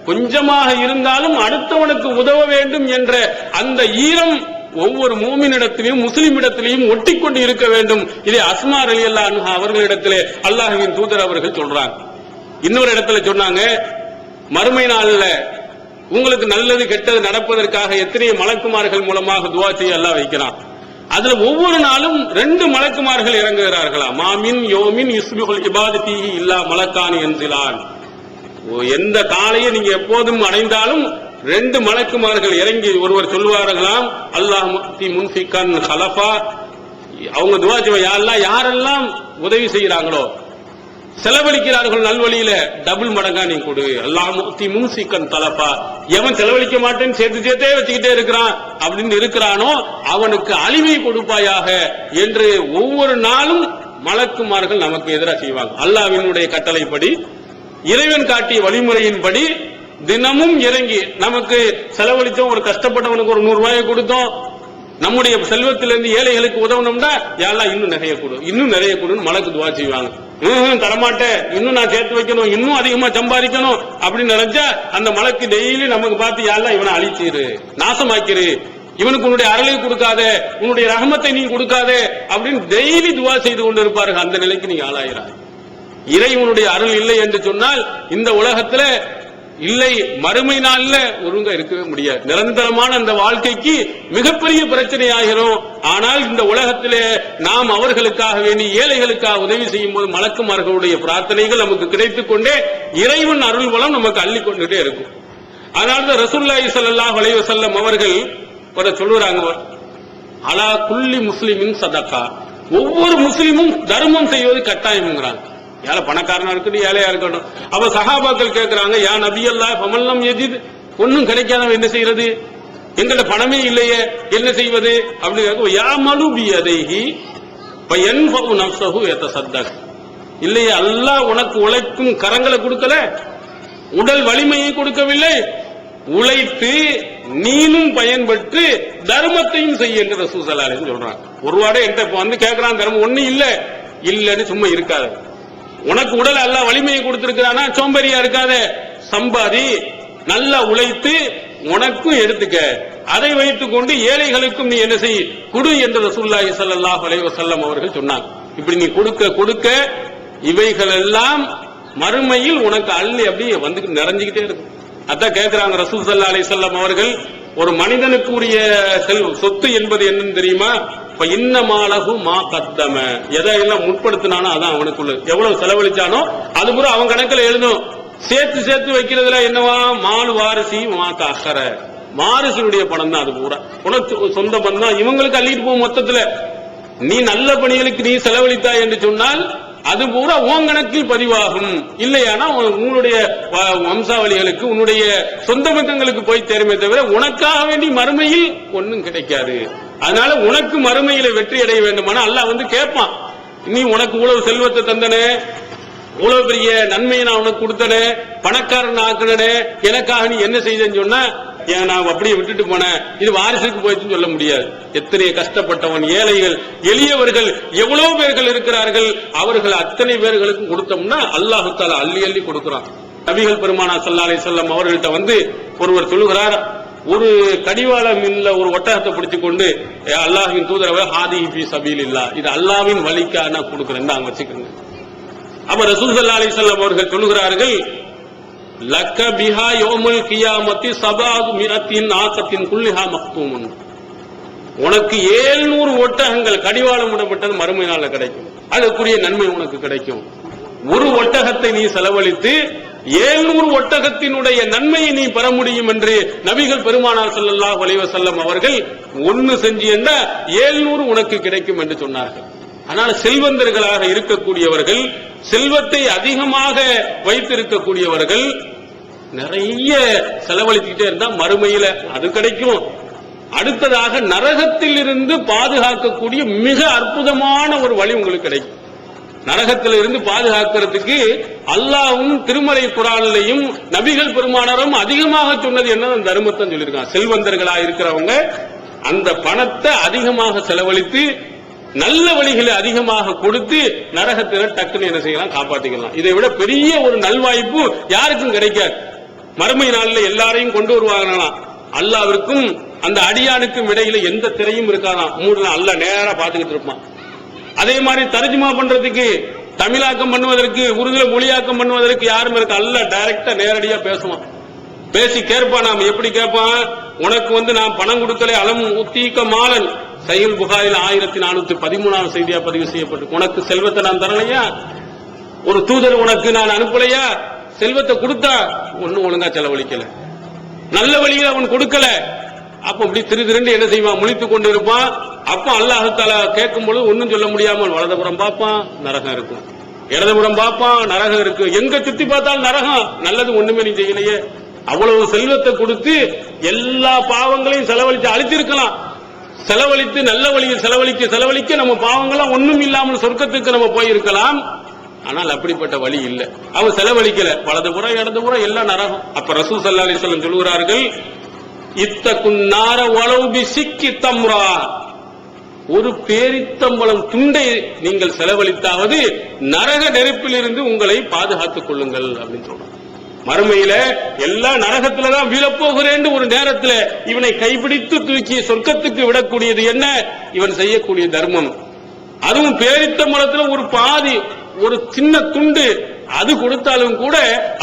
Speaker 2: கொஞ்சமாக இருந்தாலும் அடுத்தவனுக்கு உதவ வேண்டும் என்ற அந்த ஈரம் ஒவ்வொரு மூமினிடத்திலும் முஸ்லிமிடத்திலும் ஒட்டிக்கொண்டு இருக்க வேண்டும். இதை அஸ்மா ரலியல்லாஹு அன்ஹா அவர்களிடத்திலே அல்லாஹ்வின் தூதர் அவர்கள் சொல்றாங்க. இன்னொரு இடத்துல சொன்னாங்க, மறுமை நாளில் உங்களுக்கு நல்லது கெட்டது நடப்பதற்காக எத்தனை மலக்குமார்கள் மூலமாக துஆ செய்ய அல்லாஹ் வைக்கிறான். அதுல ஒவ்வொரு நாளும் 2 மலக்குமார்கள் இறங்குகிறார்களா. மாமின் யோமின் யுஸ்பிஹுல் இபாதத்திஹி இல்லா மலக்கானி என்சிலான். எந்த காலையை நீங்க எப்போதும் அடைந்தாலும் 2 மலக்குமார்கள் இறங்கி ஒருவர் சொல்வார்களாம், அல்லாஹ் முஃதி முன்ஃபிகன் ஹலஃபா. அவங்க துஆ செய்வாங்க, யா அல்லாஹ் யாரெல்லாம் உதவி செய்கிறாங்களோ, செலவழிக்கிறார்கள் நல்வழியில, டபுள் மடங்கா நீ கொடு. அல்லாஹ் முஃதி முன்ஃபிகன் தலஃபா. எவன் செலவழிக்க மாட்டேன்னு சேர்த்தே வச்சுக்கிட்டே இருக்கிறான் அப்படின்னு இருக்கிறானோ அவனுக்கு அழிவை கொடுப்பாயாக என்று ஒவ்வொரு நாளும் மலக்குமார்கள் நமக்கு எதிராக செய்வாங்க. அல்லாஹ்வினுடைய கட்டளைப்படி, இறைவன் காட்டிய வழிமுறையின்படி தினமும் இறங்கி நமக்கு செலவழித்தோம், ஒரு கஷ்டப்பட்டவனுக்கு ஒரு 100 ரூபாயை கொடுத்தோம், நம்முடைய செல்வத்திலிருந்து ஏழைகளுக்கு உதவணும்னா யா அல்லாஹ் இன்னும் நிறைய கொடு, இன்னும் நிறைய கொடுன்னு மலக்கு துஆ செய்வாங்க. தரமாட்டேன், இன்னும் நான் சேர்த்து வைக்கணும், இன்னும் அதிகமா சம்பாதிக்கணும் அப்படின்னு நினைச்சா அந்த மலக்கு டெய்லி நமக்கு பார்த்து யா அல்லாஹ் இவனை அழிச்சிரு, நாசமாக்கிரு, இவனுக்கு உன்னுடைய அருளை கொடுக்காத, உன்னுடைய ரஹமத்தை நீ கொடுக்காத அப்படின்னு டெய்லி துஆ செய்து கொண்டு இருப்பார்கள். அந்த நிலைக்கு நீங்க ஆளாகிறார். இறைவனுடைய அருள் இல்லை என்று சொன்னால் இந்த உலகத்துல இல்லை, மறுமை நாள்ல ஒழுங்கா இருக்கவே முடியாது. நிரந்தரமான அந்த வாழ்க்கைக்கு மிகப்பெரிய பிரச்சனை ஆகிறோம். ஆனால் இந்த உலகத்திலே நாம் அவர்களுக்காக வேண்டி ஏழைகளுக்காக உதவி செய்யும் போது மலக்குமார்களுடைய பிரார்த்தனைகள் நமக்கு கிடைத்துக் கொண்டே இறைவன் அருள் வளம் நமக்கு அள்ளிக்கொண்டுட்டே இருக்கும். அதனால்தான் ரசூலுல்லாஹி ஸல்லல்லாஹு அலைஹி வஸல்லம் அவர்கள் சொல்லுறாங்க, அலா குல்லி முஸ்லிமின் சதகா. ஒவ்வொரு முஸ்லிமும் தர்மம் செய்வது கட்டாயம்ங்கிறாங்க. ஏழை பணக்காரனா இருக்கட்டும், ஏழையா இருக்கட்டும். அப்ப சஹாபாக்கள் கேட்கிறாங்க, யா நபி அல்லாஹ் ஃபமல்லம் யஜித், ஒன்னும் கிடைக்காதவன் என்ன செய்யறது, எங்கள்ட்ட பணமே இல்லையே என்ன செய்வது அப்படின்னு, யா மலு பியதைஹி ஃபயன்ஃபு நஃப்ஸஹு யதஸத்தக். இல்லையே, அல்லாஹ் உனக்கு உழைக்கும் கரங்களை கொடுக்கல, உடல் வலிமையை கொடுக்கவில்லை, உழைத்து நீனும் பயன்பெற்று தர்மத்தையும் செய்ய என்று ரசூல் ஸல்லல்லாஹு அலைஹி வஸல்லம் சொல்றாங்க. ஒருவாடே என்கிட்ட இப்ப வந்து கேட்கறான், தர்மம் ஒண்ணு இல்லன்னு சும்மா இருக்காது. உனக்கு உடல் அல்லாஹ் வலிமையை கொடுத்திருக்கிறானா சோம்பேறியா இருக்காத, சம்பாதி, நல்லா உழைத்து உனக்கும் எடுத்துக்க, அதை வைத்துக் கொண்டு ஏழைகளுக்கும் நீ என்ன செய், குடு என்று ரசூலுல்லாஹி ஸல்லல்லாஹு அலைஹி வஸல்லம் அவர்கள் சொன்னாங்க. இப்படி நீ கொடுக்க கொடுக்க இவைகள் எல்லாம் மறுமையில் உனக்கு அள்ளி அப்படியே வந்து நிறைஞ்சுக்கிட்டே இருக்கும். அதான் கேட்கிறாங்க ரசூல் ஸல்லல்லாஹு அலைஹி வஸல்லம் அவர்கள், ஒரு மனிதனுக்கு உரிய சொத்து என்பது என்னன்னு தெரியுமா? இன்னமாலகு மா கத்தம, எதையெல்லாம் முற்படுத்தினானோ அதான் அவனுக்குள்ள, எவ்வளவு செலவழிச்சானோ அது பூரா அவன் கணக்கில் எழுதும். சேர்த்து வைக்கிறதுல என்னவா, மாலு வாரிசி மா அக்கற, வாரிசுடைய பணம் தான் அது பூரா, உனக்கு சொந்த பணம் தான், இவங்களுக்கு அள்ளிட்டு போகும். மொத்தத்துல நீ நல்ல பணிகளுக்கு நீ செலவழித்தாய் என்று சொன்னால் அது பூரா உன் கணக்கில் பதிவாகும். இல்லையானா உன்னுடைய வம்சாவளிகளுக்கு, உன்னுடைய சொந்த பந்தங்களுக்கு போய் தேருமே தவிர உனக்காக வேண்டி மறுமையில் ஒன்னும் கிடைக்காது. அதனால உனக்கு மறுமையில வெற்றி அடைய வேண்டுமான அல்லாஹ் வந்து கேட்பான், நீ உனக்கு இவ்வளவு செல்வத்தை தந்தனே, இவ்வளவு பெரிய நன்மையை நான் உனக்கு கொடுத்தனே, பணக்காரன் ஆக்கினே, எனக்காக நீ என்ன செய்தேன்னு சொன்னா, ஏன் நான் அப்படியே விட்டுட்டு போனேன், இது வாரிசுக்கு போயிடுச்சுன்னு சொல்ல முடியாது. எத்தனை கஷ்டப்பட்டவன், ஏழைகள், எளியவர்கள் எவ்வளவு பேர்கள் இருக்கிறார்கள், அவர்கள் அத்தனை பேர்களுக்கும் கொடுத்தோம்னா அல்லாஹ் தஆலா அள்ளி அள்ளி கொடுக்கிறான். நபிகள் பெருமானார் ஸல்லல்லாஹு அலைஹி வஸல்லம் அவர்கள்ட்ட வந்து ஒருவர் சொல்லுகிறார், ஒரு கடிவாளம் இல்ல ஒரு ஒட்டகத்தை பிடிச்சு கொண்டு, அல்லாஹ்வின் தூதரவே ஹாதிஹி ஃபீ சபீலில்லாஹ், இது அல்லாஹ்வின் வழிக்காக நான் கொடுக்கிறேன், அங்க வச்சுக்கோங்க. அப்ப ரசூல் ஸல்லல்லாஹு அலைஹி வஸல்லம் அவர்கள் சொல்லுகிறார்கள், லக்க பிஹா யௌமுல் கியாமத்தி சபாது மிரத்தின் ஆக்கத்தின் குல்லிஹா மக்தூமுன், உனக்கு 700 ஒட்டகங்கள் கடிவாளம் விடப்பட்டது மறுமை நாள்ல கிடைக்கும், அதுக்குரிய நன்மை உனக்கு கிடைக்கும். ஒரு ஒட்டகத்தை நீ செலவழித்து 700 ஒட்டகத்தினுடைய நன்மையை நீ பெற முடியும் என்று நபிகள் பெருமானார் ஸல்லல்லாஹு அலைஹி வஸல்லம் அவர்கள் ஒன்னு செஞ்சு என்ன 700 உனக்கு கிடைக்கும் என்று சொன்னார்கள். ஆனால் செல்வந்தர்களாக இருக்கக்கூடியவர்கள், செல்வத்தை அதிகமாக வைத்திருக்கக்கூடியவர்கள் நிறைய செலவழிச்சுக்கிட்டே இருந்தா மறுமையில அது கிடைக்கும். அடுத்ததாக நரகத்தில் இருந்து பாதுகாக்கக்கூடிய மிக அற்புதமான ஒரு வழி உங்களுக்கு கிடைக்கும். நரகத்தில் இருந்து பாதுகாக்கிறதுக்கு அல்லாஹ்வும் திருமறை குர்ஆனிலையும் நபிகள் பெருமானாரும் அதிகமாக சொன்னது என்ன, தர்மத்தை சொல்லியிருக்காங்க. செல்வந்தர்களா இருக்கிறவங்க அந்த பணத்தை அதிகமாக செலவழித்து நல்ல வழிகளை அதிகமாக கொடுத்து நரகத்தில டக்குன்னு என்ன செய்யலாம், காப்பாற்றிக்கலாம். இதை விட பெரிய ஒரு நல்வாய்ப்பு யாருக்கும் கிடைக்காது. மறுமை நாளில் எல்லாரையும் கொண்டு வருவாங்களாம், அல்லாஹ்விற்கும் அந்த அடியானுக்கும் இடையில எந்த திரையும் இருக்காதான், மூணு அல்லாஹ் நேரா பாத்துக்கிட்டு இருப்பான். அதே மாதிரி தர்ஜுமா பண்றதுக்கு, தமிழாக்கம் பண்ணுவதற்கு, உருதுல மொழியாக்கம் பண்ணுவதற்கு யாரும் இருக்க, அல்லாஹ் டைரக்டா நேரடியா பேசுவான். பேசி கேட்பான். நாம எப்படி கேட்பான், உனக்கு வந்து நான் பணம் கொடுக்கல, அலம் உத்தீக்க மாலன், சஹீஹ் புகாரில் 1413 செய்தியா பதிவு செய்யப்பட்டு, உனக்கு செல்வத்தை நான் தரலையா, ஒரு தூதர் உனக்கு நான் அனுப்பலையா, செல்வத்தை கொடுத்தா ஒன்னும் ஒழுங்கா செலவழிக்கல, நல்ல வழியில் அவன் கொடுக்கல. அப்ப இப்படி திரு என்ன செய்வான், முழித்துக் கொண்டு இருப்பான். அப்ப அல்லாஹ் தஆலா கேட்கும் பொழுது ஒன்னும் சொல்ல முடியாமல் வலதுபுறம் பார்ப்பான், நரகம் இருக்கும், இடதுபுறம் பார்ப்பான், நரகம் இருக்கு, எங்க சுத்தி பார்த்தாலும் நரகம், நல்லது ஒண்ணுமே நீ செய்யலையே. அவ்வளவு செல்வத்தை கொடுத்து எல்லா பாவங்களையும் செலவழித்து அழித்திருக்கலாம். செலவழித்து நல்ல வழியில் செலவழிக்க நம்ம பாவங்கள்லாம் ஒண்ணும் இல்லாமல் சொர்க்கத்துக்கு நம்ம போயிருக்கலாம். ஆனால் அப்படிப்பட்ட வழி இல்ல, அவன் செலவழிக்கல, வலதுபுறம் இடதுபுறம் எல்லாம் நரகம். அப்ப ரசூல் ஸல்லல்லாஹு அலைஹி வஸல்லம் சொல்கிறார்கள், இத்தகுன் நார வலவு பிசிக்கி தம்ரா, ஒரு பேரித்தம்பளம் துண்டை நீங்கள் செலவழித்தாவது நரக நெருப்பில் இருந்து உங்களை பாதுகாத்துக் கொள்ளுங்கள் அப்படின்னு சொல்றாங்க. மறுமையில எல்லா நரகத்துலதான் வீழப்போகிறேன் ஒரு நேரத்துல இவனை கைப்பிடித்து தூக்கி சொர்க்கத்துக்கு விடக்கூடியது என்ன, இவன் செய்யக்கூடிய தர்மம். அதுவும் பேரித்தம்பளத்துல ஒரு பாதி, ஒரு சின்ன துண்டு, அது கொடுத்தாலும் கூட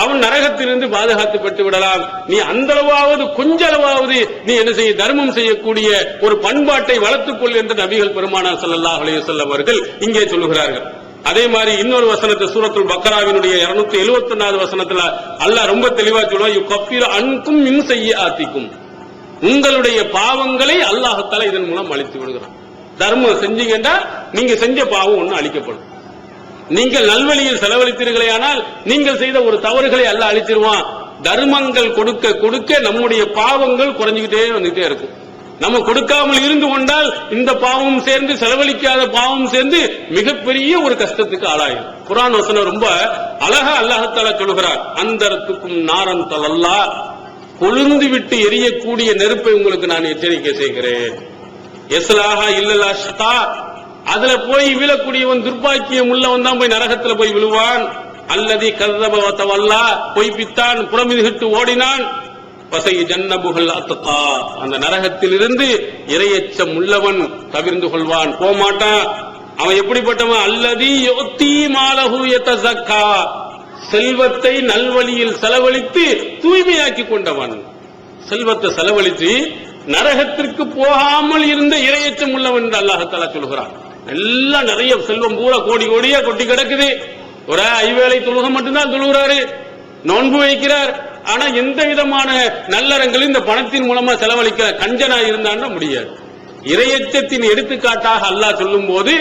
Speaker 2: அவன் நரகத்திலிருந்து பாதுகாத்துப்பட்டு விடலாம். நீ அந்த அளவாவது கொஞ்ச அளவாவது நீ என்ன செய்ய, தர்மம் செய்யக்கூடிய ஒரு பண்பாட்டை வளர்த்துக்கொள் என்று நபிகள் பெருமானார் ஸல்லல்லாஹு அலைஹி வஸல்லம் அவர்கள் இங்கே சொல்லுகிறார்கள். அதே மாதிரி இன்னொரு வசனத்தை சூரத்துல் பக்கராவினுடைய 271வது வசனத்துல அல்லாஹ் ரொம்ப தெளிவா சொல்லுவான், யுகஃபிரு அன்கும் மின் சய்யிஆத்திக்கும், உங்களுடைய பாவங்களை அல்லாஹ் தஆலா இதன் மூலம் அழித்து விடுகிறான். தர்மம் செஞ்சீங்கன்னா நீங்க செஞ்ச பாவம் ஒண்ணு அழிக்கப்படும். நீங்கள் நல்வழியில் செலவழித்தீர்களேயானால் நீங்கள் செய்த ஒரு தவறுகளை அல்லாஹ் அழிச்சிருவான். தர்மங்கள் கொடுக்க கொடுக்க நம்முடைய பாவங்கள் குறைஞ்சிக்கிட்டே வந்துட்டே இருக்கும். நம்ம கொடுக்காமல் இருந்து கொண்டால் இந்த பாவம் சேர்ந்து, செலவழிக்காத பாவம் சேர்ந்து மிகப்பெரிய ஒரு கஷ்டத்துக்கு ஆளாயும். குர்ஆன் வசனம் ரொம்ப அழகா அல்லாஹ் தஆலா சொல்கிறார், அந்தரத்துக்கும் நாரன் தலல்லா, கொழுந்து விட்டு எரியக்கூடிய நெருப்பை உங்களுக்கு நான் எச்சரிக்கை செய்கிறேன். எஸ்லாஹா இல்லல்லா ஷதா, அதுல போய் விழக்கூடியவன் துர்பாக்கியம் உள்ளவன் தான் போய் நரகத்துல போய் விழுவான். அல்லதி கர்ரப வ தவல்லா, பொய்ப்பித்தான், புறமிதிட்டு ஓடினான். வசை ஜன்னபுகள் அத்தகா, அந்த நரகத்திலிருந்து இறையச்சம் உள்ளவன் தவிர்ந்து கொள்வான், போமாட்டான். அவன் எப்படிப்பட்டவன், அல்லதி யுத்தி மாலஹு யதஸக்கா, செல்வத்தை நல்வழியில் செலவழித்து தூய்மையாக்கி கொண்டவன். செல்வத்தை செலவழித்து நரகத்திற்கு போகாமல் இருந்த இறையச்சம் உள்ளவன் என்று அல்லாஹ் தஆலா சொல்கிறான். எல்லாம் நிறைய செல்வம் பூரா கோடி கோடியா கொட்டி கிடக்குது, ஒரு ஐவேளை தொழுகை மட்டும்தான் தொழுகிறாரு, நோன்பு வைக்கிறார், ஆனா எந்த விதமான நல்லறங்களும் இந்த பணத்தின் மூலமா செலவழிக்கிற கஞ்சனா இருந்தான்னா முடியாது. இறையச்சத்தின் எடுத்துக்காட்டாக அல்லாஹ் சொல்லும் போது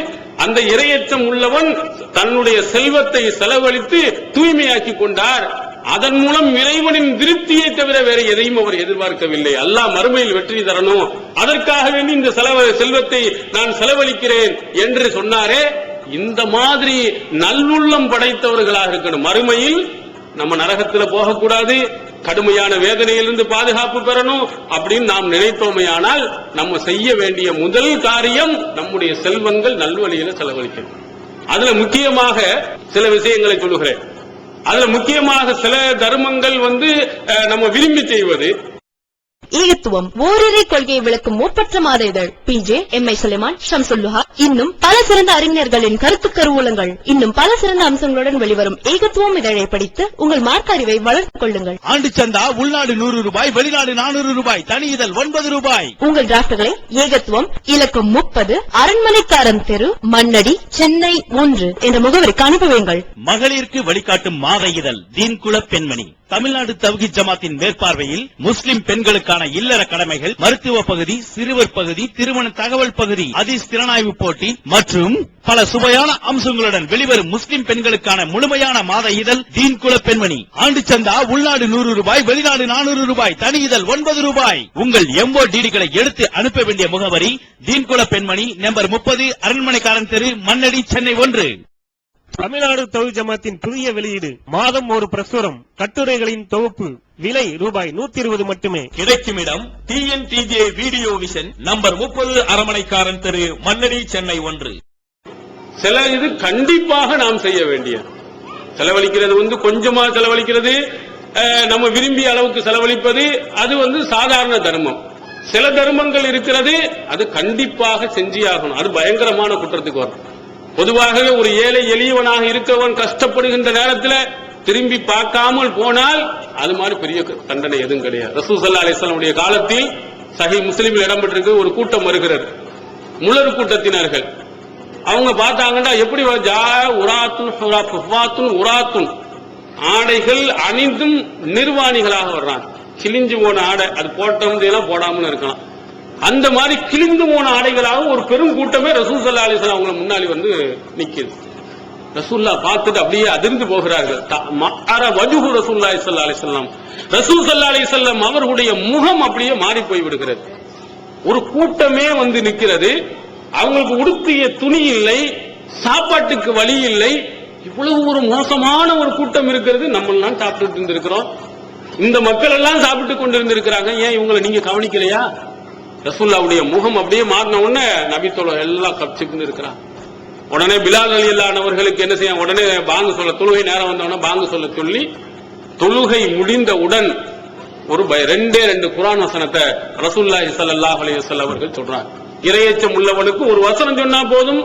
Speaker 2: அந்த இறையச்சம் உள்ளவன் தன்னுடைய செல்வத்தை செலவழித்து தூய்மையாக்கி கொண்டார். அதன் மூலம் இறைவனின் திருப்தியை தவிர வேற எதையும் அவர் எதிர்பார்க்கவில்லை. அல்லாஹ் மறுமையில் வெற்றி தரணும், அதற்காக வேண்டி இந்த செல்வத்தை நான் செலவழிக்கிறேன் என்று சொன்னாரே, இந்த மாதிரி நல்லுள்ளம் படைத்தவர்களாக இருக்கணும். மறுமையில் நம்ம நரகத்தில் போகக்கூடாது, கடுமையான வேதனையிலிருந்து பாதுகாப்பு பெறணும் அப்படின்னு நாம் நினைத்தோமையானால் நம்ம செய்ய வேண்டிய முதல் காரியம் நம்முடைய செல்வங்கள் நல்வழியில செலவழிக்கணும். அதுல முக்கியமாக சில விஷயங்களை சொல்லுகிறேன். அதுல முக்கியமாக சில தர்மங்கள் நம்ம விரும்பி செய்வது.
Speaker 7: ஈகத்துவம் ஓரிரை கொள்கையை விளக்கும் முற்பற்ற மாத இதழ் PJ, MI சுலைமான், ஷம்சுல்லுஹா, இன்னும் பல சிறந்த அறிஞர்களின் கருத்து கருவூலங்கள், இன்னும் பல சிறந்த அம்சங்களுடன் வெளிவரும் ஈகத்துவம் இதழை படித்து உங்கள் மார்க்க அறிவை வளர்த்துக் கொள்ளுங்கள்.
Speaker 8: ஆண்டு சந்தா உள்நாடு 100 ரூபாய், வெளிநாடு 400 ரூபாய், தனி இதழ் 9 ரூபாய்.
Speaker 7: உங்கள் டிராப்ட்களை ஏகத்துவம் இலக்கம் 30 அரண்மனைக்காரன் தெரு, மண்ணடி, சென்னை 1 என்ற முகவரிக்கு அனுப்புவீங்கள்.
Speaker 8: மகளிருக்கு வழிகாட்டும் மாத இதழ் தீன்குல பெண்மணி, தமிழ்நாடு தவ்ஹீத் ஜமாத்தின் மேற்பார்வையில் முஸ்லிம் பெண்களுக்கான இல்லற கடமைகள், மருத்துவ பகுதி, சிறுவர் பகுதி, திருமண தகவல் பகுதி, ஹதீஸ் திறனாய்வு போட்டி மற்றும் பல சுவையான அம்சங்களுடன் வெளிவரும் முஸ்லிம் பெண்களுக்கான முழுமையான மாத இதழ் தீன்குல பெண்மணி. ஆண்டு சந்தா உள்நாடு 100 ரூபாய், வெளிநாடு 400 ரூபாய், தனி இதழ் 9 ரூபாய். உங்கள் MODDகளை எடுத்து அனுப்ப வேண்டிய முகவரி தீன்குல பெண்மணி, நம்பர் 30, அரண்மனைக்காரன் தெரு, மண்ணடி, சென்னை 1.
Speaker 5: தமிழ்நாடு தவ்ஹீத் ஜமாத்தின் புதிய வெளியீடு, மாதம் ஒரு பிரசுரம், கட்டுரைகளின் தொகுப்பு, விலை ரூபாய் 120 மட்டுமே.
Speaker 6: கிடைக்கும் இடம் TNTJ வீடியோ விஷன், நம்பர் 30, அரண்மனைக்காரன் தெரு, மண்ணடி, சென்னை 1.
Speaker 2: சில இது கண்டிப்பாக நாம் செய்ய வேண்டிய செலவழிக்கிறது கொஞ்சமா செலவழிக்கிறது, நம்ம விரும்பிய அளவுக்கு செலவழிப்பது அது சாதாரண தர்மம். சில தர்மங்கள் இருக்கிறது, அது கண்டிப்பாக செஞ்சியாகணும். அது பயங்கரமான குற்றத்துக்கு வரும். பொதுவாகவே ஒரு ஏழை எளியவனாக இருக்கவன் கஷ்டப்படுகின்ற நேரத்தில் திரும்பி பார்க்காமல் போனால் அது மாதிரி பெரிய தண்டனை எதுவும் கிடையாது. ரசூல் ஸல்லல்லாஹு அலைஹி வஸல்லம் காலத்தில் சஹீஹ் முஸ்லிமில் இடம்பெற்றிருக்கு, ஒரு கூட்டம் வருகிறது, முழு கூட்டத்தினர்கள். அவங்க பார்த்தாங்கன்னா எப்படி உராத்துன் ஆடைகள் அணிந்தும் நிர்வாணிகளாக வர்றாங்க. கிழிஞ்சு போன ஆடை, அது போட்டோம் போடாமல் இருக்கலாம். அந்த மாதிரி கிழிந்து போன ஆடைகளாக ஒரு பெரும் கூட்டமே ரசூல் ஸல்லல்லாஹு அலைஹி வஸல்லம் அவங்க முன்னாடி நிக்குது. ரசூல்லா பார்த்துட்டு அப்படியே அதிர்ந்து போகிறார்கள். வஜ்ஹு ரசூலுல்லாஹி ஸல்லல்லாஹு அலைஹி வஸல்லம், ரசூல் ஸல்லல்லாஹு அலைஹி வஸல்லம் அவர்களுடைய முகம் அப்படியே மாறி போய் விடுகிறது. ஒரு கூட்டமே நிக்கிறது, அவங்களுக்கு உடுத்திய துணி இல்லை, சாப்பாட்டுக்கு வழி இல்லை. இவ்வளவு ஒரு மோசமான ஒரு கூட்டம் இருக்கிறது. நம்ம எல்லாம் சாப்பிட்டு இருந்திருக்கிறோம், இந்த மக்கள் எல்லாம் சாப்பிட்டு கொண்டிருந்திருக்கிறாங்க, ஏன் இவங்களை நீங்க கவனிக்கலையா? ரசூலுல்லாஹ்வுடைய முகம் அப்படியே மாறின உடனே நபி தோழர் எல்லாம் கப்சிப்புன்னு இருக்கிறாங்க. உடனே பிலால் ரலியல்லாஹு அன்ஹு அவர்களுக்கு என்ன செய்ய, உடனே பாங்கு சொல்ல, தொழுகை நேரம் வந்தவொடனே பாங்கு சொல்ல சொல்லி, தொழுகை முடிந்தவுடன் ஒரு 2 குர்ஆன் வசனத்தை ரசூலுல்லாஹி ஸல்லல்லாஹு அலைஹி வஸல்லம் அவர்கள் சொல்றாங்க. இறையச்சம் உள்ளவனுக்கு ஒரு வசனம் சொன்னா போதும்,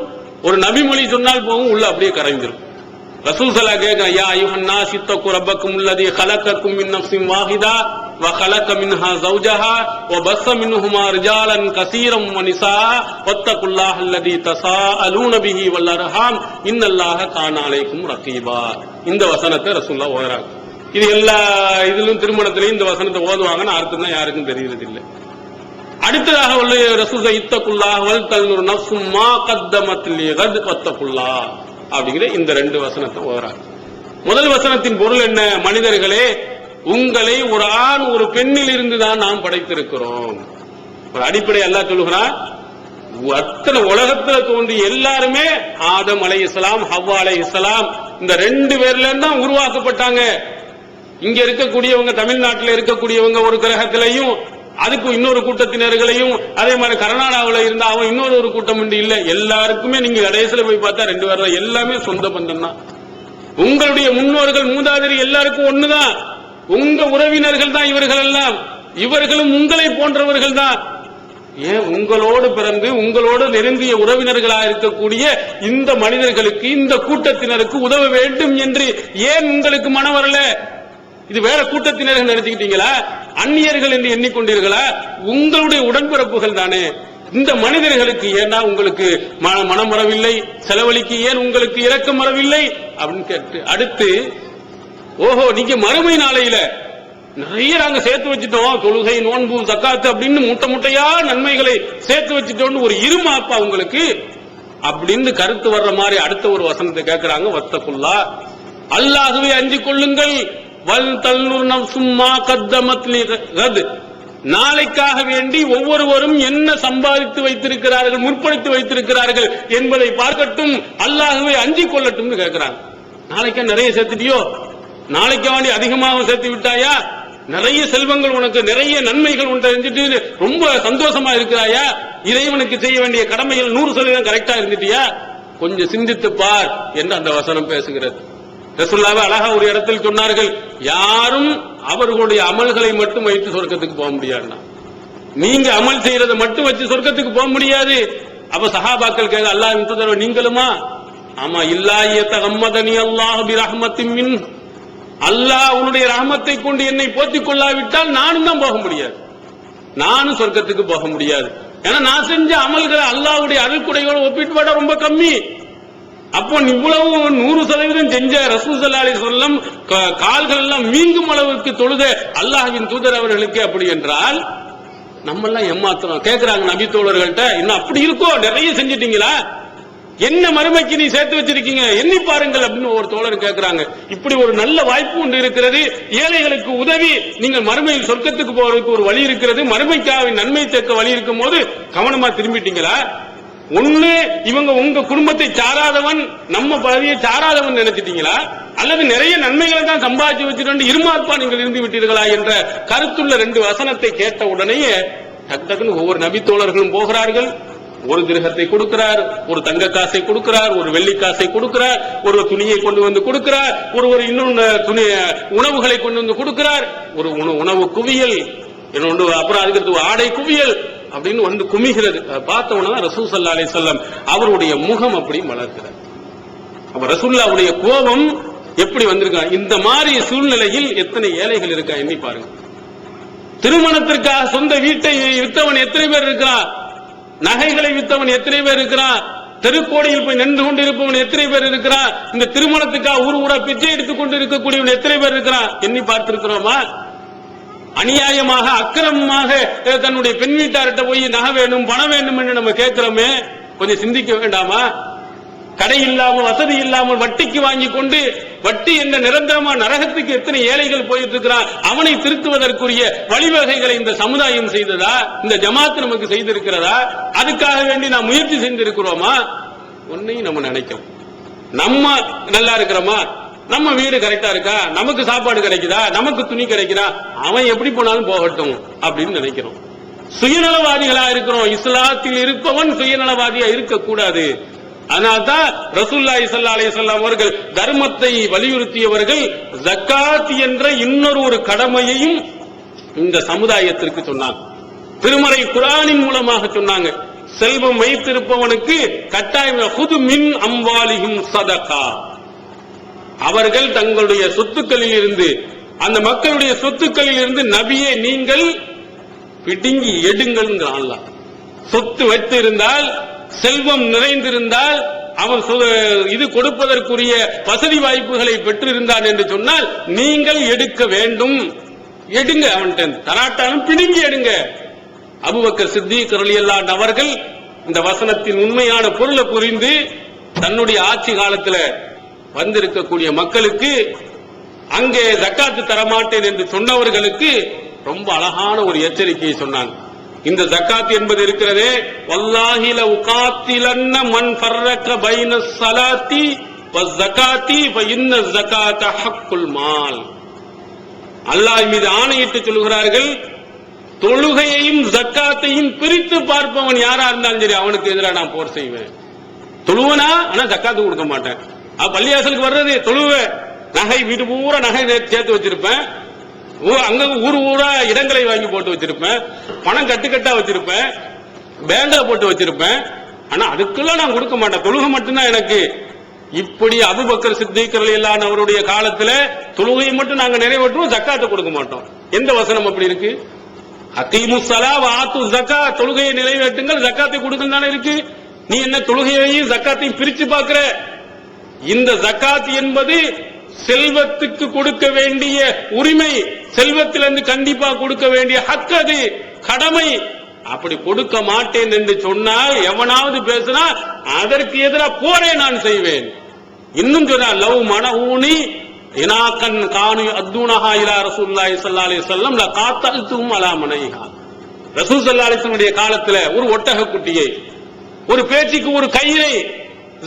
Speaker 2: ஒரு நபிமொழி சொன்னால் போதும், உள்ள அப்படியே கரைஞ்சிரும். ரசூல் ஸல்லல்லாஹு அலைஹி வஸல்லம் யா அய்யுஹன் நாஸ் இத்தகு ரப்பக்கும் அல்லதி خلقكم من نفس واحدة وخلق منها زوجها وبث منهما رجالا كثيرا ونساء واتقوا الله الذي تساءلون به والارحام ان الله كان عليكم رقيبا. இந்த வசனத்தை ரசூலுல்லாஹ் ஓதுறாங்க. இது எல்லா இதிலும் திருமணத்திலையும் இந்த வசனத்தை ஓதுவாங்கன்னு அர்த்தம் தான் யாருக்கும் தெரியறது இல்லை. அடுத்ததாக உள்ள ரசூல் இத்தகுல்லாஹ் வல் தன்னுர் நஃப்ஸும் மா கத்தமத் லிகத் வத்தகுல்லாஹ் அப்படிங்கிற இந்த 2 வசனத்தை ஓதுறாங்க. முதல் வசனத்தின் பொருள் என்ன? மனிதர்களே, உங்களை ஒரு ஆண் ஒரு பெண்ணில் இருந்து தான் நாம் படைத்திருக்கிறோம். ஒரு அடிப்படை அல்லாஹ் சொல்லுகிறான். அத்தனை உலகத்துல தோன்றி எல்லாருமே ஆதம் அலைஹிஸ்ஸலாம், ஹவ்வா அலைஹிஸ்ஸலாம், இந்த 2 பேர்ல தான் உருவாக்கப்பட்டாங்க. இங்க இருக்கக்கூடியவங்க, தமிழ்நாட்டில் இருக்கக்கூடியவங்க ஒரு கிரகத்திலையும், அதுக்கு இன்னொரு கூட்டத்தினர்களையும், அதே மாதிரி கர்நாடகாவில் இருந்தா அவன் இன்னொரு கூட்டம் இல்ல, எல்லாருக்குமே நீங்க கடைசியில போய் பார்த்தா 2 பேர் தான், எல்லாமே சொந்த பந்தம் தான். உங்களுடைய முன்னோர்கள் மூதாதிரி எல்லாருக்கும் ஒண்ணுதான், உங்க உறவினர்கள் தான் இவர்கள் எல்லாம், இவர்களும் உங்களை போன்றவர்கள் தான். ஏன் உங்களோடு பிறந்து உங்களோடு நெருங்கிய உறவினர்களாக இருக்கக்கூடிய இந்த மனிதர்களுக்கு, இந்த கூட்டத்தினருக்கு உதவ வேண்டும் என்று ஏன் உங்களுக்கு மனம் வரல? இது வேற கூட்டத்தினர்கள் நினைச்சுக்கிட்டீங்களா? அந்நியர்கள் என்று எண்ணிக்கொண்டீர்களா? உங்களுடைய உடன்பிறப்புகள் தானே. இந்த மனிதர்களுக்கு ஏன்னா உங்களுக்கு மனம் வரவில்லை, செலவழிக்க ஏன் உங்களுக்கு இரக்கம் வரவில்லை அப்படின்னு கேட்டு, அடுத்து ஓஹோ நீங்க மறுமை நாளையில நிறைய நாங்க சேர்த்து வச்சுட்டோம், தொழுகை, நோன்பு, ஜக்காத்து அப்படின்னு முட்டையா நன்மைகளை சேர்த்து வச்சுட்டோம்னு ஒரு இருமாப்பா உங்களுக்கு அப்படின்னு கருத்து வர்ற மாதிரி அடுத்த ஒரு வசனத்தை கேட்கிறாங்க. வத்தகுல்லாஹ், அல்லாஹ்வை அஞ்சிக் கொள்ளுங்கள். வல் தல்னுர் நஃப்சும் மா கத்தமத் லிகத். நாளைக்காக வேண்டி ஒவ்வொருவரும் என்ன சம்பாதித்து வைத்திருக்கிறார்கள், முற்படுத்தி வைத்திருக்கிறார்கள் என்பதை பார்க்கட்டும், அல்லாஹ்வை அஞ்சிக் கொள்ளட்டும் கேட்கிறாங்க. நாளைக்கா நிறைய சேர்த்துட்டியோ, நாளைக்கா வேண்டி அதிகமாக சேர்த்து விட்டாயா, நிறைய செல்வங்கள் உனக்கு, நிறைய நன்மைகள் உன்னை செஞ்சுட்டு ரொம்ப சந்தோஷமா இருக்கிறாயா, இறைவனுக்கு செய்ய வேண்டிய கடமைகள் 100% கரெக்டா இருந்துட்டியா, கொஞ்சம் சிந்தித்து பார் என்று அந்த வசனம் பேசுகிறது. ரசூலுல்லாஹ் அழகா ஒரு இடத்தில் சொன்னார்கள், யாரும் அவர்களுடைய அமல்களை மட்டும் வைத்து சொர்க்கத்துக்கு போக முடியாது. நீங்க அமல் செய்யறதை மட்டும் வச்சு சொர்க்கத்துக்கு போக முடியாது. அப்ப சஹாபாக்கள் கேட்க, அல்லாஹ்வின் தூதர் நீங்களுமா? ஆமா. இல்லாஹி அல்லாஹ் பிரஹ்மத்தின் மின், அல்லாஹ் உன்னுடைய ரஹமத்தை கொண்டு என்னை போத்திக் கொள்ளாவிட்டால் நானும் தான் போக முடியாது, நானும் சொர்க்கத்துக்கு போக முடியாது. ஏன்னா நான் செஞ்ச அமல்களை அல்லாஹ்வுடைய அருள்குடையோடு ஒப்பிட்டு விட ரொம்ப கம்மி. அப்போ இவ்வளவு 100% செஞ்ச ரசூல் ஸல்லல்லாஹு அலைஹி வஸல்லம் கால்கள் எல்லாம் மீங்கும் அளவுக்கு தொழுத அல்லாஹ்வின் தூதர் அவர்களுக்கு அப்படி என்றால் நம்ம எல்லாம் ஏமாத்துறோம். கேட்கிறாங்க நபி தோழர்கள்ட்ட, இன்னும் அப்படி இருக்கோ, நிறைய செஞ்சிட்டீங்களா, என்ன மறுமைக்கு நீ சேர்த்து வச்சிருக்கீங்க, எண்ணி பாருங்கள் அப்படின்னு ஒரு தோழர் கேட்கிறாங்க. இப்படி ஒரு நல்ல வாய்ப்பு ஒன்று இருக்கிறது, ஏழைகளுக்கு உதவி, நீங்கள் மறுமையில் சொர்க்கத்துக்கு போறதுக்கு ஒரு வழி இருக்கிறது, மறுமைக்காக நன்மை சேர்க்க வழி இருக்கும் போது கவனமா திரும்பிட்டீங்களா? ஒண்ணு இவங்க உங்க குடும்பத்தை சாராதவன், நம்ம பதவியை சாராதவன் நினைச்சிட்டீங்களா, அல்லது நிறைய நன்மைகளை தான் சம்பாதிச்சு வச்சுட்டு இருமாப்பா நீங்கள் இருந்து விட்டீர்களா என்ற கருத்துள்ள 2 வசனத்தை கேட்ட உடனேயே டக்கு டக்குன்னு ஒவ்வொரு நபி தோழர்களும் போகிறார்கள். ஒரு திரகத்தை கொடுக்கிறார், ஒரு தங்க காசை கொடுக்கிறார், ஒரு வெள்ளி காசை கொடுக்கிறார், ஒரு துணியை கொண்டு வந்து கொடுக்கிறார், ஒரு இன்னொன்று உணவுகளை கொண்டு வந்து கொடுக்கிறார், ஒரு உணவு குவியல், இன்னொன்று அப்புறம் அதுக்கு ஆடை குவியல் அப்படின்னு வந்து குமிகிறது. பார்த்த உடனே ரசூல் ஸல்லல்லாஹு அலைஹி வஸல்லம் அவருடைய முகம் அப்படி மலர்கிறார். அப்ப ரசூலுல்லாஹ்வுடைய கோபம் எப்படி வந்திருக்காங்க. இந்த மாதிரி சூழ்நிலையில் எத்தனை ஏழைகள் இருக்கா எண்ணி பாருங்க. திருமணத்திற்காக சொந்த வீட்டை வித்தவன் எத்தனை பேர் இருக்கிறான், நகைகளை வித்தவன் எத்தனை பேர் இருக்கிறான், தெருக்கோடியில் போய் நின்று கொண்டு இருப்பவன் எத்தனை பேர் இருக்கிறான், இந்த திருமணத்துக்காக ஊர் ஊரா பிச்சை எடுத்துக் கொண்டு இருக்கக்கூடியவன் எத்தனை பேர் இருக்கிறான் எண்ணி பார்த்திருக்கிறோமா? அநியாயமாக அக்கிரமமாக தன்னுடைய பெண் வீட்டார்கிட்ட போய் நகை வேணும் பணம் வேணும் என்று நம்ம கேட்கிறோமே, கொஞ்சம் சிந்திக்க வேண்டாமா? கடை இல்லாமல் வசதி இல்லாமல் வட்டிக்கு வாங்கி கொண்டு வட்டி என்ற நிரந்தரமா நரகத்துக்கு எத்தனை ஏழைகள் போயிட்டு இருக்கிறான். அவனை திருத்துவதற்குரிய வழிவகைகளை இந்த சமுதாயம் செய்ததா, இந்த ஜமாத் நமக்கு செய்திருக்கிறதா? அதுக்காக வேண்டி நாம் முயற்சி செய்திருக்கிறோமா? ஒன்னையும் நம்ம நினைக்கிறோம். நம்ம நல்லா இருக்கிறோமா, நம்ம வீடு கரெக்டா இருக்கா, நமக்கு சாப்பாடு கிடைக்குதா, நமக்கு துணி கிடைக்குதா, அவன் எப்படி போனாலும் போகட்டும் அப்படின்னு நினைக்கிறோம். சுயநலவாதிகளா இருக்கிறோம். இஸ்லாத்தில் இருப்பவன் சுயநலவாதியா இருக்கக்கூடாது. அதனால்தான் ரசூலுல்லாஹி ஸல்லல்லாஹு அலைஹி வஸல்லம் அவர்கள் தர்மத்தை வலியுறுத்தியவர்கள் ஜக்காத் என்ற இன்னொரு கடமையையும் இந்த சமுதாயத்திற்கு சொன்னாங்க. திருமறை குர்ஆனின் மூலமாக சொன்னாங்க. செல்வம் வைத்திருப்பவனுக்கு கட்டாயம் ஹுது மின் அம்வாலிஹிம் ஸதகா, அவர்கள் தங்களுடைய சொத்துக்களில் இருந்து, அந்த மக்களுடைய சொத்துக்களில் இருந்து நபியே நீங்கள் பிடுங்கி எடுங்கள். அல்லாஹ் சொத்து வைத்து இருந்தால், செல்வம் நிறைந்திருந்தால், அவன் இது கொடுப்பதற்குரிய வசதி வாய்ப்புகளை பெற்றிருந்தான் என்று சொன்னால் நீங்கள் எடுக்க வேண்டும். எடுங்க, அவன்கிட்ட தராட்டாலும் பிடுங்கி எடுங்க. அபூபக்கர் சித்தீக் ரலியல்லாஹு அன்ஹு அவர்கள் இந்த வசனத்தின் உண்மையான பொருளை புரிந்து தன்னுடைய ஆட்சி காலத்தில் வந்திருக்கக்கூடிய மக்களுக்கு, அங்கே ஜக்காத்து தரமாட்டேன் என்று சொன்னவர்களுக்கு ரொம்ப அழகான ஒரு எச்சரிக்கையை சொன்னாங்க. இந்த ஜக்காத் என்பது இருக்கிறதே, வல்லாஹி லவ் காத்திலன்ன மன் ஃபர்ரக பைன ஸலாத்தி வஸ்ஸகாத்தி ஃபஇன்ன ஸகாத ஹக்குல் மால். அல்லாஹ் மீது ஆணையிட்டு சொல்கிறார்கள், தொழுகையையும் ஜக்காத்தையும் பிரித்து பார்ப்பவன் யாரா இருந்தாலும் சரி அவனுக்கு எதிராக நான் போர் செய்வேன். தொழுவனா ஆனா ஜக்காத்து கொடுக்க மாட்டேன். பள்ளியாசலுக்கு வர்றது தொழுவ, நகை வீடு பூரா நகை சேர்த்து வச்சிருப்பேன், அங்க ஊர் ஊரா இடங்களை வாங்கி போட்டு வச்சிருப்பேன், பணம் கட்டுக்கட்டா வச்சிருப்பேன், பேங்க்ல போட்டு வச்சிருப்பேன், ஆனா அதுக்கெல்லாம் நான் கொடுக்க மாட்டேன், தொழுகை மட்டும்தான் எனக்கு. இப்படி அபூபக்கர் சித்தீக் ரலியல்லாஹு அன்ஹு அவருடைய காலத்துல தொழுகையை மட்டும் நாங்க நிறைவேற்றுவோம், ஜக்காத்தை கொடுக்க மாட்டோம். எந்த வசனம் அப்படி இருக்கு? அகீமுஸ் ஸலா வ ஆத்து ஸக்கா, தொழுகையை நிறைவேற்றுங்கள் ஜக்காத்தை கொடுங்கள் தானே இருக்கு. நீ என்ன தொழுகையையும் ஜக்காத்தையும் பிரிச்சு பார்க்கிற? இந்த ஜக்காத் என்பது செல்வத்துக்கு கொடுக்க வேண்டிய உரிமை, செல்வத்திலிருந்து கண்டிப்பா கொடுக்க வேண்டிய ஹக், அது கடமை. அப்படி கொடுக்க மாட்டேன் என்று சொன்னால் எவனாவது பேசினா அதற்கு எதிராக போரே நான் செய்வேன். இன்னும் சொன்னா லவ் மனஊனி இனாக்கன் கானு அத்துனஹா இலா ரசூலுல்லாஹி ஸல்லல்லாஹு அலைஹி வஸல்லம் லகாத்தல்தும் அலா மனைஹா. ரசூல் ஸல்லல்லாஹு அலைஹி வஸல்லம் காலத்துல ஒரு ஒட்டக குட்டியை, ஒரு பேச்சுக்கு ஒரு கயிறை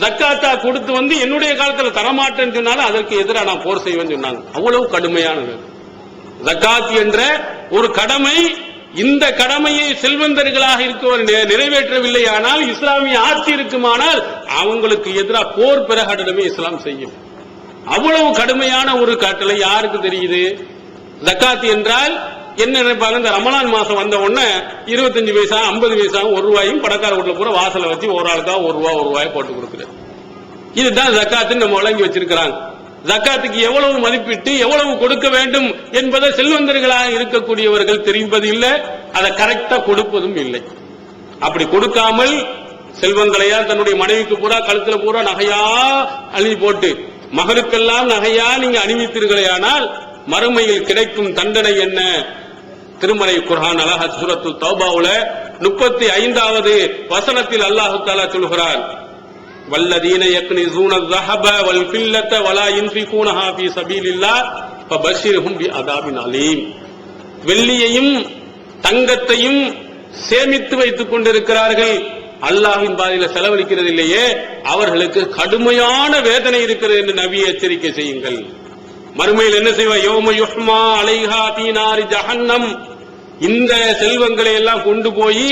Speaker 2: ஜக்காத்தா கொடுத்து வந்து என்னுடைய காலத்துல தரமாட்டேன்னு சொன்னாலும் அதற்கு எதிராக நான் போர் செய்வேன்னு சொன்னாங்க. அவ்வளவு கடுமையானது ஜக்காத் என்ற ஒரு கடமை. இந்த கடமையை செல்வந்தர்களாக இருக்கவர் நிறைவேற்றவில்லை ஆனால், இஸ்லாமிய ஆட்சி இருக்குமானால் அவங்களுக்கு எதிராக போர் பிரகடனமே இஸ்லாம் செய்யும். அவ்வளவு கடுமையான ஒரு கட்டளை. யாருக்கு தெரியுது ஜக்காத் என்றால் என்ன நினைப்பாங்க? இந்த ரமலான் மாசம் வந்த உடனே 25 பைசா 50 பைசா 1 ரூபாயும் பணக்கார வீட்டுல பூரா வாசல வச்சு ஒரு ஆளுக்கா 1 ரூபாய் போட்டு கொடுக்குறது. இதுதான் ஜக்காத்து நம்ம வழங்கி வச்சிருக்கிறாங்க. ஜக்காத்துக்கு எவ்வளவு மதிப்பிட்டு எவ்வளவு கொடுக்க வேண்டும் என்பதை செல்வந்தர்களாக இருக்கக்கூடியவர்கள் தெரிவது இல்லை, அதை கரெக்டா கொடுப்பதும் இல்லை. அப்படி கொடுக்காமல் செல்வங்களையா தன்னுடைய மனைவிக்கு பூரா கழுத்துல பூரா நகையா அள்ளி போட்டு மகனுக்கெல்லாம் நகையா நீங்க அணிவித்தீர்களேயானால் மறுமையில் கிடைக்கும் தண்டனை என்ன? திருமறை குர்ஆன் அழகா சூரத்துல் தௌபாவுல 35வது வசனத்தில் அல்லாஹ் தஆலா சொல்கிறார், வல்லதீன யக்னிஸூன الذهب والفضة ولا ينفقونها في سبيل الله فبشرهم بعذاب அலீம். வெள்ளியையும் தங்கத்தையும் சேமித்து வைத்துக் கொண்டிருக்கிறார்கள், அல்லாஹ்வின் பாதையில் செலவழிக்கிறது இல்லையே, அவர்களுக்கு கடுமையான வேதனை இருக்கிறது என்று நபி எச்சரிக்கை செய்யுங்கள். மறுமையில் என்ன செய்வார்? யௌம யுஹ்மா அலைஹா தீனாரி ஜஹன்னம். இந்த செல்வங்களை எல்லாம் கொண்டு போய்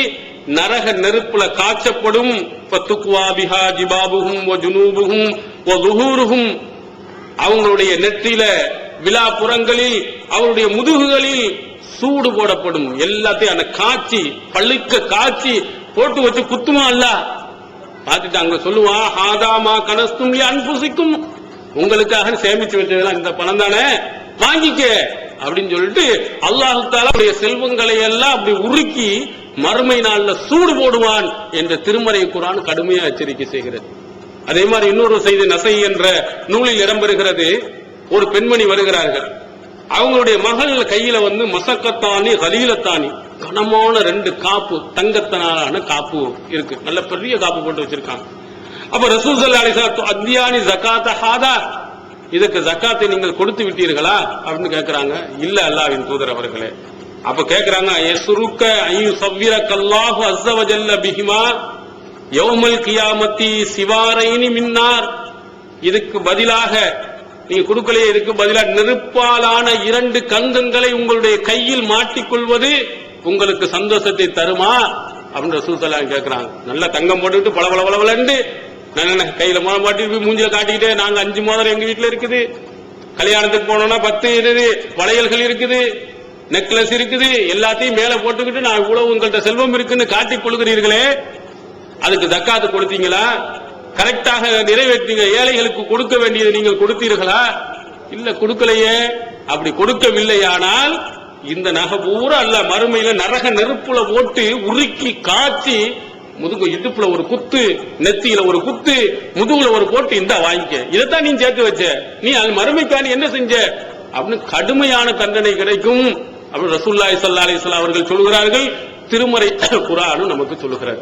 Speaker 2: நரக நெருப்புல காய்ச்சப்படும். ஃபத்துக்வா பிஹா ஜிபாபுஹும் வ ஜுனூபுஹும் வ ظுஹூருஹும். அவங்களுடைய நெற்றியில விலாப்புறங்களில் அவருடைய முதுகுகளில் சூடு போடப்படும். எல்லாத்தையும் அந்த காய்ச்சி பள்ளிக்க காய்ச்சி போட்டு வச்சு குத்துமா அல்லாஹ் பார்த்துட்டு அங்க சொல்லுவா, ஹாதாமா கனஸ்தும் லி அன்ஃபுசிக்கும், உங்களுக்காக சேமிச்சு வச்சதெல்லாம் இந்த பணம் தானே, வாங்கிக்க அப்படின்னு சொல்லிட்டு அல்லாஹ் தஆலா செல்வங்களை எல்லாம் அப்படி உருக்கி மறுமை நாள்ல சூடு போடுவான் என்ற திருமறை குர்ஆன் கடுமையா எச்சரிக்கை செய்கிறது. அதே மாதிரி இன்னொரு செய்தி நசை என்ற நூலில் இடம்பெறுகிறது. ஒரு பெண்மணி வருகிறார்கள், அவங்களுடைய மகள் கையில வந்து மசக்கத்தானி கலீலத்தானி கனமான 2 காப்பு, தங்கத்தினாலான காப்பு இருக்கு, நல்ல பெரிய காப்பு போட்டு வச்சிருக்காங்க. அப்ப ரசூல் ஸல்லல்லாஹு அலைஹி வஸல்லம் அத்யானி ஜகாத ஹாதா, இதுக்கு ஜகாத்தை நீங்கள் கொடுத்து விட்டீர்களா அப்படின்னு கேட்கிறாங்க. இல்ல அல்லாஹ்வின் தூதர் அவர்களே. அப்ப கேட்கிறாங்க, யஸ்ருக்க ஐயு சவ்விரக்கல்லாஹு அஸ்ஸ வஜல்ல பிஹிமா யௌமல் கியாமத்தி சிவாரைனி மின்னார். இதுக்கு பதிலாக நீங்க கொடுக்கலையே, இதுக்கு பதிலாக நெருப்பாலான 2 கங்கங்களை உங்களுடைய கையில் மாட்டிக்கொள்வது உங்களுக்கு சந்தோஷத்தை தருமா அப்படின்னு ரசூல் ஸல்லல்லாஹு அலைஹி கேட்கிறாங்க. நல்ல தங்கம் போட்டுட்டு பளபளபளபளன்னு கையில மோதிரம் மாட்டி மூஞ்சில காட்டிக்கிட்டே, நாங்க 5 மோதிரம் எங்க வீட்டுல இருக்குது, கல்யாணத்துக்கு போனோம்னா 10 வளையல்கள் இருக்குது, நெக்லஸ் இருக்குது, எல்லாத்தையும் மேல போட்டுக்கிட்டு நான் இவ்வளவு உங்கள்ட்ட செல்வம் இருக்குன்னு காட்டிக் கொள்கிறீர்களே, அதுக்கு ஜக்காத்து கொடுத்தீங்களா? கரெக்டாக நிறைவேற்றீங்க? ஏழைகளுக்கு கொடுக்க வேண்டியது நீங்கள் கொடுத்தீர்களா? இல்ல கொடுக்கலையே. அப்படி கொடுக்கவில்லையானால் இந்த நகை பூரா அல்ல மறுமையில நரக நெருப்புல போட்டு உருக்கி காய்ச்சி முதுகு இடுப்புல ஒரு குத்து, நெத்தியில ஒரு குத்து, முதுகுல ஒரு போட்டு இந்த வாங்கிக்க, இதைத்தான் நீ சேர்த்து வச்ச, நீ அது மறுமைக்காண்டி என்ன செஞ்ச அப்படின்னு கடுமையான தண்டனை கிடைக்கும் அப்படின்னு ரசூலுல்லாஹி ஸல்லல்லாஹு அலைஹி வஸல்லம் அவர்கள் சொல்கிறார்கள். திருமறை குர்ஆனும் நமக்கு சொல்லுகிறார்.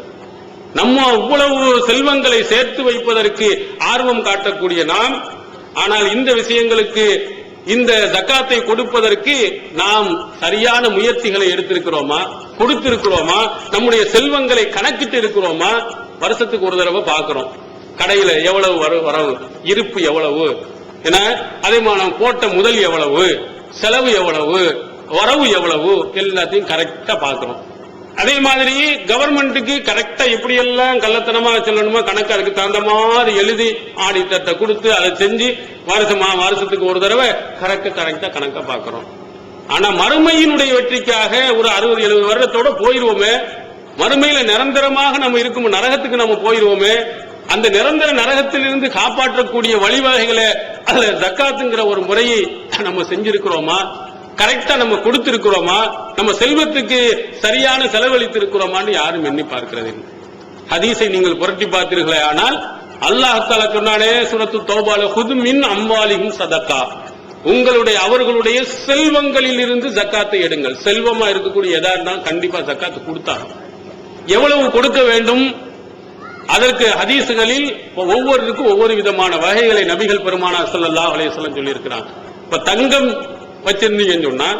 Speaker 2: நம்ம இவ்வளவு செல்வங்களை சேர்த்து வைப்பதற்கு ஆர்வம் காட்டக்கூடிய நாம், ஆனால் இந்த விஷயங்களுக்கு இந்த ஜக்காத்தை கொடுப்பதற்கு நாம் சரியான முயற்சிகளை எடுத்திருக்கிறோமா, கொடுத்திருக்கிறோமா, நம்முடைய செல்வங்களை கணக்கிட்டு இருக்கிறோமா? வருஷத்துக்கு ஒரு தடவை பார்க்கிறோம், கடையில எவ்வளவு வரவு, இருப்பு எவ்வளவு, என அதே மாதிரி நாம் போட்ட முதல் எவ்வளவு, செலவு எவ்வளவு, வரவு எவ்வளவு, எல்லாத்தையும் கரெக்டா பார்க்கிறோம். அதே மாதிரி கவர்மெண்ட்டுக்கு கரெக்டா எப்படி எல்லாம் கள்ளத்தனமா சொல்லணுமோ கணக்கு அதுக்கு தகுந்த மாதிரி எழுதி ஆடிட்டத்தை கொடுத்து அதை செஞ்சு வருஷத்துக்கு ஒரு தடவை கரெக்டா கணக்கா பார்க்கிறோம். ஆனா மறுமையினுடைய வெற்றிக்காக ஒரு 60-70 வருடத்தோட போயிருவோமே, மறுமையில நிரந்தரமாக நம்ம இருக்கும் நரகத்துக்கு நம்ம போயிருவோமே, அந்த நிரந்தர நரகத்திலிருந்து காப்பாற்றக்கூடிய வழிவகைகளை அதுல ஜக்காத்துங்கிற ஒரு முறையை நம்ம செஞ்சிருக்கிறோமா, கரெக்டா நம்ம கொடுத்திருக்கிறோமா, நம்ம செல்வத்துக்கு சரியான செலவழித்து இருக்கிறோமான்னு யாரும் எண்ணி பார்க்கிறது. ஹதீஸை நீங்கள் புரட்டி பார்த்தீர்களே ஆனால் அல்லாஹ் தஆலா சொன்னானே சூரத்து தௌபால ஹுது மின் அம்வாலிஹிம் சதகா, உங்களுடைய அவர்களுடைய செல்வங்களில் இருந்து ஜக்காத்தை எடுங்கள். செல்வமா இருக்கக்கூடிய எதா இருந்தாலும் கண்டிப்பா ஜக்காத்து கொடுத்தாங்க. எவ்வளவு கொடுக்க வேண்டும்? அதற்கு ஹதீசுகளில் ஒவ்வொருக்கும் ஒவ்வொரு விதமான வகைகளை நபிகள் பெருமானார் ஸல்லல்லாஹு அலைஹி வஸல்லம் சொல்லி இருக்கிறாங்க. இப்ப தங்கம் வச்சிருந்தீங்கன்னு சொன்னா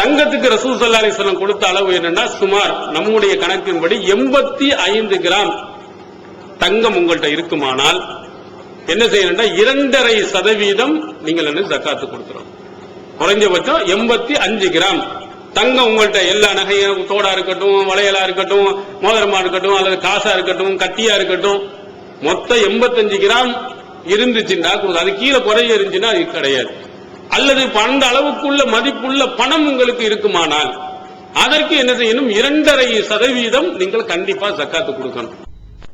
Speaker 2: தங்கத்துக்கு ரசூல் ஸல்லல்லாஹு அலைஹி வஸல்லம் கொடுத்த அளவு என்னன்னா சுமார் நம்முடைய கணக்கின்படி 85 கிராம் தங்கம் உங்கள்கிட்ட இருக்குமானால் என்ன செய்யணும்னா 2.5% நீங்கள் என்ன ஜக்காத்து கொடுத்துரும். குறைஞ்சபட்சம் 85 கிராம் தங்கம் உங்கள்கிட்ட எல்லா நகையும் தோடா இருக்கட்டும், வளையலா இருக்கட்டும், மோதிரமா இருக்கட்டும், அல்லது காசா இருக்கட்டும், கட்டியா இருக்கட்டும், மொத்தம் 85 கிராம் இருந்துச்சுன்னா அது கீழே குறைய இருந்துச்சுன்னா அது கிடையாது. அல்லது அந்த அளவுக்குள்ள மதிப்புள்ள பணம் உங்களுக்கு இருக்குமானால் அதற்கு என்ன செய்யணும், 2.5% நீங்கள் கண்டிப்பா ஜக்காத்து கொடுக்கணும்.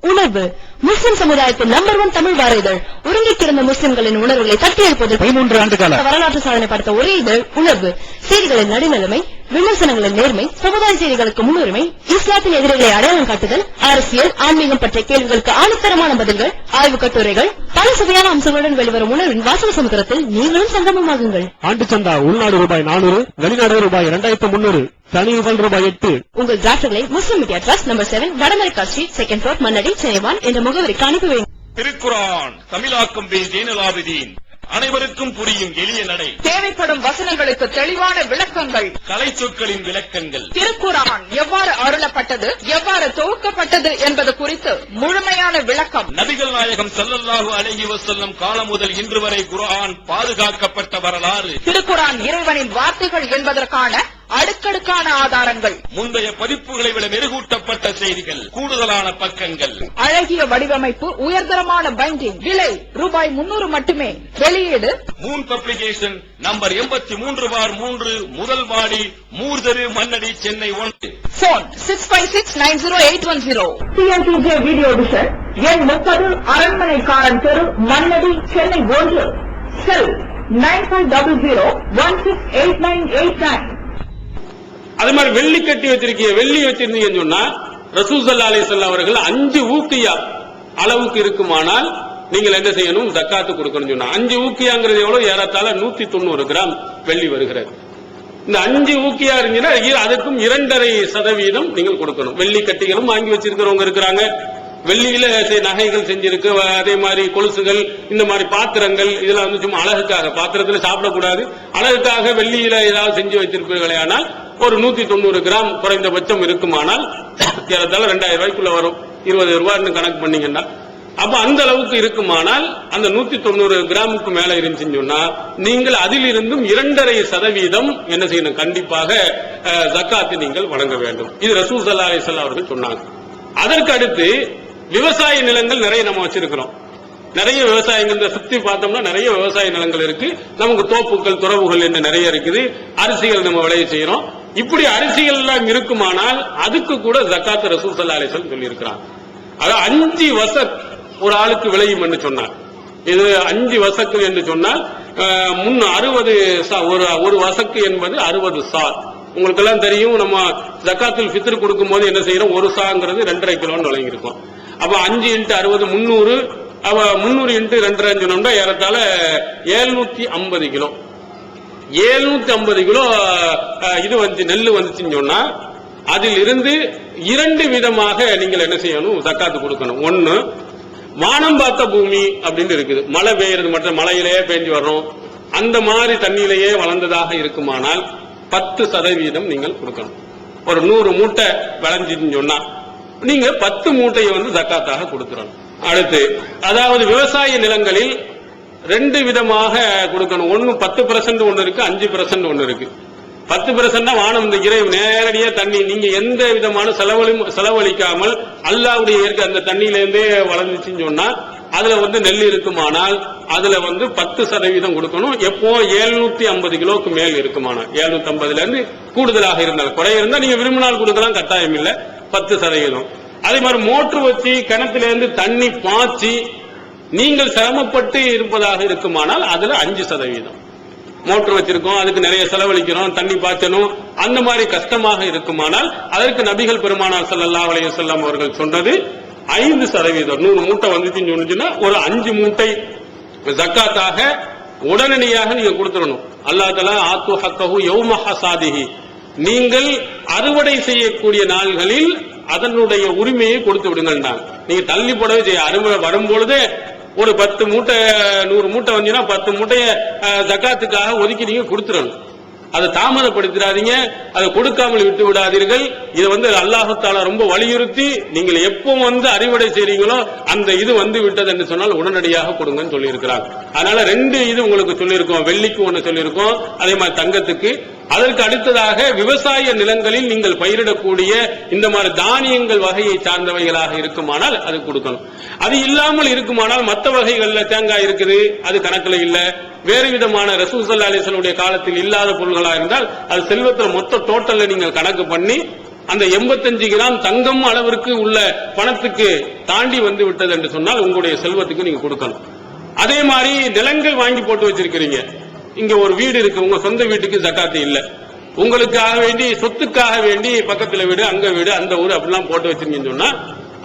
Speaker 7: உணர்வு முஸ்லிம் சமுதாயத்தின் நம்பர் 1 தமிழ் வார இதழ். உறங்கி கிடந்த முஸ்லிம்களின் உணர்வுகளை தட்டி எழுப்பதில் 13 ஆண்டுகால வரலாற்று சாதனை படைத்த ஒரே இதழ் உணர்வு. செய்திகளின் நடுநிலைமை, விமர்சனங்களின் நேர்மை, சமுதாய செய்திகளுக்கு முன்னுரிமை, இஸ்லாத்தின் எதிரிகளை அடையாளம் காட்டுதல், அரசியல், ஆன்மீகம் பற்றிய கேள்விகளுக்கு ஆணித்தரமான பதில்கள், ஆய்வு கட்டுரைகள், பல சுவையான அம்சங்களுடன் வெளிவரும் உணர்வின் வாசக சமுத்திரத்தில் நீங்களும் சங்கமமாகுங்கள்.
Speaker 5: ஆண்டு சந்தா உள்நாடு ரூபாய் 400, வெளிநாடு ரூபாய் 2300, தனி ரூபாய் 8.
Speaker 7: உங்கள் டிராஃப்ட்களை Muslim media trust number 7 Vadamaraikka street, 2nd floor, Mannady, Chennai 1 என்ற முகவரிக்கு அனுப்பி வைங்க.
Speaker 6: திருக்குரான் தமிழாக்கம் பி ஜெயலலாபுதீன். அனைவருக்கும் புரியும் எளிய நடை.
Speaker 3: தேவைப்படும் வசனங்களுக்கு தெளிவான விளக்கங்கள்.
Speaker 6: கலை சொற்களின் விளக்கங்கள்.
Speaker 3: திருக்குரான் எவ்வாறு அருளப்பட்டது, எவ்வாறு தொகுக்கப்பட்டது என்பது குறித்து முழுமையான விளக்கம்.
Speaker 6: நபிகள் நாயகம் ஸல்லல்லாஹு அலைஹி வஸல்லம் காலம் முதல் இன்று வரை குர்ஆன் பாதுகாக்கப்பட்ட வரலாறு.
Speaker 3: திருக்குரான் இறைவனின் வார்த்தைகள் என்பதற்கான அடுக்கடுக்கான ஆதாரங்கள்.
Speaker 6: முந்தைய பதிப்புகளை விட மெருகூட்டப்பட்ட செய்திகள், கூடுதலான பக்கங்கள்,
Speaker 3: அழகிய வடிவமைப்பு, உயர்தரமான பைண்டிங். விலை ரூபாய் 300 மட்டுமே. வெளியீடு
Speaker 6: மூன் பப்ளிகேஷன் நம்பர் 83/3, முதல் மாடி, மூர்தரு, மன்னடி, சென்னை 1.
Speaker 3: போன் 65690810. TNTJ வீடியோ டிஷன் எண் 30, அரண்மனைக்காரன் தெரு, மன்னடி, சென்னை 1. செல் 9500168989.
Speaker 2: அது மாதிரி வெள்ளி கட்டி வச்சிருக்கீங்க, வெள்ளி வச்சிருந்தீங்கன்னு சொன்னா ரசூல் ஸல்லல்லாஹு அலைஹி வஸல்லம் அவர்கள் 5 ஊக்கியா அளவுக்கு இருக்குமானால் நீங்கள் என்ன செய்யணும், ஜக்காத்து கொடுக்கணும் சொன்னா 5 ஊக்கியாங்கிறது எவ்வளவு, ஏறத்தாழ 190 கிராம் வெள்ளி வருகிறது. இந்த 5 ஊக்கியா இருந்துச்சுன்னா அதற்கும் 2.5% நீங்கள் கொடுக்கணும். வெள்ளி கட்டிகளும் வாங்கி வச்சிருக்கிறவங்க இருக்கிறாங்க, வெள்ளியில நகைகள் செஞ்சிருக்கு, அதே மாதிரி கொலுசுகள், இந்த மாதிரி பாத்திரங்கள், இதெல்லாம் வந்து சும்மா அழகுக்காக, பாத்திரத்துல சாப்பிடக்கூடாது, அழகுக்காக வெள்ளியில ஏதாவது செஞ்சு வச்சிருப்பீர்களே, ஆனால் ஒரு 190 கிராம் குறைந்தபட்சம் இருக்குமானால் ஏறத்தாழ 2000 ரூபாய்க்குள்ள வரும். 20 ரூபாய்னு கணக்கு பண்ணீங்கன்னா அப்ப அந்த அளவுக்கு இருக்குமானால் அந்த 190 கிராமுக்கு மேல இருந்துச்சுன்னு சொன்னா நீங்கள் அதிலிருந்தும் 2.5% என்ன செய்யணும், கண்டிப்பாக ஜக்காத்து நீங்கள் வழங்க வேண்டும். இது ரசூல் ஸல்லல்லாஹு அலைஹி வஸல்லம் அவர்கள் சொன்னாங்க. அதற்கு அடுத்து விவசாய நிலங்கள் நிறைய நம்ம வச்சிருக்கிறோம். நிறைய விவசாயங்கள் சுத்தி பார்த்தோம்னா நிறைய விவசாய நிலங்கள் இருக்கு. நமக்கு தோப்புகள், துறவுகள் என்று நிறைய இருக்குது. அரிசிகள் நம்ம விளைய செய்யறோம். இப்படி அரிசிகள் எல்லாம் இருக்குமானால் அதுக்கு கூட ஜக்காத் ரசூல் ஸல்லல்லாஹு அலைஹி வஸல்லம் சொல்லி இருக்கிறாங்க. அது 5 வசக் ஒரு ஆளுக்கு விளையும் என்று சொன்னார். இது 5 வசக்கு என்று சொன்னால் 60 ஒரு வசக்கு என்பது 60 சா. உங்களுக்கு எல்லாம் தெரியும், நம்ம ஜக்காத்துல் ஃபித்ர் கொடுக்கும் போது என்ன செய்யறோம், ஒரு சாங்கிறது 2.5 கிலோன்னு வழங்கி இருக்கும். அப்ப 5 × 60 300, 300 × 2.5 சொன்னோம்னா ஏறத்தாழ 750 கிலோ. 750 கிலோ இது வந்து நெல் வந்துச்சுன்னு சொன்னா அதில் இருந்து 2 விதமாக நீங்கள் என்ன செய்யணும், ஜக்காத்து கொடுக்கணும். ஒன்னு, வானம் பார்த்த பூமி அப்படின்னு இருக்குது, மழை பெய்யறது மற்ற மழையிலேயே பெஞ்சு வர்றோம், அந்த மாதிரி தண்ணியிலேயே வளர்ந்ததாக இருக்குமானால் 10% நீங்கள் கொடுக்கணும். ஒரு 100 மூட்டை விளைஞ்சுன்னு சொன்னா நீங்க 10 மூட்டையை வந்து ஜக்காத்தாக கொடுத்துடணும். அடுத்து, அதாவது விவசாய நிலங்களில் 2 விதமாக கொடுக்கணும். ஒன்னு 10% ஒன்னு இருக்கு, 5% ஒன்னு இருக்கு. 10% வானம் இந்த இறை நேரடியா தண்ணி, நீங்க எந்த விதமான செலவழிக்காமல் அல்லாஹ்வுடைய இயற்கை அந்த தண்ணியிலிருந்தே வளர்ந்துச்சுன்னு சொன்னா அதுல வந்து நெல் இருக்குமானால் அதுல வந்து 10% கொடுக்கணும். எப்போ 750 கிலோக்கு மேல் இருக்குமானால், 750 இருந்து கூடுதலாக இருந்தால், குறைய இருந்தா நீங்க விரும்பினால் கொடுக்கலாம், கட்டாயம் இல்ல, 10%. அதே மாதிரி மோட்டர் வச்சு கிணத்திலிருந்து தண்ணி பாய்ச்சி நீங்கள் சிரமப்பட்டு இருப்பதாக இருக்குமானால் அதுல 5%. மோட்டர் வச்சிருக்கோம், அதுக்கு நிறைய செலவழிக்கிறோம், தண்ணி பாய்ச்சணும், அந்த மாதிரி கஷ்டமாக இருக்குமானால் அதற்கு நபிகள் பெருமானார் ஸல்லல்லாஹு அலைஹி வஸல்லம் அவர்கள் சொன்னது 5%. 100 மூட்டை வந்துச்சுன்னு சொன்னுச்சுன்னா ஒரு 5 மூட்டை ஜக்காத்தாக உடனடியாக நீங்க கொடுத்துடணும். அல்லாஹ் தஆலா ஆத்து ஹக்கஹு யௌம ஹசாதிஹி, நீங்கள் அறுவடை செய்யக்கூடிய நாள்களில் அதனுடைய உரிமையை கொடுத்து விடுங்கன்றாங்க. நீங்க தள்ளி போடவே செய்ய அருமை வரும்பொழுதே ஒரு 10 மூட்டை 100 மூட்டை வந்துன்னா 10 மூட்டைய ஜகாத்துக்காக ஒதுக்கி நீங்க கொடுத்துடணும். அதை தாமதப்படுத்திடாதீங்க, அதை கொடுக்காமல் விட்டு விடாதீர்கள். இது அல்லாஹ் தஆலா ரொம்ப வலியுறுத்தி நீங்கள் எப்போ அறுவடை செய்றீங்களோ அந்த இது விட்டது என்று சொன்னால் உடனடியாக கொடுங்கன்னு சொல்லி இருக்கிறாங்க. அதனால 2 இது உங்களுக்கு சொல்லியிருக்கோம், வெள்ளிக்கு ஒன்னு சொல்லியிருக்கோம், அதே மாதிரி தங்கத்துக்கு. அதற்கு அடுத்ததாக விவசாய நிலங்களில் நீங்கள் பயிரிடக்கூடிய இந்த மாதிரி தானியங்கள் வகையை சார்ந்தவைகளாக இருக்குமானால் அது கொடுக்கணும். அது இல்லாமல் இருக்குமானால் மற்ற வகைகள்ல தேங்காய் இருக்குது, அது கணக்குல இல்ல, வேறு விதமான ரசூல் ஸல்லல்லாஹு அலைஹி வஸல்லம் காலத்தில் இல்லாத பொருள்களா இருந்தால் அது செல்வத்தில் மொத்த டோட்டல்ல நீங்கள் கணக்கு பண்ணி அந்த 85 கிராம் தங்கம் அளவிற்கு உள்ள பணத்துக்கு தாண்டி விட்டது என்று சொன்னால் உங்களுடைய செல்வத்துக்கு நீங்க கொடுக்கணும். அதே மாதிரி நிலங்கள் வாங்கி போட்டு வச்சிருக்கிறீங்க, இங்க ஒரு வீடு இருக்கு, உங்க சொந்த வீட்டுக்கு ஜகாத்து இல்ல, உங்களுக்காக வேண்டி சொத்துக்காக வேண்டி பக்கத்துல வீடு அங்க வீடு அந்த ஊர் அப்படிலாம் போட்டு வச்சிருக்கீங்கன்னு சொன்னா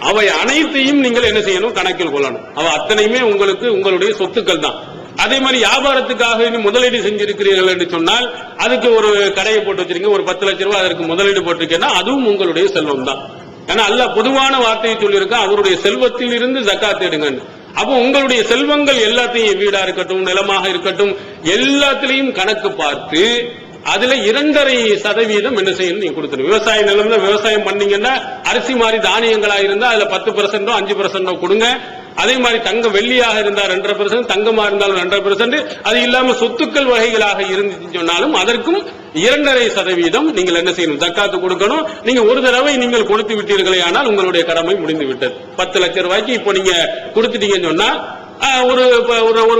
Speaker 2: அவை அனைத்தையும் நீங்கள் என்ன செய்யணும், கணக்கில் கொள்ளணும். அவ அத்தனையுமே உங்களுக்கு உங்களுடைய சொத்துக்கள் தான். அதே மாதிரி வியாபாரத்துக்காக முதலீடு செஞ்சிருக்கிறீர்கள் என்று சொன்னால் அதுக்கு ஒரு கடையை போட்டு வச்சிருக்கீங்க, ஒரு 10 லட்சம் ரூபாய் அதற்கு முதலீடு போட்டிருக்கேன்னா அதுவும் உங்களுடைய செல்வம் தான். ஏன்னா அல்லாஹ் பொதுவான வார்த்தையை சொல்லியிருக்கா, அவருடைய செல்வத்தில் இருந்து ஜகாத் எடுங்க. அப்போ உங்களுடைய செல்வங்கள் எல்லாத்தையும், வீடா இருக்கட்டும் நிலமாக இருக்கட்டும், எல்லாத்திலையும் கணக்கு பார்த்து அதுல 2.5% என்ன செய்யணும், நீங்க கொடுக்கணும். விவசாய நிலம் தான் விவசாயம் பண்ணீங்கன்னா அரிசி மாதிரி தானியங்களா இருந்தா அதுல 10% 5% கொடுங்க. அதே மாதிரி தங்கம் வெள்ளியாக இருந்தா 2.5%, தங்கமா இருந்தாலும் 2.5%, அது இல்லாம சொத்துக்கள் வகைகளாக இருந்து சொன்னாலும் அதற்கும் 2.5% நீங்கள் என்ன செய்யணும், ஜக்காத்து கொடுக்கணும். நீங்க ஒரு தடவை நீங்கள் கொடுத்து விட்டீர்களே ஆனால் உங்களுடைய கடமை முடிந்து விட்டது. 10 லட்சம் ரூபாய்க்கு இப்போ நீங்க கொடுத்துட்டீங்கன்னு சொன்னா ஒரு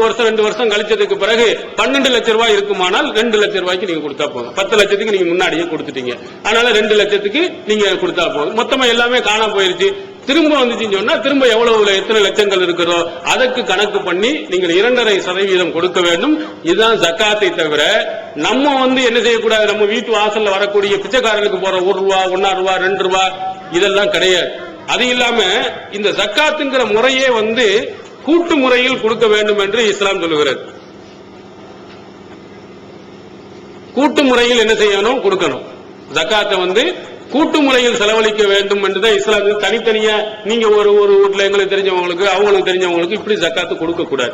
Speaker 2: வருஷம் 2 வருஷம் கழிச்சதுக்கு பிறகு 12 லட்சம் ரூபாய் இருக்குமானால் 2 லட்சம் ரூபாய்க்கு நீங்க கொடுத்தா போதும். 10 லட்சத்துக்கு நீங்க முன்னாடியே கொடுத்துட்டீங்க, அதனால 2 லட்சத்துக்கு நீங்க கொடுத்தா போதும். மொத்தமா எல்லாமே காணாம போயிருச்சு, திரும்ப வந்துச்சுன்னு சொன்னா திரும்ப எவ்வளவு எத்தனை லட்சங்கள் இருக்கிறதோ அதற்கு கணக்கு பண்ணி நீங்கள் 2.5% கொடுக்க வேண்டும். இதுதான் ஜக்காத்தை தவிர நம்ம என்ன செய்யக்கூடாது, நம்ம வீட்டு வாசல்ல வரக்கூடிய பிச்சைக்காரனுக்கு போற 1 ரூபா 1.5 ரூபா 2 ரூபா இதெல்லாம் கிடையாது. அது இல்லாம இந்த ஜக்காத்துங்கிற முறையே கூட்டு முறையில் கொடுக்க வேண்டும் என்று இஸ்லாம் சொல்லுகிறது. கூட்டு முறையில் என்ன செய்யணும், கொடுக்கணும். ஜக்காத்தை கூட்டு முறையில் செலவழிக்க வேண்டும் என்றுதான் இஸ்லாம். தனித்தனியா நீங்க ஒரு வீட்டுல எங்களுக்கு தெரிஞ்சவங்களுக்கு அவங்களுக்கு தெரிஞ்சவங்களுக்கு இப்படி ஜக்காத்து கொடுக்க கூடாது.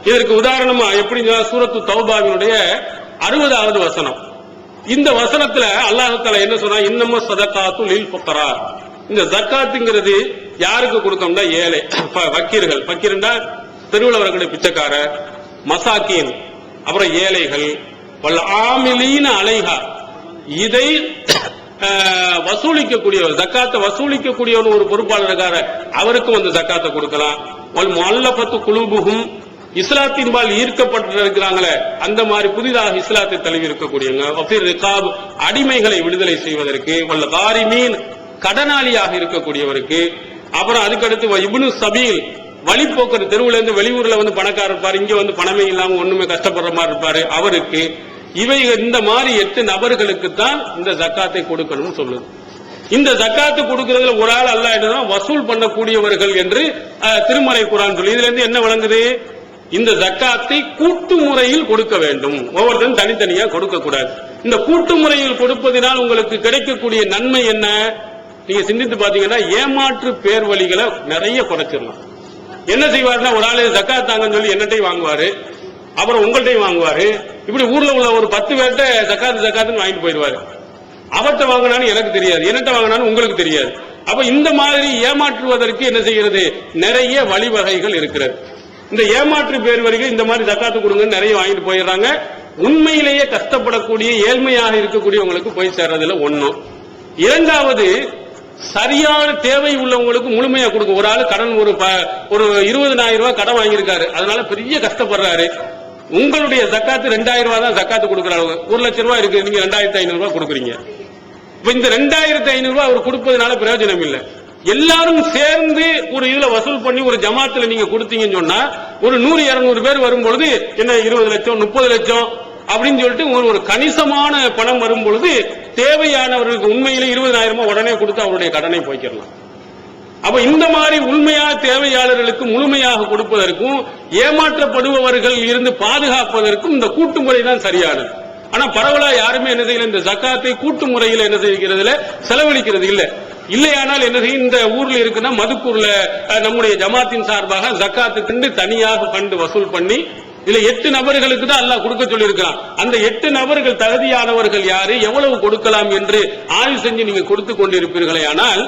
Speaker 2: இதற்கு உதாரணமா எப்படி சூரத்து தௌபாவினுடைய 60வது வசனம். இந்த வசனத்துல அல்லாஹ் தஆலா என்ன சொன்னா, இன்னம ஸதகாத்து லில் ஃபுகரா. இந்த ஜக்காத்துங்கிறது யாருக்கு கொடுக்கணும்னா ஏழை ஃபக்கீர்கள், ஃபக்கீர்னா தெருவில் வரக்கூடிய பிச்சைக்காரர், மசாக்கீன், அப்புறம் ஏழைகள், வல் ஆமிலீன அலைஹா, இதை வசூலிக்கக்கூடியவர், ஜக்காத்தை வசூலிக்கக்கூடியவர் ஒரு பொறுப்பாளர் இருக்காரு, அவருக்கும் அந்த ஜக்காத்தை கொடுக்கலாம். வல் முஅல்லஃபத்து குலூபுஹும், இஸ்லாத்தின்பால் ஈர்க்கப்பட்டிருக்கிறாங்களே அந்த மாதிரி புதிதாக இஸ்லாத்தை தழுவி இருக்கக்கூடியவங்க, வஃபிர் ரிகாப், அடிமைகளை விடுதலை செய்வதற்கு, வல் காரிமீன், கடனாளியாக இருக்கக்கூடியவருக்கு, அப்புறம் அதுக்கடுத்து இப்னு சபீல், வழிபோக்கர், தெருவுல இருந்து வெளியூர்ல பணக்காரர் இருப்பாரு, இங்க பணமே இல்லாம ஒண்ணுமே கஷ்டப்படுற மாதிரி இருப்பாரு, அவருக்கு. இவை இந்த மாதிரி 8 நபர்களுக்கு தான் இந்த ஜக்காத்தை கொடுக்கணும்னு சொல்லுது. இந்த ஜக்காத்து கொடுக்கிறதுல ஒரு ஆள் அல்லாஹ் என்ன வசூல் பண்ணக்கூடியவர்கள் என்று திருமறை குர்ஆன் சொல்லி. இதுல இருந்து என்ன விளங்குது, இந்த ஜக்காத்தை கூட்டு முறையில் கொடுக்க வேண்டும், ஒவ்வொருத்தரும் தனித்தனியா கொடுக்க கூடாது. இந்த கூட்டு முறையில் கொடுப்பதினால் உங்களுக்கு கிடைக்கக்கூடிய நன்மை என்ன, நீங்க சிந்தித்து பாத்தீங்கன்னா ஏமாற்று பேர் வழிகளை நிறைய குறைச்சிடலாம். என்ன செய்வாருன்னா, ஒரு ஆளு ஜக்காத் தாங்கன்னு சொல்லி என்னட்டையும் வாங்குவாரு, அப்புறம் உங்கள்கிட்டையும் வாங்குவாரு, இப்படி ஊர்ல உள்ள ஒரு 10 பேர்ட்ட ஜக்காத்துன்னு வாங்கிட்டு போயிடுவாரு. அவர்கிட்ட வாங்கினான்னு எனக்கு தெரியாது, என்னட்ட வாங்கினான்னு உங்களுக்கு தெரியாது. அப்ப இந்த மாதிரி ஏமாற்றுவதற்கு என்ன செய்கிறது, நிறைய வழிவகைகள் இருக்கிறது. இந்த ஏமாற்று பேர் வரைக்கும் இந்த மாதிரி ஜக்காத்து கொடுங்கன்னு நிறைய வாங்கிட்டு போயிடுறாங்க. உண்மையிலேயே கஷ்டப்படக்கூடிய ஏழ்மையாக இருக்கக்கூடியவங்களுக்கு போய் சேர்றதுல ஒண்ணும். இரண்டாவது, சரியான தேவை உள்ளவங்களுக்கு முழுமையா கொடுக்கும். ஒரு ஆளு கடன் ஒரு 20,000 ரூபாய் கடன் வாங்கியிருக்காரு, அதனால பெரிய கஷ்டப்படுறாரு. உங்களுடைய ஜக்காத்து 2,000 ரூபாய் தான் ஜக்காத்து கொடுக்கறாங்க. 1 லட்சம் ரூபாய் இருக்கு, நீங்க 2,500 ரூபாய் கொடுக்குறீங்க. இப்ப இந்த 2,500 ரூபாய் அவர் கொடுப்பதனால பிரயோஜனம் இல்லை. எல்லாரும் சேர்ந்து ஒரு இதுல வசூல் பண்ணி ஒரு ஜமாத்துல நீங்க கொடுத்தீங்கன்னு சொன்னா ஒரு 100-200 பேர் வரும்பொழுது என்ன 20 லட்சம் 30 லட்சம் அப்படின்னு சொல்லிட்டு ஒரு கணிசமான பணம் வரும் பொழுது தேவையானவர்களுக்கு உண்மையிலே 20,000 உடனே கொடுத்து அவருடைய கடனை போய்க்கிடலாம். அப்ப இந்த மாதிரி உண்மையான தேவையாளர்களுக்கு முழுமையாக கொடுப்பதற்கும் ஏமாற்றப்படுபவர்கள் இருந்து பாதுகாப்பதற்கும் இந்த கூட்டு முறை தான் சரியானது. ஆனா பரவலா யாருமே என்ன செய்யல, இந்த ஜக்காத்தை கூட்டு முறையில் என்ன செய்கிறதுல செலவழிக்கிறது இல்ல. இல்லையானால் என்ன செய்யும், இந்த ஊர்ல இருக்குன்னா மதுக்கூர்ல நம்முடைய ஜமாத்தின் சார்பாக ஜக்காத்துக்கு தனியாக ஃபண்ட் வசூல் பண்ணி இதுல 8 நபர்களுக்கு தான் அல்லாஹ் கொடுக்க சொல்லி இருக்கிறான். அந்த 8 நபர்கள் தகுதியானவர்கள் யாரு, எவ்வளவு கொடுக்கலாம் என்று ஆய்வு செஞ்சு நீங்க கொடுத்து கொண்டிருப்பீர்களே. ஆனால்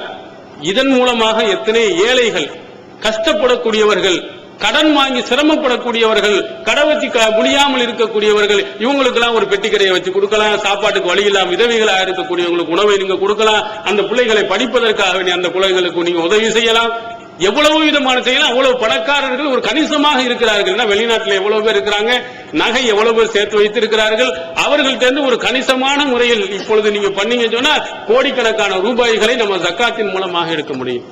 Speaker 2: இதன் மூலமாக எத்தனை ஏழைகள், கஷ்டப்படக்கூடியவர்கள், கடன் வாங்கி சிரமப்படக்கூடியவர்கள், கடை வச்சு முடியாமல் இருக்கக்கூடியவர்கள், இவங்களுக்கு எல்லாம் ஒரு பெட்டிக்கடையை வச்சு கொடுக்கலாம். சாப்பாட்டுக்கு வழி இல்லாம விதவைகளாக இருக்கக்கூடியவங்களுக்கு உணவை நீங்க கொடுக்கலாம். அந்த பிள்ளைகளை படிப்பதற்காக அந்த பிள்ளைகளுக்கு நீங்க உதவி செய்யலாம். எவ்வளவு விதமான செய்யலாம். அவ்வளவு பணக்காரர்கள் ஒரு கணிசமாக இருக்கிறார்கள். வெளிநாட்டில் எவ்வளவு பேர் இருக்கிறாங்க, நகை எவ்வளவு பேர் சேர்த்து வைத்திருக்கிறார்கள். அவர்கள்ட்ட ஒரு கணிசமான முறையில் இப்பொழுது நீங்க பண்ணீங்க சொன்னா கோடிக்கணக்கான ரூபாய்களை நம்ம ஜக்காத்தின் மூலமாக எடுக்க முடியும்.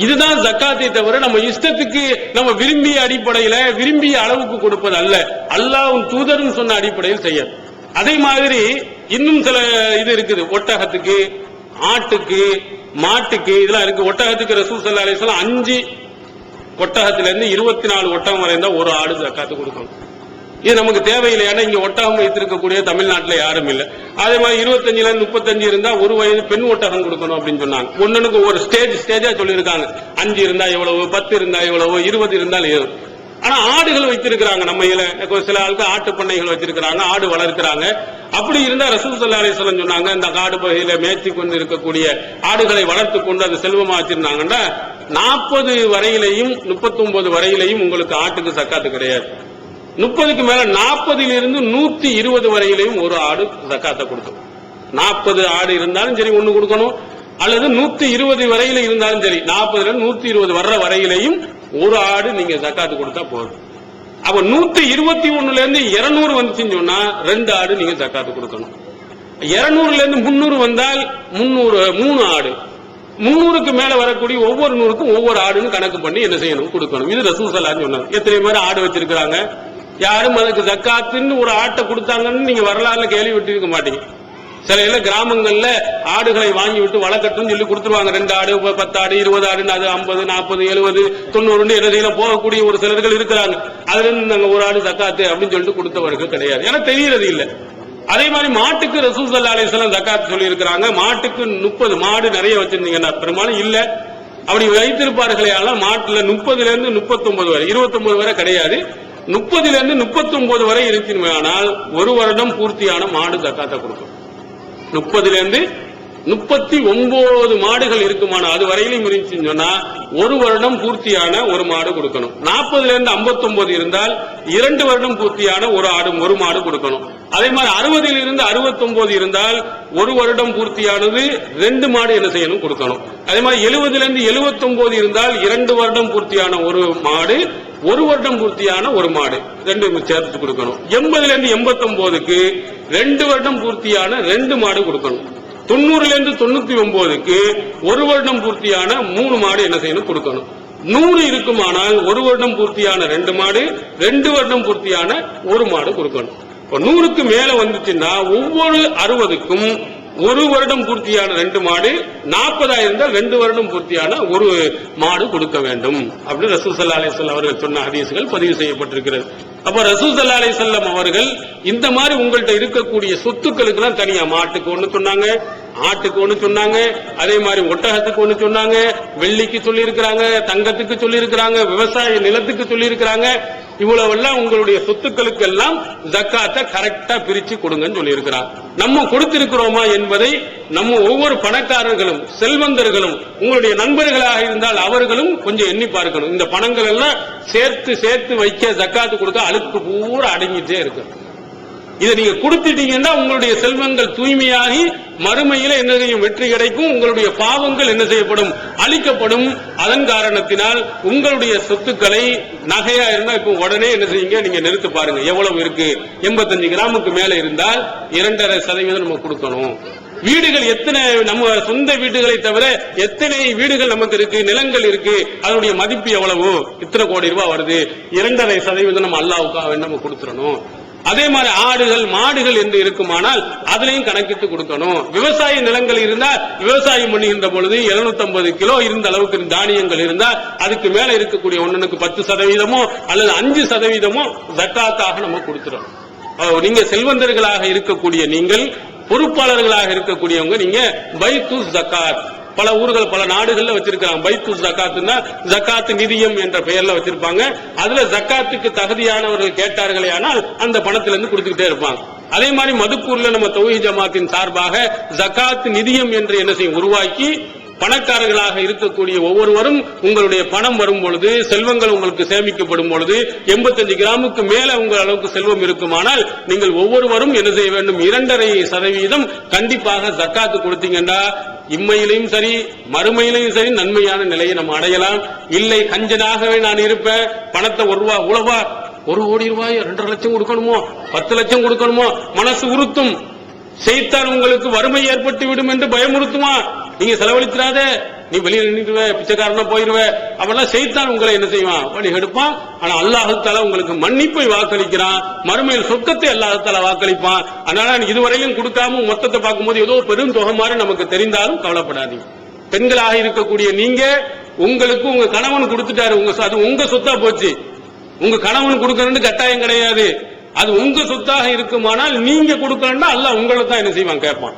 Speaker 2: இதுதான் ஜக்காத்தை தவிர நம்ம இஷ்டத்துக்கு நம்ம விரும்பிய அடிப்படையில விரும்பிய அளவுக்கு கொடுப்பது அல்ல, அல்லாஹ்வும் தூதரும் சொன்ன அடிப்படையில் செய்ய. அதே மாதிரி இன்னும் சில இது இருக்குது. ஒட்டகத்துக்கு, ஆட்டுக்கு, மாட்டுக்கு இதெல்லாம் இருக்கு. ஒட்டகத்துக்கு ரசூல் ஸல்லல்லாஹு அலைஹி வஸல்லம் 5 ஒட்டகத்திலிருந்து 24 ஒட்டகம் வரை இருந்தா ஒரு ஆடு ஜக்காத்து கொடுக்கணும். இது நமக்கு தேவையில்லை. ஏன்னா இங்க ஒட்டகம் வைத்திருக்கக்கூடிய தமிழ்நாட்டில் யாரும் இல்லை. அதே மாதிரி 25ல இருந்து 35 இருந்தா ஒரு வயது பெண் ஒட்டகம் கொடுக்கணும் அப்படின்னு சொன்னாங்க. ஒன்னுக்கு ஒரு ஸ்டேஜா சொல்லியிருக்காங்க. 5 இருந்தா எவ்வளவு, 10 இருந்தா எவ்வளவு, 20 இருந்தால் எவ்வளவு. ஆனா ஆடுகள் வைத்திருக்கிறாங்க. நம்ம சில ஆளுக்கு ஆட்டு பண்ணைகள் வச்சிருக்கிறாங்க, ஆடு வளர்க்கிறாங்க. அப்படி இருந்தா ரசூல் ஸல்லல்லாஹு அலைஹி வஸல்லம் சொன்னாங்க, இந்த காடு பகுதியில மேய்ச்சி கொண்டு இருக்கக்கூடிய ஆடுகளை வளர்த்து கொண்டு அது செல்வமா வச்சிருந்தாங்கன்னா 40 வரையிலையும் 39 வரையிலையும் உங்களுக்கு ஆட்டுக்கு சக்காத்து கிடையாது. 30க்கு மேல 40ல் இருந்து 120 வரையிலையும் ஒரு ஆடு ஜக்காத்தை கொடுக்கும். 40 ஆடு இருந்தாலும் சரி ஒண்ணு கொடுக்கணும், அல்லது 120 வரையில இருந்தாலும் சரி 40ல இருந்து 120 வர்ற வரையிலையும் ஒரு ஆடு நீங்க ஜக்காத்து கொடுத்தா போதும். அப்ப 121ல இருந்து 200 வந்துச்சுன்னு சொன்னா 2 ஆடு நீங்க ஜக்காத்து கொடுக்கணும். 200ல இருந்து 300 வந்தால் 3 ஆடு. 300க்கு மேல வரக்கூடிய ஒவ்வொரு 100க்கும் ஒவ்வொரு ஆடுன்னு கணக்கு பண்ணி என்ன செய்யணும், கொடுக்கணும். இது ரசூல் ஸல்லல்லாஹு அலைஹி வஸல்லம். எத்தனை பேர் ஆடு வச்சிருக்காங்க, யாரும் அதுக்கு ஜக்காத்துன்னு ஒரு ஆட்டை கொடுத்தாங்கன்னு நீங்க வரலாறுல கேள்விப்பட்டு இருக்க மாட்டீங்க. சில கிராமங்கள்ல ஆடுகளை வாங்கி விட்டு வளர்க்கட்டும் சொல்லி கொடுத்துருவாங்க. 2 ஆடு, 10 ஆடு, 20 ஆடு, அது 50, 40, 70, 90 இடத்துல போகக்கூடிய ஒரு சிலர்கள் இருக்கிறாங்க. அதுல இருந்து நாங்க ஒரு ஆடு ஜக்காத்து அப்படின்னு சொல்லிட்டு கொடுத்தவர்கள் கிடையாது. ஏன்னா தெரியறது இல்ல. அதே மாதிரி மாட்டுக்கு ரசூல் ஸல்லல்லாஹு அலைஹி வஸல்லம் ஜக்காத் சொல்லி இருக்கிறாங்க. மாட்டுக்கு 30 மாடு நிறைய வச்சிருந்தீங்கன்னா பெரும்பாலும் இல்ல, அப்படி வைத்திருப்பார்களே. ஆனால் மாட்டுல 30ல இருந்து 39 வரை, 29 வரை கிடையாது, 30ல இருந்து 39 வரை இருக்குமே. ஆனால் ஒரு வருடம் பூர்த்தியான மாடு ஜக்காத்தை கொடுக்கும். 30ல இருந்து 39 மாடுகள் இருக்குமான அது வரையிலும் இருந்துச்சுன்னு சொன்னா ஒரு வருடம் பூர்த்தியான ஒரு மாடு கொடுக்கணும். 40ல இருந்து 59 இருந்தால் 2 வருடம் பூர்த்தியான ஒரு மாடு கொடுக்கணும். அதே மாதிரி 60ல் இருந்து 69 இருந்தால் ஒரு வருடம் பூர்த்தியானது 2 மாடு என்ன செய்யணும், கொடுக்கணும். அதே மாதிரி 70ல இருந்து 79 இருந்தால் 2 வருடம் பூர்த்தியான ஒரு மாடு, ஒரு வருடம் பூர்த்தியான ஒரு மாடு, 2 சேர்த்து கொடுக்கணும். 80ல இருந்து 89க்கு 2 வருடம் பூர்த்தியான 2 மாடு கொடுக்கணும். 90ல இருந்து 99க்கு ஒரு வருடம் பூர்த்தியான 3 மாடு என்ன செய்யணும், கொடுக்கணும். 100 இருக்குமானால் ஒரு வருடம் பூர்த்தியான 2 மாடு, 2 வருடம் பூர்த்தியான ஒரு மாடு கொடுக்கணும். 100க்கு மேல வந்துச்சுன்னா ஒவ்வொரு 60க்கும் ஒரு வருடம் பூர்த்தியான 2 மாடு, 40 இருந்தால் 2 வருடம் பூர்த்தியான ஒரு மாடு கொடுக்க வேண்டும் அப்படின்னு ரசூல் ஸல்லல்லாஹு அலைஹி வஸல்லம் அவர்கள் சொன்ன ஹதீஸ்கள் பதிவு செய்யப்பட்டிருக்கிறது. அப்ப ரசூல் ஸல்லல்லாஹு அலைஹி வஸல்லம் அவர்கள் இந்த மாதிரி உங்கள்கிட்ட இருக்கக்கூடிய சொத்துக்களுக்கு எல்லாம் தனியா மாட்டுக்கு ஒண்ணு சொன்னாங்க, ஆட்டுக்கு ஒண்ணு சொன்னாங்க, அதே மாதிரி ஒட்டகத்துக்கு ஒண்ணு சொன்னாங்க, வெள்ளிக்கு சொல்லி இருக்கிறாங்க, தங்கத்துக்கு சொல்லி இருக்கிறாங்க, விவசாய நிலத்துக்கு சொல்லி இருக்கிறாங்க. இவ்வளவு எல்லாம் உங்களுடைய சொத்துக்களுக்கு எல்லாம் ஜக்காத்தை கரெக்டா பிரிச்சு கொடுங்கன்னு சொல்லி இருக்கிறார். நம்ம கொடுத்திருக்கிறோமா என்பதை நம்ம ஒவ்வொரு பணக்காரர்களும் செல்வந்தர்களும் உங்களுடைய நண்பர்களாக இருந்தால் அவர்களும் கொஞ்சம் எண்ணி பார்க்கணும். இந்த பணங்கள் எல்லாம் சேர்த்து சேர்த்து வைக்க ஜக்காத்து கொடுக்க அழுக்கு பூரா அடங்கிட்டே இருக்கு. இதை நீங்க கொடுத்துட்டீங்கன்னா உங்களுடைய செல்வங்கள் தூய்மையாகி மறுமையில என்ன செய்யும், வெற்றி கிடைக்கும். உங்களுடைய பாவங்கள் என்ன செய்யப்படும், அழிக்கப்படும். அதன் காரணத்தினால் உங்களுடைய சொத்துக்களை நகையா இருந்தா இப்ப உடனே என்ன செய்யுங்க, நீங்க நிறுத்து பாருங்க எவ்வளவு இருக்கு. 85 கிராமுக்கு மேல இருந்தால் 2.5% நம்ம கொடுக்கணும். வீடுகள் எத்தனை, நம்ம சொந்த வீடுகளை தவிர எத்தனை வீடுகள் நமக்கு இருக்கு, நிலங்கள் இருக்கு, அதனுடைய மதிப்பு எவ்வளவு, இத்தனை கோடி ரூபாய் வருது, 2.5% நம்ம அல்லாஹ்வுக்காக நம்ம கொடுத்துடணும். அதே மாதிரி ஆடுகள் மாடுகள் என்று இருக்குமானால் அதிலையும் கணக்கிட்டு கொடுக்கணும். விவசாய நிலங்கள் இருந்தால் விவசாயம் பண்ணுகின்ற பொழுது 750 கிலோ இருந்த அளவுக்கு தானியங்கள் இருந்தால் அதுக்கு மேல இருக்கக்கூடிய ஒன்னுக்கு 10% அல்லது 5% ஜக்காத்தாக நம்ம கொடுத்துறோம். நீங்க செல்வந்தர்களாக இருக்கக்கூடிய நீங்கள், பொறுப்பாளர்களாக இருக்கக்கூடியவங்க, நீங்க பைத்து ஜக்காத் பல ஊர்கள் பல நாடுகள்ல வச்சிருக்காங்க. பைத்து ஜக்காத்துன்னா ஜக்காத்து நிதியம் என்ற பெயர்ல வச்சிருப்பாங்க. அதுல ஜக்காத்துக்கு தகுதியானவர்கள் கேட்டார்களே ஆனால் அந்த பணத்திலிருந்து கொடுத்துக்கிட்டே இருப்பாங்க. அதே மாதிரி மதுக்கூர்ல நம்ம தௌஹீத் ஜமாத்தின் சார்பாக ஜக்காத் நிதியம் என்று என்ன செய்யும் உருவாக்கி பணக்காரர்களாக இருக்கக்கூடிய ஒவ்வொருவரும் உங்களுடைய பணம் வரும் பொழுது, செல்வங்கள் உங்களுக்கு சேமிக்கப்படும் பொழுது 85 கிராமுக்கு மேல உங்கள் அளவுக்கு செல்வம் இருக்குமானால் நீங்கள் ஒவ்வொருவரும் என்ன செய்ய வேண்டும், 2.5% கண்டிப்பாக ஜக்காத்து கொடுத்தீங்கன்னா இம்மையிலையும் சரி மறுமையிலையும் சரி நன்மையான நிலையை நம்ம அடையலாம். இல்லை கஞ்சனாகவே நான் இருப்பேன், பணத்தை உழவா 1 கோடி ரூபாய் 2.5 லட்சம் கொடுக்கணுமோ 10 லட்சம் கொடுக்கணுமோ மனசு உறுத்தும். செய்தான் உங்களுக்கு வறுமை ஏற்பட்டு விடும் என்று பயமுறுத்துமா, நீங்க செலவழிச்சிடாத, நீ வெளியே நின்றுடுவ, பிச்சைக்காரனா போயிருவ, அவெல்லாம் செய்தான் உங்களை என்ன செய்வான், வழி எடுப்பான். ஆனா அல்லாஹ் தஆலா உங்களுக்கு மன்னிப்பை வாக்களிக்கிறான், மறுமையில் சொர்க்கத்தை அல்லாஹ் தஆலா வாக்களிப்பான். அதனால இதுவரையிலும் கொடுக்காம மொத்தத்தை பார்க்கும்போது ஏதோ பெரும் தொகை மாதிரி நமக்கு தெரிந்தாலும் கவலைப்படாதீங்க. பெண்களாக இருக்கக்கூடிய நீங்க உங்களுக்கு உங்க கணவன் கொடுத்துட்டாரு, அது உங்க சொத்தா போச்சு. உங்க கணவன் கொடுக்கணும்னு கட்டாயம் கிடையாது. அது உங்க சொத்தாக இருக்குமானால் நீங்க கொடுக்கணும்னா அல்லாஹ் உங்களை தான் என்ன செய்வான் கேட்பான்.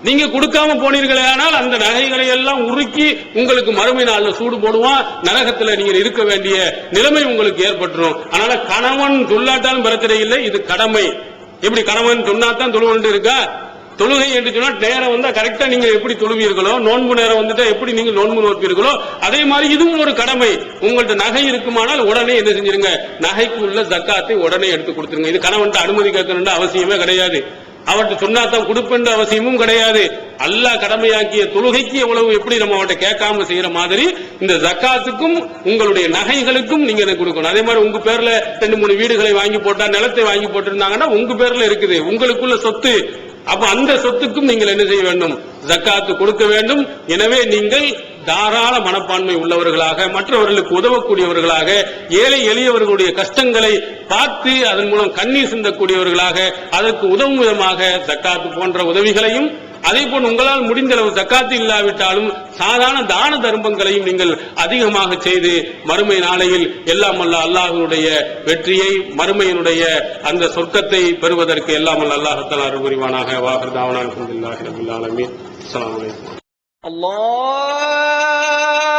Speaker 2: நீங்க கொடுக்காம போனீர்களே ஆனால் அந்த நகைகளை எல்லாம் உருக்கி உங்களுக்கு மறுமை நாள்ல சூடு போடுவான். நரகத்துல நீங்க இருக்க வேண்டிய நிலைமை உங்களுக்கு ஏற்பட்டுரும். அதனால கணவன் சொல்லாட்டாலும் பிரச்சனை இல்லை, இது கடமை. எப்படி கணவன் சொன்னாதான் தொழுவன் இருக்கா, தொழுகை என்று சொன்னா நேரம் வந்தா கரெக்டா நீங்க எப்படி தொழுவீர்களோ, நோன்பு நேரம் வந்துட்டா எப்படி நீங்க நோன்பு நோப்பீர்களோ அதே மாதிரி இதுவும் ஒரு கடமை. உங்கள்ட்ட நகை இருக்குமானால் உடனே என்ன செஞ்சிருங்க, நகைக்கு உள்ள ஜக்காத்தை உடனே எடுத்து கொடுத்துருங்க. இது கணவன் அனுமதி கேட்கணும்னு அவசியமே கிடையாது, அவர்கிட்ட சொன்னாதான் கொடுப்பேன் அவசியமும் கிடையாது. அல்லாஹ் கடமையாக்கிய தொழுகைக்கு எவ்வளவு எப்படி நம்ம அவர்கிட்ட கேட்காம செய்யற மாதிரி இந்த ஜக்காத்துக்கும் உங்களுடைய நகைகளுக்கும் நீங்க எனக்கு கொடுக்கணும். அதே மாதிரி உங்க பேர்ல 2-3 வீடுகளை வாங்கி போட்டா, நிலத்தை வாங்கி போட்டிருந்தாங்கன்னா உங்க பேர்ல இருக்குது, உங்களுக்குள்ள சொத்து. அப்ப அந்த சொத்துக்கும் நீங்கள் என்ன செய்ய வேண்டும், ஜக்காத்து கொடுக்க வேண்டும். எனவே நீங்கள் தாராள மனப்பான்மை உள்ளவர்களாக, மற்றவர்களுக்கு உதவக்கூடியவர்களாக, ஏழை எளியவர்களுடைய கஷ்டங்களை பார்த்து அதன் மூலம் கண்ணீர் சிந்தக்கூடியவர்களாக, அதற்கு உதவும் விதமாக ஜக்காத்து போன்ற உதவிகளையும், அதே போல் உங்களால் முடிந்தளவு ஜக்காத்து இல்லாவிட்டாலும் சாதாரண தான தர்மங்களையும் நீங்கள் அதிகமாக செய்து மறுமை நாளையில் எல்லாம் அல்ல அல்லாஹ்வுடைய வெற்றியை, மறுமையினுடைய அந்த சொர்க்கத்தை பெறுவதற்கு எல்லாம் அல்ல அல்லாஹ் தஆலா அருள் புரிவானாக. வாஹிர் தாவனா அல்ஹம்துலில்லாஹி ரப்பில் ஆலமீன். அஸ்ஸலாமு அலைக்கும்.
Speaker 9: அல்லாஹ்